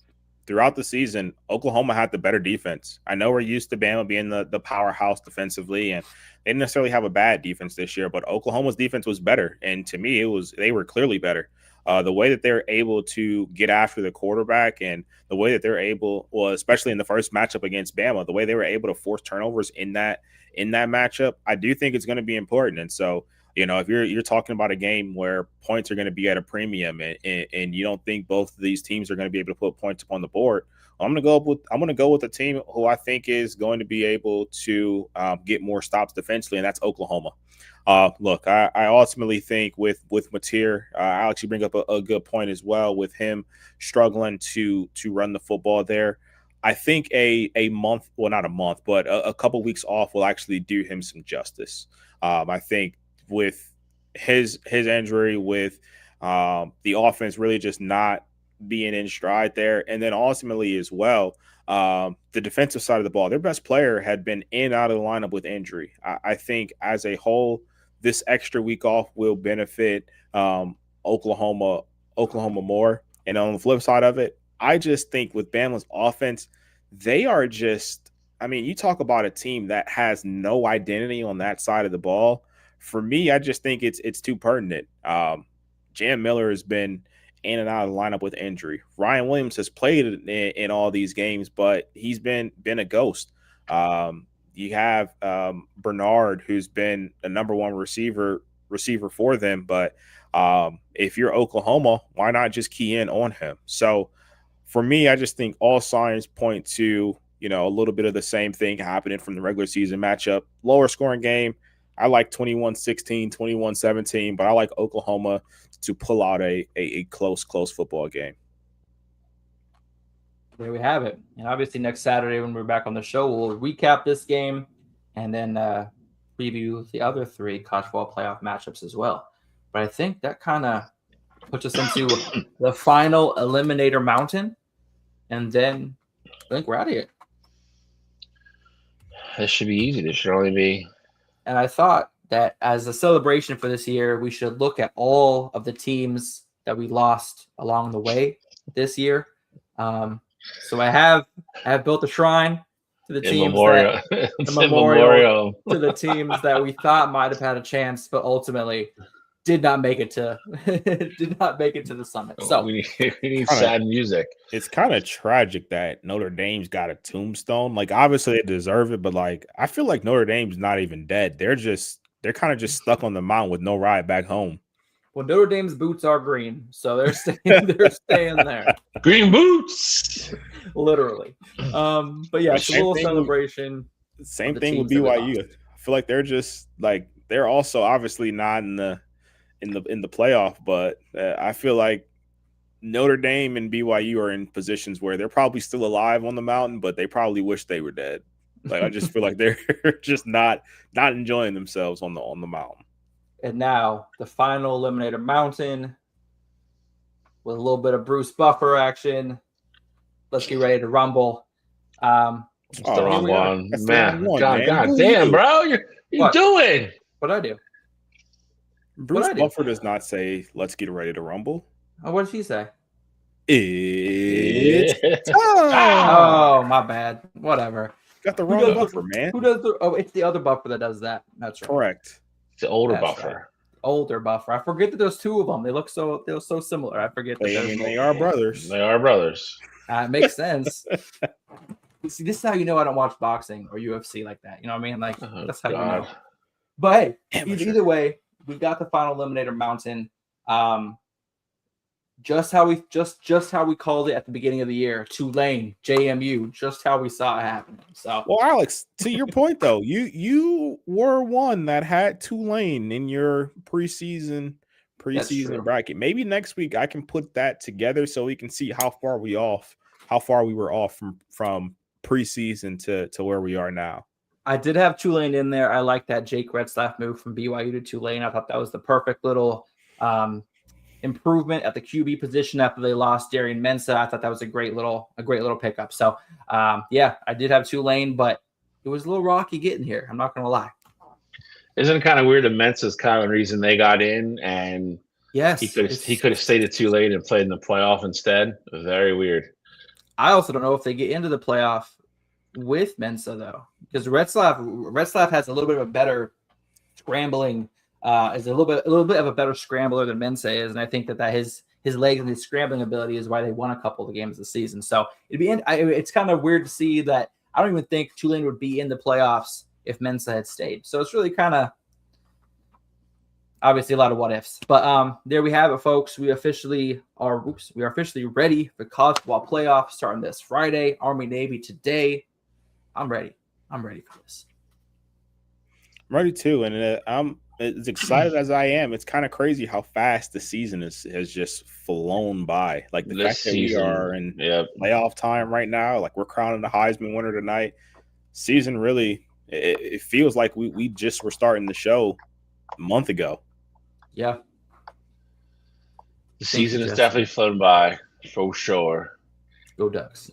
throughout the season, Oklahoma had the better defense. I know we're used to Bama being the powerhouse defensively, and they didn't necessarily have a bad defense this year, but Oklahoma's defense was better. And to me, they were clearly better. The way that they're able to get after the quarterback and the way that they're able, well, especially in the first matchup against Bama, the way they were able to force turnovers in that matchup, I do think it's going to be important. And so, if you're talking about a game where points are going to be at a premium and you don't think both of these teams are going to be able to put points up on the board, I'm going to go with a team who I think is going to be able to get more stops defensively, and that's Oklahoma. Look, I ultimately think with Mateer, Alex, you bring up a good point as well with him struggling to run the football there. I think a month, well, not a month, but a couple weeks off will actually do him some justice. I think with his injury, with the offense really just not being in stride there, and then ultimately as well, the defensive side of the ball, their best player had been in and out of the lineup with injury. I think as a whole, this extra week off will benefit Oklahoma more. And on the flip side of it, I just think with Bama's offense, they are just, I mean, you talk about a team that has no identity on that side of the ball. For me, I just think it's too pertinent. Jam Miller has been in and out of the lineup with injury. Ryan Williams has played in all these games, but he's been a ghost. You have Bernard, who's been a number one receiver for them. But if you're Oklahoma, why not just key in on him? So for me, I just think all signs point to, a little bit of the same thing happening from the regular season matchup. Lower scoring game. I like 21-16, 21-17, but I like Oklahoma to pull out a close football game. There we have it. And obviously next Saturday when we're back on the show, we'll recap this game and then preview the other 3 college football playoff matchups as well. But I think that kind of puts us into the final eliminator mountain. And then I think we're out of here. This should be easy. This should only be. And I thought that as a celebration for this year, we should look at all of the teams that we lost along the way this year. So I have built a shrine to the teams memorial to the teams that we thought might have had a chance, but ultimately did not make it to the summit. So we need sad music. It's kind of tragic that Notre Dame's got a tombstone. Like, obviously they deserve it, but like I feel like Notre Dame's not even dead. They're kind of just stuck on the mountain with no ride back home. Well, Notre Dame's boots are green, so they're staying there. Green boots, literally. But yeah, it's a little celebration. Same thing with BYU. I feel like they're just like they're also obviously not in the playoff, but I feel like Notre Dame and BYU are in positions where they're probably still alive on the mountain, but they probably wish they were dead. Like I just feel like they're just not enjoying themselves on the mountain. And now the final Eliminator Mountain with a little bit of Bruce Buffer action. Let's get ready to rumble. It's the wrong one, man. God Who damn, bro, you doing? What'd I do? Bruce Buffer does not say, "Let's get ready to rumble." Oh, what did he say? It's time. Oh, my bad. Whatever. Got the wrong buffer, man. Who does the? Oh, it's the other buffer that does that. That's right. Correct. It's the older That's buffer. Right. Older buffer. I forget that there's two of them. They look so similar. I forget that they are brothers. They are brothers. It makes sense. See, this is how you know I don't watch boxing or UFC like that. You know what I mean? Like that's how you know. But hey, either way, we got the final Eliminator Mountain. Just how we called it at the beginning of the year. Tulane, JMU, just how we saw it happen. So, well, Alex, to your point though, you were one that had Tulane in your preseason bracket. Maybe next week I can put that together so we can see how far we were off from preseason to where we are now. I did have Tulane in there. I like that Jake Retzlaff move from BYU to Tulane. I thought that was the perfect little improvement at the QB position after they lost Darian Mensah. I thought that was a great little pickup. So yeah, I did have Tulane, but it was a little rocky getting here. I'm not gonna lie. Isn't it kind of weird that Mensah's kind of the reason they got in, and yes, he could have stayed at Tulane and played in the playoff instead. Very weird. I also don't know if they get into the playoff with Mensah though, because Retzlaff has a little bit of a better scrambling. Is a little bit of a better scrambler than Mensah is, and I think that his legs and his scrambling ability is why they won a couple of the games this season. So it's kind of weird to see that. I don't even think Tulane would be in the playoffs if Mensah had stayed. So it's really kind of obviously a lot of what ifs. But there we have it, folks. We are officially ready for college football playoffs starting this Friday. Army Navy today. I'm ready. I'm ready for this. I'm ready too, and I'm as excited as I am. It's kind of crazy how fast the season has just flown by. Like the fact that we are in playoff time right now, like we're crowning the Heisman winner tonight. Season really, it feels like we just were starting the show a month ago. Yeah. The season has definitely flown by for sure. Go Ducks.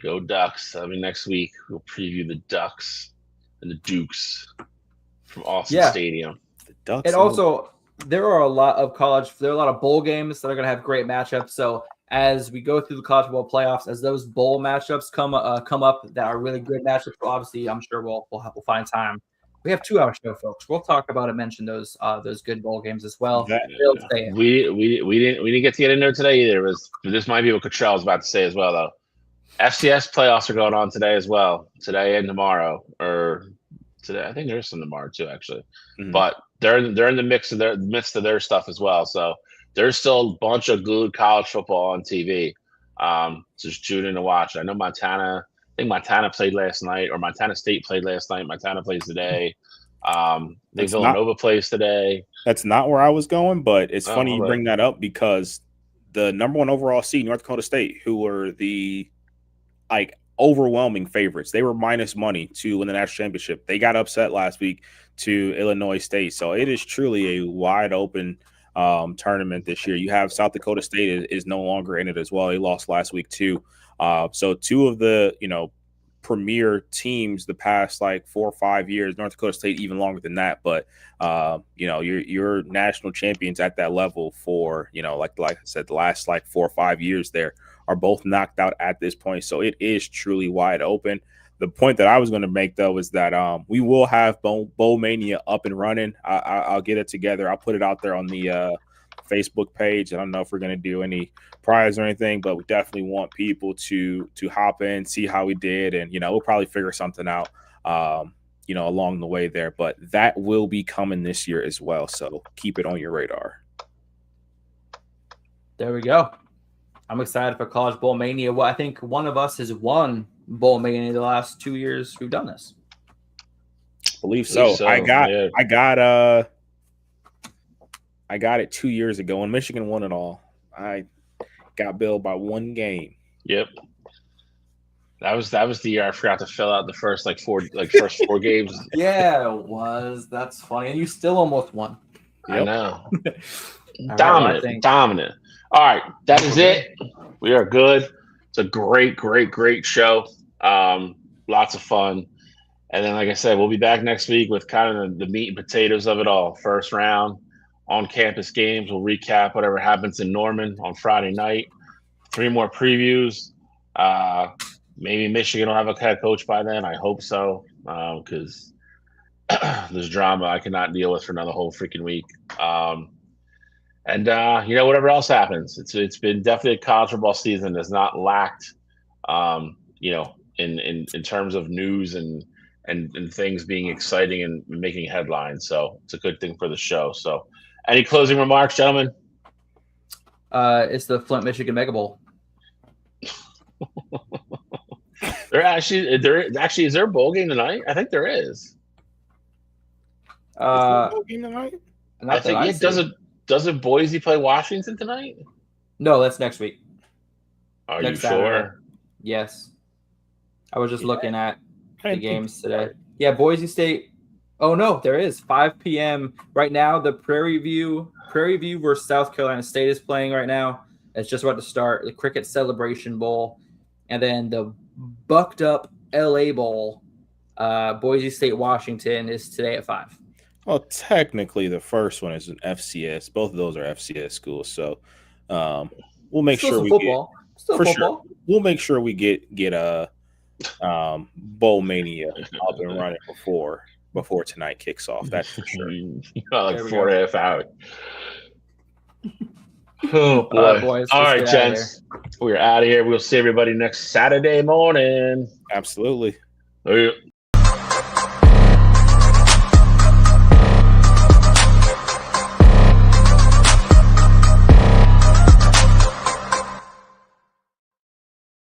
Go Ducks. I mean, next week we'll preview the Ducks and the Dukes from Austin Stadium. The Ducks. And also, there are a lot of bowl games that are going to have great matchups. So as we go through the college football playoffs, as those bowl matchups come up that are really good matchups, obviously, I'm sure we'll find time. We have 2 hour show, folks. We'll talk about and mention those good bowl games as well. We didn't get to get in there today either. This might be what Cottrell was about to say as well, though. FCS playoffs are going on today as well. Today and tomorrow, or today. I think there's some tomorrow too, actually. Mm-hmm. But they're in the midst of their stuff as well. So there's still a bunch of good college football on TV. Just tune in to watch. I know Montana played last night, or Montana State played last night. Montana plays today. Villanova plays today. That's not where I was going, but it's funny you bring that up because the number 1 overall seed, North Dakota State, who were the overwhelming favorites. They were minus money to win the national championship. They got upset last week to Illinois State. So it is truly a wide open tournament this year. You have South Dakota State is no longer in it as well. They lost last week too. So 2 of the, premier teams the past 4 or 5 years, North Dakota State even longer than that. But, your national champions at that level for, like I said, the last 4 or 5 years there are both knocked out at this point. So it is truly wide open. The point that I was going to make, though, is that we will have Bowl Mania up and running. I'll get it together. I'll put it out there on the Facebook page. I don't know if we're going to do any prize or anything, but we definitely want people to hop in, see how we did, and we'll probably figure something out along the way there. But that will be coming this year as well, so keep it on your radar. There we go. I'm excited for College Bowl Mania. Well, I think one of us has won Bowl Mania the last 2 years we've done this. Believe so. I got it 2 years ago when Michigan won it all. I got billed by one game. Yep. That was the year I forgot to fill out the first four games. Yeah, it was. That's funny. And you still almost won. Yep. I know. Dominant. Dominant. All right, that is it. We are good. It's a great show. Lots of fun. And then, like I said, we'll be back next week with kind of the meat and potatoes of it all. First round on-campus games. We'll recap whatever happens in Norman on Friday night. 3 more previews. Maybe Michigan will have a head coach by then. I hope so, because there's drama I cannot deal with for another whole freaking week. And whatever else happens, it's been definitely a college football season that's not lacked, in terms of news and things being exciting and making headlines. So it's a good thing for the show. So, any closing remarks, gentlemen? It's the Flint, Michigan Mega Bowl. Is there a bowl game tonight? I think there is. Bowl game tonight? I think it doesn't Boise play Washington tonight? No, that's next week. Are next you Saturday. Sure? Yes. I was just looking at the games today. Yeah, Boise State. Oh no, there is 5 p.m. right now. The Prairie View versus South Carolina State is playing right now. It's just about to start. The Cricket Celebration Bowl, and then the Bucked Up LA Bowl. Boise State Washington is today at 5. Well, technically, the first one is an FCS. Both of those are FCS schools, so we'll make sure we football. Get for football. Sure. We'll make sure we get a Bowl Mania up and running before tonight kicks off. That's for sure. 4.5 hours. Oh boy! Boys, all right, gents, we're out of here. We'll see everybody next Saturday morning. Absolutely.